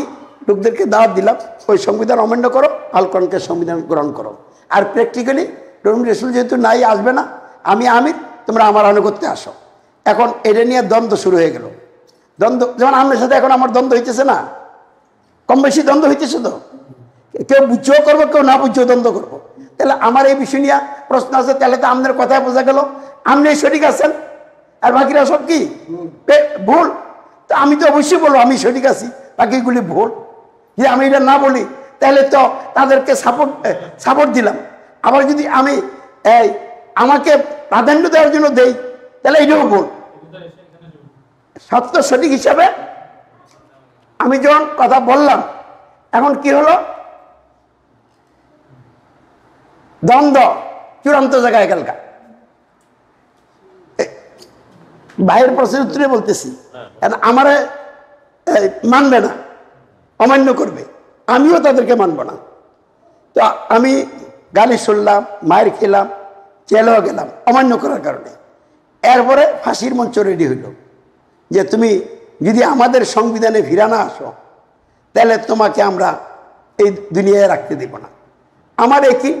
লোকদেরকে দাওয়াত দিলাম, ওই সংবিধান অমান্য করো, আলকনকে সংবিধান গ্রহণ করো। আর প্র্যাকটিক্যালি রবি রসুল যেহেতু নাই, আসবে না, আমি আমির, তোমরা আমার আনুগত্যে আসো। এখন এটা নিয়ে দ্বন্দ্ব শুরু হয়ে গেল। দ্বন্দ্ব যেমন আপনার সাথে এখন আমার দ্বন্দ্ব হইতেছে না, কম বেশি দ্বন্দ্ব হইতেছে। তো কেউ বুঝছেও করবো, কেউ না বুঝছেও দ্বন্দ্ব করবো। তাহলে আমার এই বিষয় নিয়ে প্রশ্ন আছে, তাহলে তো আপনার কথায় বোঝা গেল আপনি সঠিক আছেন আর বাকিরা সব কি ভুল। তো আমি তো অবশ্যই বলবো আমি সঠিক আছি, বাকিগুলি ভুল। যদি আমি এটা না বলি তাহলে তো তাদেরকে সাপোর্ট দিলাম। আবার যদি আমি আমাকে প্রাধান্য দেওয়ার জন্য দেই, তাহলে এটাও ভুল। সত্য সঠিক হিসাবে আমি যখন কথা বললাম, এখন কি হলো, দ্বন্দ্ব চূড়ান্ত জায়গায় এখানকার। ভাইয়ের প্রশ্নের উত্তরে বলতেছি, আমারে মানবে না, অমান্য করবে, আমিও তাদেরকে মানব না। তো আমি গালি শুনলাম, মায়ের খেলাম, জেলেও গেলাম অমান্য করার কারণে। এরপরে ফাঁসির মঞ্চ রেডি হইল যে তুমি যদি আমাদের সংবিধানে ফিরে না আসো, তাহলে তোমাকে আমরা এই দুনিয়ায় রাখতে দেব না। আমার একই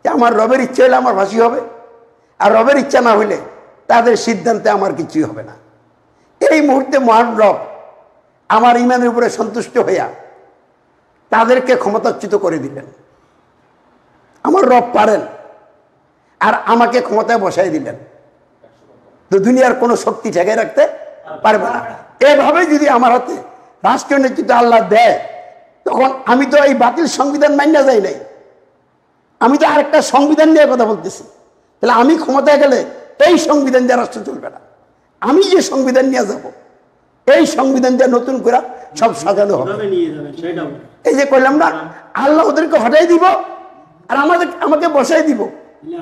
যে আমার রবের ইচ্ছা হলে আমার ফাঁসি হবে, আর রবের ইচ্ছা না হইলে তাদের সিদ্ধান্তে আমার কিছুই হবে না। এই মুহূর্তে মহান রব আমার ইমানের উপরে সন্তুষ্ট হইয়া তাদেরকে ক্ষমতাচ্যুত করে দিলেন। আমার রব পারেন, আর আমাকে ক্ষমতায় বসাই দিলেন। তো দুনিয়ার কোনো শক্তি ঠেকাই রাখতে পারবে না। এভাবে যদি আমার হাতে রাষ্ট্রীয় নেতৃত্ব আল্লাহ দেয়, তখন আমি তো এই বাতিল সংবিধান মাইনা যাই নাই, আমি তো আরেকটা সংবিধান নিয়ে কথা বলতেছি। তাহলে আমি ক্ষমতায় গেলে এই সংবিধান দিয়ে রাষ্ট্র চলবে না। আমি যে সংবিধান নিয়ে যাব, এই সংবিধান দিয়ে নতুন করে সব সাজানো হবে। এই যে করলাম না, আল্লাহ ওদেরকে হটাই দিব আর আমাকে বসাই দিব।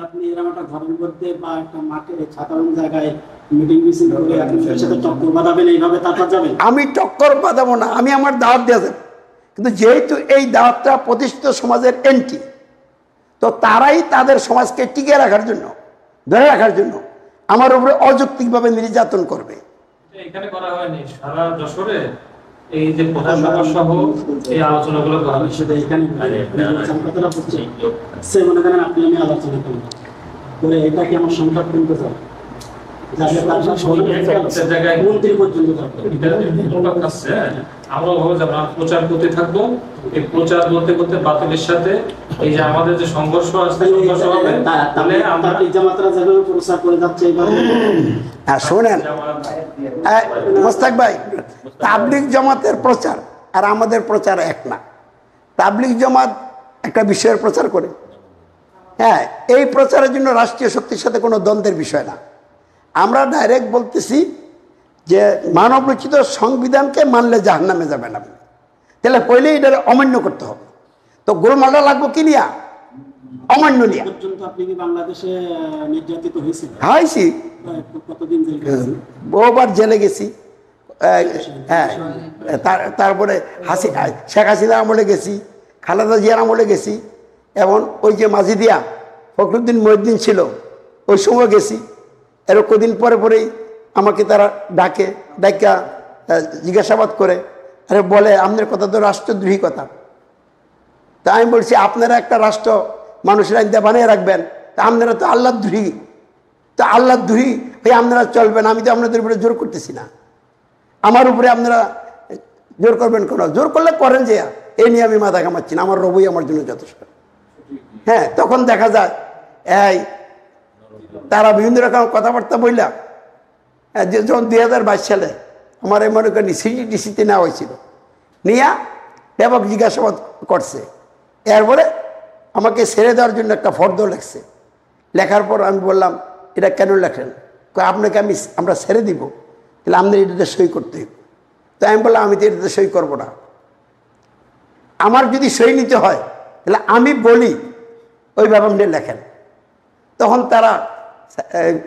আপনি এরকম একটা ঘরের মধ্যে বা একটা মাঠে সাধারণ জায়গায় মিটিং মিছিল করে আপনাদের সাথে টক্কর বাঁধাবেন, এইভাবে তারপর যাবেন? আমি টক্কর বাঁধাবো না, আমি আমার দাওয়াত দিয়ে যাবো। কিন্তু যেহেতু এই দাওয়াতটা প্রতিষ্ঠিত সমাজের এন্টি, তো তারাই তাদের সমাজকে টিকে রাখার জন্য, ধরে রাখার জন্য আমার উপরে অযৌক্তিকভাবে নির্যাতন করবে। এখানে করা হয়নি, সারা যশোরে এই যে প্রধান সহ এই আলোচনাগুলো করা হয়েছে। এখানে কথাটা হচ্ছে সে মনে করেন আপনি আমি আলোচনা করি করে এটা কি আমার সংখ্যা কিনতে চাই মন্ত্রী পর্যন্ত আমরা ভাবে যে আমরা প্রচার করতে থাকবো, এই প্রচার করতে করতে বাতিলের সাথে এই যে আমাদের যে সংঘর্ষ আসছে, সংঘর্ষ হবে। তাহলে আমরা জামাতরা যেভাবে প্রচার করে যাচ্ছে এইভাবে। হ্যাঁ শোনেন মোস্তাক ভাই, তাবলিগ জামাতের প্রচার আর আমাদের প্রচার এক না। তাবলিগ জামাত একটা বিষয়ের প্রচার করে, হ্যাঁ, এই প্রচারের জন্য রাষ্ট্রীয় শক্তির সাথে কোনো দ্বন্দ্বের বিষয় না। আমরা ডাইরেক্ট বলতেছি যে মানব রচিত সংবিধানকে মানলে জাহান্নামে যাবেন আপনি, তাহলে পয়লে এটা অমান্য করতে হবে। তো গোলমালটা লাগবো কি নিয়া? অমান্য নিয়া। পর্যন্ত আপনি কি বাংলাদেশে নির্যাতিত হয়েছিলেন? হয়েছি, কতদিন জেল গেছেন? বহুবার জেলে গেছি। হ্যাঁ, তারপরে শেখ হাসিনা আমলে গেছি, খালেদা জিয়ার আমলে গেছি, এবং ওই যে মাজিদিয়া ফখরুদ্দিন মহিউদ্দিন ছিল ওই সময় গেছি। এর কদিন পরে পরেই আমাকে তারা ডাকে, ডাকা জিজ্ঞাসাবাদ করে, আরে বলে আপনার কথা তো রাষ্ট্রদ্রোহী কথা। তা আমি বলছি আপনারা একটা রাষ্ট্র মানুষের আইন বানিয়ে রাখবেন, তা আপনারা তো আল্লাহদ্রোহী, তো আল্লাহদ্রোহী হয়ে আপনারা চলবেন। আমি তো আপনাদের উপরে জোর করতেছি না, আমার উপরে আপনারা জোর করবেন কেন? জোর করলে করেন যে, এই নিয়ে আমি মাথা ঘামাচ্ছি না, আমার রবই আমার জন্য যথেষ্ট। হ্যাঁ, তখন দেখা যায় এই তারা বিভিন্ন রকম কথাবার্তা বললাম। যে যখন 2022 সালে আমার মনে করেন সিটিটিসিতে নেওয়া হয়েছিল, নিয়ে ব্যাপক জিজ্ঞাসাবাদ করছে। এরপরে আমাকে ছেড়ে দেওয়ার জন্য একটা ফর্দ লেখছে। লেখার পর আমি বললাম, এটা কেন লেখেন? আপনাকে আমরা ছেড়ে দিব, তাহলে আপনার এটাতে সই করতে হবে। তো আমি বললাম, আমি তো এটাতে সই করবো না। আমার যদি সই নিতে হয় তাহলে আমি বলি ওইভাবে আপনি লেখেন। তখন তারা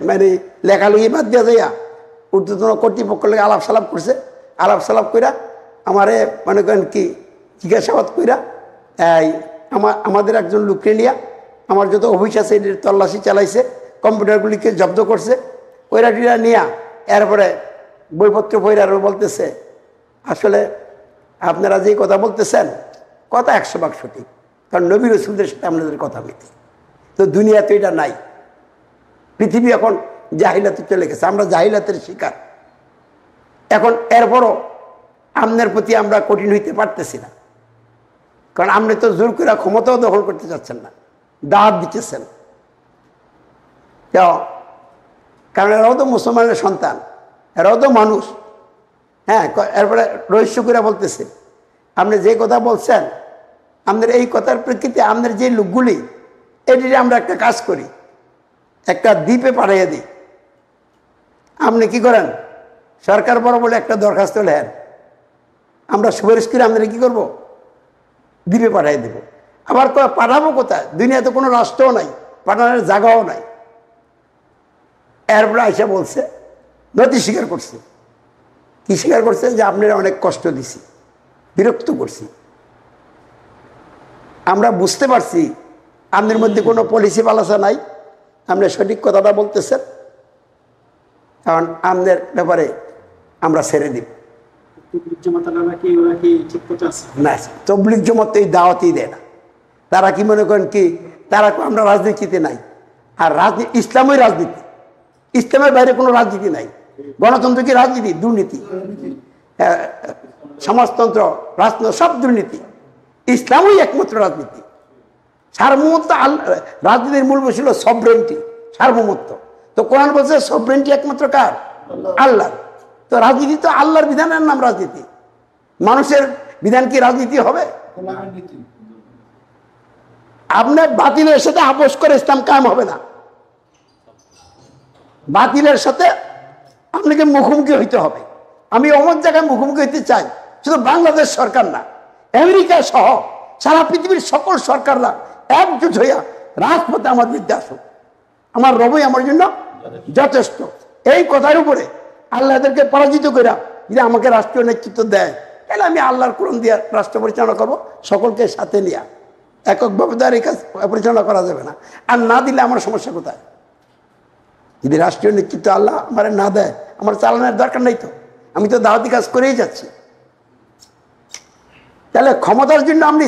মানে লেখালেখি বাদ দিয়া যাইয়া ঊর্ধ্বতন কর্তৃপক্ষ লেগে আলাপ সালাপ করছে। আলাপ সালাপ কইরা আমারে মনে করেন কি জিজ্ঞাসাবাদ কইরা আমাদের একজন লোককে নিয়া আমার যত অফিস আছে এটির তল্লাশি চালাইছে, কম্পিউটারগুলিকে জব্দ করছে, ওইরা টিরা নিয়া এরপরে বইপত্র পইরারও বলতেছে, আসলে আপনারা যেই কথা বলতেছেন কথা 100% সঠিক, কারণ নবী রসুলদের সাথে আপনাদের কথা মিথ্যে। তো দুনিয়াতে এটা নাই। পৃথিবী এখন জাহিলাতে চলে গেছে, আমরা জাহিলাতের শিকার। এখন এরপরও আপনার প্রতি আমরা কঠিন হইতে পারতেছি না, কারণ আপনি তো জোর করে ক্ষমতাও দখল করতে চাচ্ছেন না, দাওয়াত দিতেছেন। কারণ এরাও তো মুসলমানের সন্তান, এরাও তো মানুষ। হ্যাঁ, এরপরে রহস্য করে বলতেছে, আপনি যে কথা বলছেন, আপনার এই কথার প্রেক্ষিতে আপনার যে লোকগুলি, এটি আমরা একটা কাজ করি, একটা দ্বীপে পাঠিয়ে দিই। আপনি কি করেন? সরকার বড় বলে একটা দরখাস্ত লেন, আমরা সুপারিশ করে আপনারা কি করবো? দ্বীপে পাঠিয়ে দেব। আবার পাঠাবো কোথায়? দুনিয়াতে কোনো রাষ্ট্রও নাই, পাঠানোর জায়গাও নাই। এরপরে আইসা বলছে, নথি স্বীকার করছে। কি স্বীকার করছে? যে আপনারা অনেক কষ্ট দিছি, বিরক্ত করছি। আমরা বুঝতে পারছি আপনার মধ্যে কোনো পলিসি পালাসা নাই, আপনি সঠিক কথাটা বলতেছেন, কারণ আপনার ব্যাপারে আমরা ছেড়ে দিব। না, তবলিগ জমাত এই দাওয়াতই দেয় না। তারা কি মনে করেন কি তারা আমরা রাজনীতিতে নাই? আর রাজনীতি ইসলামই রাজনীতি, ইসলামের বাইরে কোনো রাজনীতি নাই। গণতন্ত্র কি রাজনীতি? দুর্নীতি। সমাজতন্ত্র, রাজতন্ত্র সব দুর্নীতি। ইসলামই একমাত্র রাজনীতি। সার্বভৌমত্ব, রাজনীতির মূল ছিল সভরেন্টি, সার্বভৌমত্ব। তো কোরআন বলছে সভরেন্টি একমাত্র কার? আল্লাহ। তো রাজনীতি তো আল্লাহর বিধানের নাম রাজনীতি। মানুষের বিধান কি রাজনীতি হবে? আপনার বাতিলের সাথে আপোষ করে ইসলাম কায়েম হবে না। বাতিলের সাথে আপনাকে মুখোমুখি হইতে হবে। আমি অমর জায়গায় মুখোমুখি হইতে চাই, শুধু বাংলাদেশ সরকার না, আমেরিকা সহ সারা পৃথিবীর সকল সরকাররা একজোট হইয়া রাজপথে আমার বিরুদ্ধে আসুক। আমার রবই আমার জন্য যথেষ্ট। এই কথার উপরে আল্লাহ এদেরকে পরাজিত করে যদি আমাকে রাষ্ট্রীয় নেতৃত্ব দেয়, তাহলে আমি আল্লাহর কোরআন দিয়ে রাষ্ট্র পরিচালনা করবো, সকলকে সাথে নিয়ে। এককভাবে তো আর এই কাজ পরিচালনা করা যাবে না। আর না দিলে আমার সমস্যা কোথায়? যদি রাষ্ট্রীয় নেতৃত্ব আল্লাহ আমার না দেয়, আমার চালানোর দরকার নেই। তো আমি তো দাওয়াতি কাজ করেই যাচ্ছি। তাহলে ক্ষমতার জন্য আপনি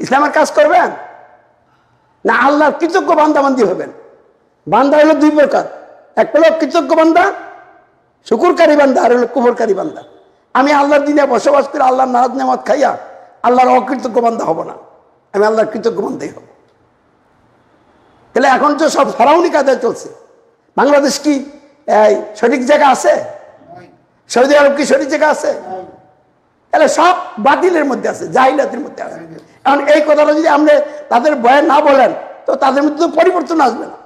ইসলামের কাজ করবেন না আল্লাহর কৃতজ্ঞ বান্দাবান্দি হবেন? বান্দা হলো দুই প্রকার, একটা হলো কৃতজ্ঞ বান্দা, শুকুরকারী বান্দা, আর হলো কুফরকারী বান্দা। আমি আল্লাহর দিনে বসবাস করে আল্লাহর নাজ নেমাত খাইয়া আল্লাহর অকৃতজ্ঞ বান্দা হব না, আমি আল্লাহর কৃতজ্ঞ বান্দাই হব। তাহলে এখন তো সব ফেরাউনি কায়দায় চলছে। বাংলাদেশ কি সঠিক জায়গা আছে? সৌদি আরব কি সঠিক জায়গা আছে? তাহলে সব বাতিলের মধ্যে আছে, জাহিলাতের মধ্যে আছে। এখন এই কথাটা যদি আপনি তাদের ভয় না বলেন, তো তাদের মধ্যে তো পরিবর্তন আসবে না।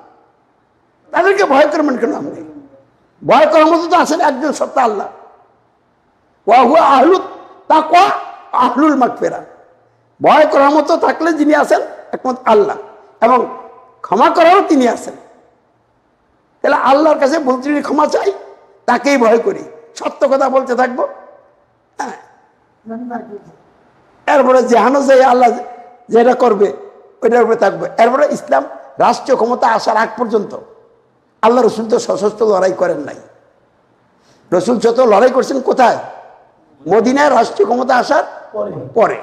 তাদেরকে ভয় করবেন কেন? আপনি ভয় করার মতো তো আছেন একজন সত্তা আল্লাহ। ওয়া হুয়া আহলুত তাকওয়া, আহলুল মাগফিরা। ভয় করার মতো থাকলে যিনি আছেন একমাত্র আল্লাহ, এবং ক্ষমা করারও তিনি আছেন। তাহলে আল্লাহর কাছে বলতে যদি ক্ষমা চাই, তাকেই ভয় করি, সত্য কথা বলতে থাকবো। হ্যাঁ, এরপরে যেহানো যে আল্লাহ যেটা করবে ওইটার উপরে থাকবে। এরপরে ইসলাম রাষ্ট্রীয় ক্ষমতা আসার আগ পর্যন্ত আল্লাহ রসুল তো সশস্ত্র লড়াই করেন নাই। রসুল যত লড়াই করছেন কোথায়? মদিনায় রাষ্ট্রীয় ক্ষমতা আসার পরে।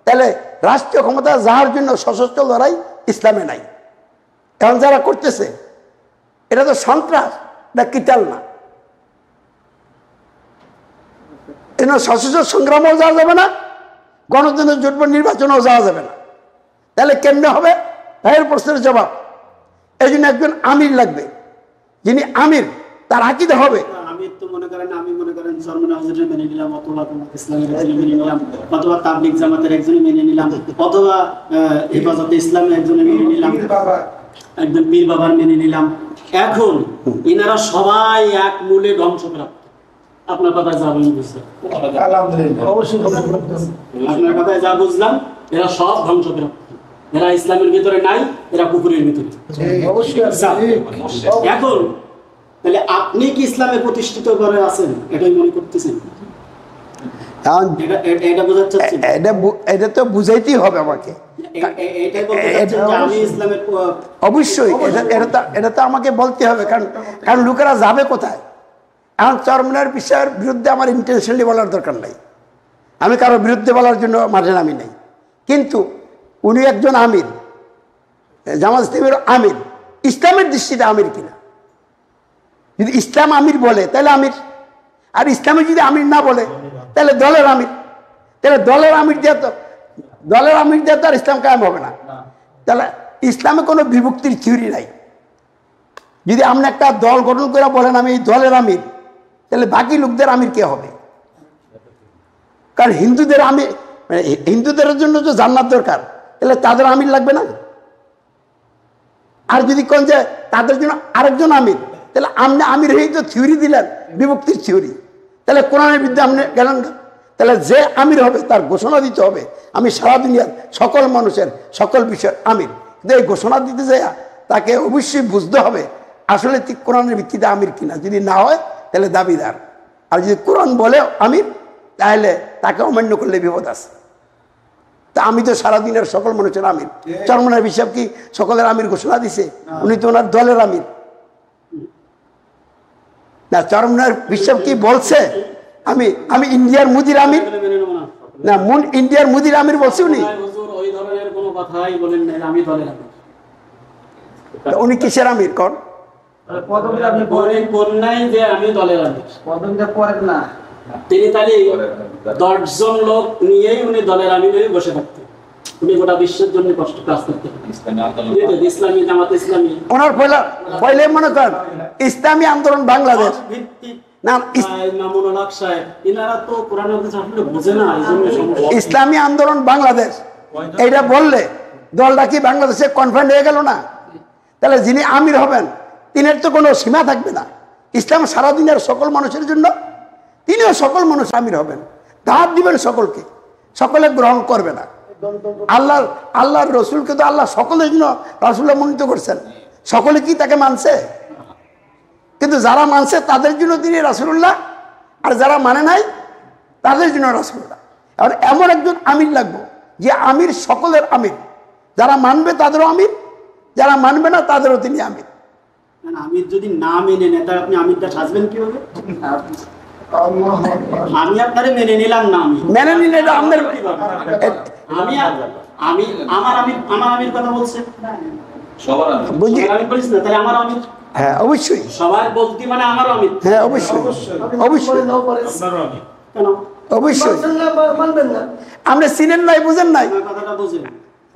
তাহলে রাষ্ট্রীয় ক্ষমতা যাওয়ার জন্য সশস্ত্র লড়াই ইসলামে নাই। এখন যারা করতেছে এটা তো সন্ত্রাস, এটা কিতাল না। এজন্য সশস্ত্র সংগ্রামও যাওয়া যাবে না, গণতন্ত্র জোটবদ্ধ নির্বাচনেও যাওয়া যাবে না। তাহলে কেমনে হবে? ভাইয়ের প্রশ্নের জবাব, এই জন্য একজন আমির লাগবে, যিনি আমির, তার আকীদা হবে। আমির তো মনে করেন, আমি মনে করেন চরমনাই হুজুরের মেনে নিলাম, অথবা ইসলামের একজনের মেনে নিলাম, অথবা তাবলিগ জামাতের একজনের মেনে নিলাম, অথবা হেফাজতে ইসলামের একজনের মেনে নিলাম, একজন পীর বাবার মেনে নিলাম। এখন এনারা সবাই এক মূলে ধ্বংসপ্রাপ্ত। আপনার কথায় যা বুঝলাম, আপনার কথায় যা বুঝলাম, এরা সব ধ্বংসপ্রাপ্ত। এরা ইসলামের ভিতরে নাই, এরা কুফরের ভিতরে। এখন তাহলে আপনি কি ইসলামে প্রতিষ্ঠিত করে আছেন এটাই মনে করতেছেন? এটা বোঝাতে চাচ্ছেন? এটা তো বুঝাইতেই হবে আমাকে। এটাই বলতে চাচ্ছেন যে আমি ইসলামের? অবশ্যই এটা তো আমাকে বলতে হবে, কারণ লোকেরা যাবে কোথায়? এখন চরমনাইয়ের বিষয়ের বিরুদ্ধে আমার ইন্টেনশনালি বলার দরকার নাই, আমি কারোর বিরুদ্ধে বলার জন্য মাঠে নামি নাই। কিন্তু উনি একজন আমির, জামাত ইসলামের আমির, ইসলামের দৃষ্টিতে আমির কিনা? যদি ইসলাম আমির বলে তাহলে আমির, আর ইসলামে যদি আমির না বলে তাহলে দলের আমির। তাহলে দলের আমির দিয়ে তো আর ইসলাম কায়েম হবে না। তাহলে ইসলামে কোনো বিভক্তির থিওরি নাই। যদি আপনি একটা দল গঠন করে বলেন আমি এই দলের আমির, তাহলে বাকি লোকদের আমির কে হবে? কারণ হিন্দুদের জন্য তো জান্নাত দরকার, তাহলে তাদের আমির লাগবে না? আর যদি কোন যে তাদের জন্য আরেকজন আমির, তাহলে আপনি আমির হয়েই তো থিওরি দিলেন, বিভক্তির থিওরি। তাহলে কোরআনের বিরুদ্ধে আপনি গেলেন না। তাহলে যে আমির হবে তার ঘোষণা দিতে হবে আমি সারা দুনিয়ার সকল মানুষের সকল বিষয়ের আমির। কিন্তু এই ঘোষণা দিতে যায় তাকে অবশ্যই বুঝতে হবে আসলে ঠিক কোরআনের ভিত্তিতে আমির কিনা। যদি না হয় তাহলে দাবিদার। আর যদি কোরআন বলে আমির, তাহলে তাকে অমান্য করলে বিপদ আছে। তা আমি তো সারাদিনের সকল মানুষের আমির। চরমনাই হিসাব কি সকলের আমির ঘোষণা দিছে? উনি তো ওনার দলের আমির না। চরমনাই হিসাব কি বলছে আমি ইন্ডিয়ার মুদির আমির না, ইন্ডিয়ার মুদির আমির বলছে উনি? উনি কিসের আমির কর? তিনি তাহলে 10 জন লোক নিয়েই উনি দলের আমির হয়ে বসে থাকতেন। উনি গোটা বিশ্বের জন্য কষ্ট কাজ করতেন। ইসলামী জামাত ইসলামী ওনার পয়লে মনে করেন ইসলামী আন্দোলন বাংলাদেশ না, ইসলামী আন্দোলন বাংলাদেশ এইটা বললে দলটা কি বাংলাদেশে কনফাইন্ড হয়ে গেল না? তাহলে যিনি আমির হবেন তিনের তো কোনো সীমা থাকবে না। ইসলাম সারাদিনের সকল মানুষের জন্য, তিনিও সকল মানুষ আমির হবেন, দাওয়াত দিবেন সকলকে, সকলে গ্রহণ করবে না। আল্লাহর রসুলকে তো আল্লাহ সকলের জন্য রাসূলুল্লাহ মনোনীত করছেন, সকলে কি তাকে মানছে? কিন্তু যারা মানছে তাদের জন্য তিনি রাসূলুল্লাহ, আর যারা মানে নাই তাদের জন্য রাসূলুল্লাহ। আর এমন একজন আমির লাগবে যে আমির সকলের আমির, যারা মানবে তাদেরও আমির, যারা মানবে না তাদেরও তিনি আমির। আমির যদি না মেনে নেন তাহলে আপনি আমিরটা সাজবেন কিভাবে? আমি আপনারে মেনে নিলাম না, আমি মেনে নিলে এটা আমাদের আমার আমির কথা বলছে সবার আমির বুঝি আমি বলিস না, তাহলে আমার আমির। হ্যাঁ অবশ্যই সবার বলতি মানে আমার আমির। হ্যাঁ অবশ্যই অবশ্যই কেন অবশ্যই মানবেন না? আপনি চিনেন নাই, বুঝেন নাই কথাটা বুঝেন।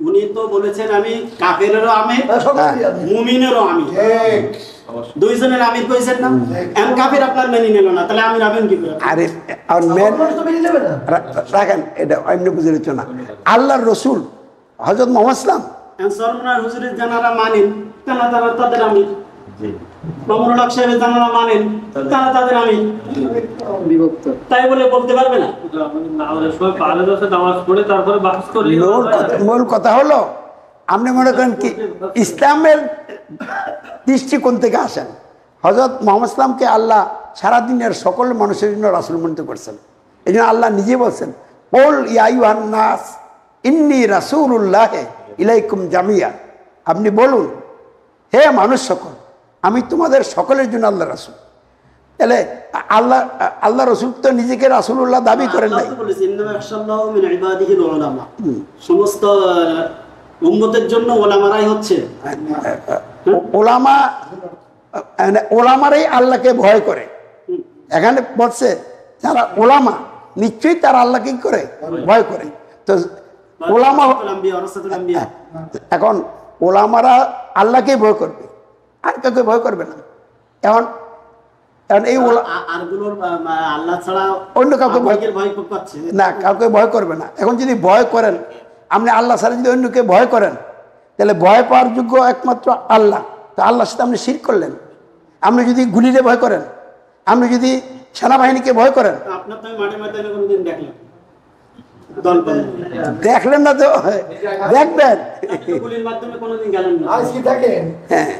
উনি তো বলেছেন আমি কাফেরেরও আমির, মুমিনেরও আমির, দুইজনের আমির কইছেন না? এম কাফের আপনার মেনে নিল না, তাহলে আমির হবেন কি করে? আরে আর রাখেন, এটা অন্য বুঝে নিচ্ছ না। আল্লাহর রসুল হযরত মুহাম্মদ সাল্লাল্লাহু আলাইহি ওয়াসাল্লাম সরমনার হুজুরের জানারা মানেন কেন তারা তাদের আমির? মামুনুল হক সাহেবের জানালা মানেন, তারা তাদের আমি বিভক্ত, তাই বলে বলতে পারবে না। নামাজ পড়ে তারপরে বাস করি। মূল কথা হলো, আপনি মনে করেন কি ইসলামের দৃষ্টিকোণ থেকে আসেন, হযরত মুহাম্মদ ইসলামকে আল্লাহ সারাদিনের সকল মানুষের জন্য রাসূল মনোনীত করছেন। এই জন্য আল্লাহ নিজে বলছেন, কুল ইয়া আইয়ুহান নাস ইন্নী রাসূলুল্লাহ ইলাইকুম জামিয়া। আপনি বলুন, হে মানুষ সকল, আমি তোমাদের সকলের জন্য আল্লাহ রাসূল। তাহলে আল্লাহ রসুল তো নিজেকে রাসূলুল্লাহ দাবি করেন নাই। সমস্ত উম্মতের জন্য ওলামারাই হচ্ছে ওলামারাই আল্লাহকে ভয় করে। এখানে বলছে যারা ওলামা নিশ্চয়ই তারা আল্লাহকে কি করে, ভয় করে। তো ওলামা এখন ওলামারা আল্লাহকে ভয় করবে, আর কাউকে ভয় করবে না। এখন এই আল্লাহ ছাড়া অন্য কাউকে ভয় করছে না, কাউকে ভয় করবে না। এখন যদি ভয় করেন, আপনি আল্লাহ ছাড়া যদি অন্যকে ভয় করেন, তাহলে ভয় পাওয়ার যোগ্য একমাত্র আল্লাহ। তো আল্লাহর সাথে আপনি শিরক করলেন। আপনি যদি গুলিরে ভয় করেন, আপনি যদি সেনাবাহিনীকে ভয় করেন, দেখলেন না তো দেখবেন। গুলির মাধ্যমে কোনোদিন গেলেন না। আজ কি দেখেন হ্যাঁ।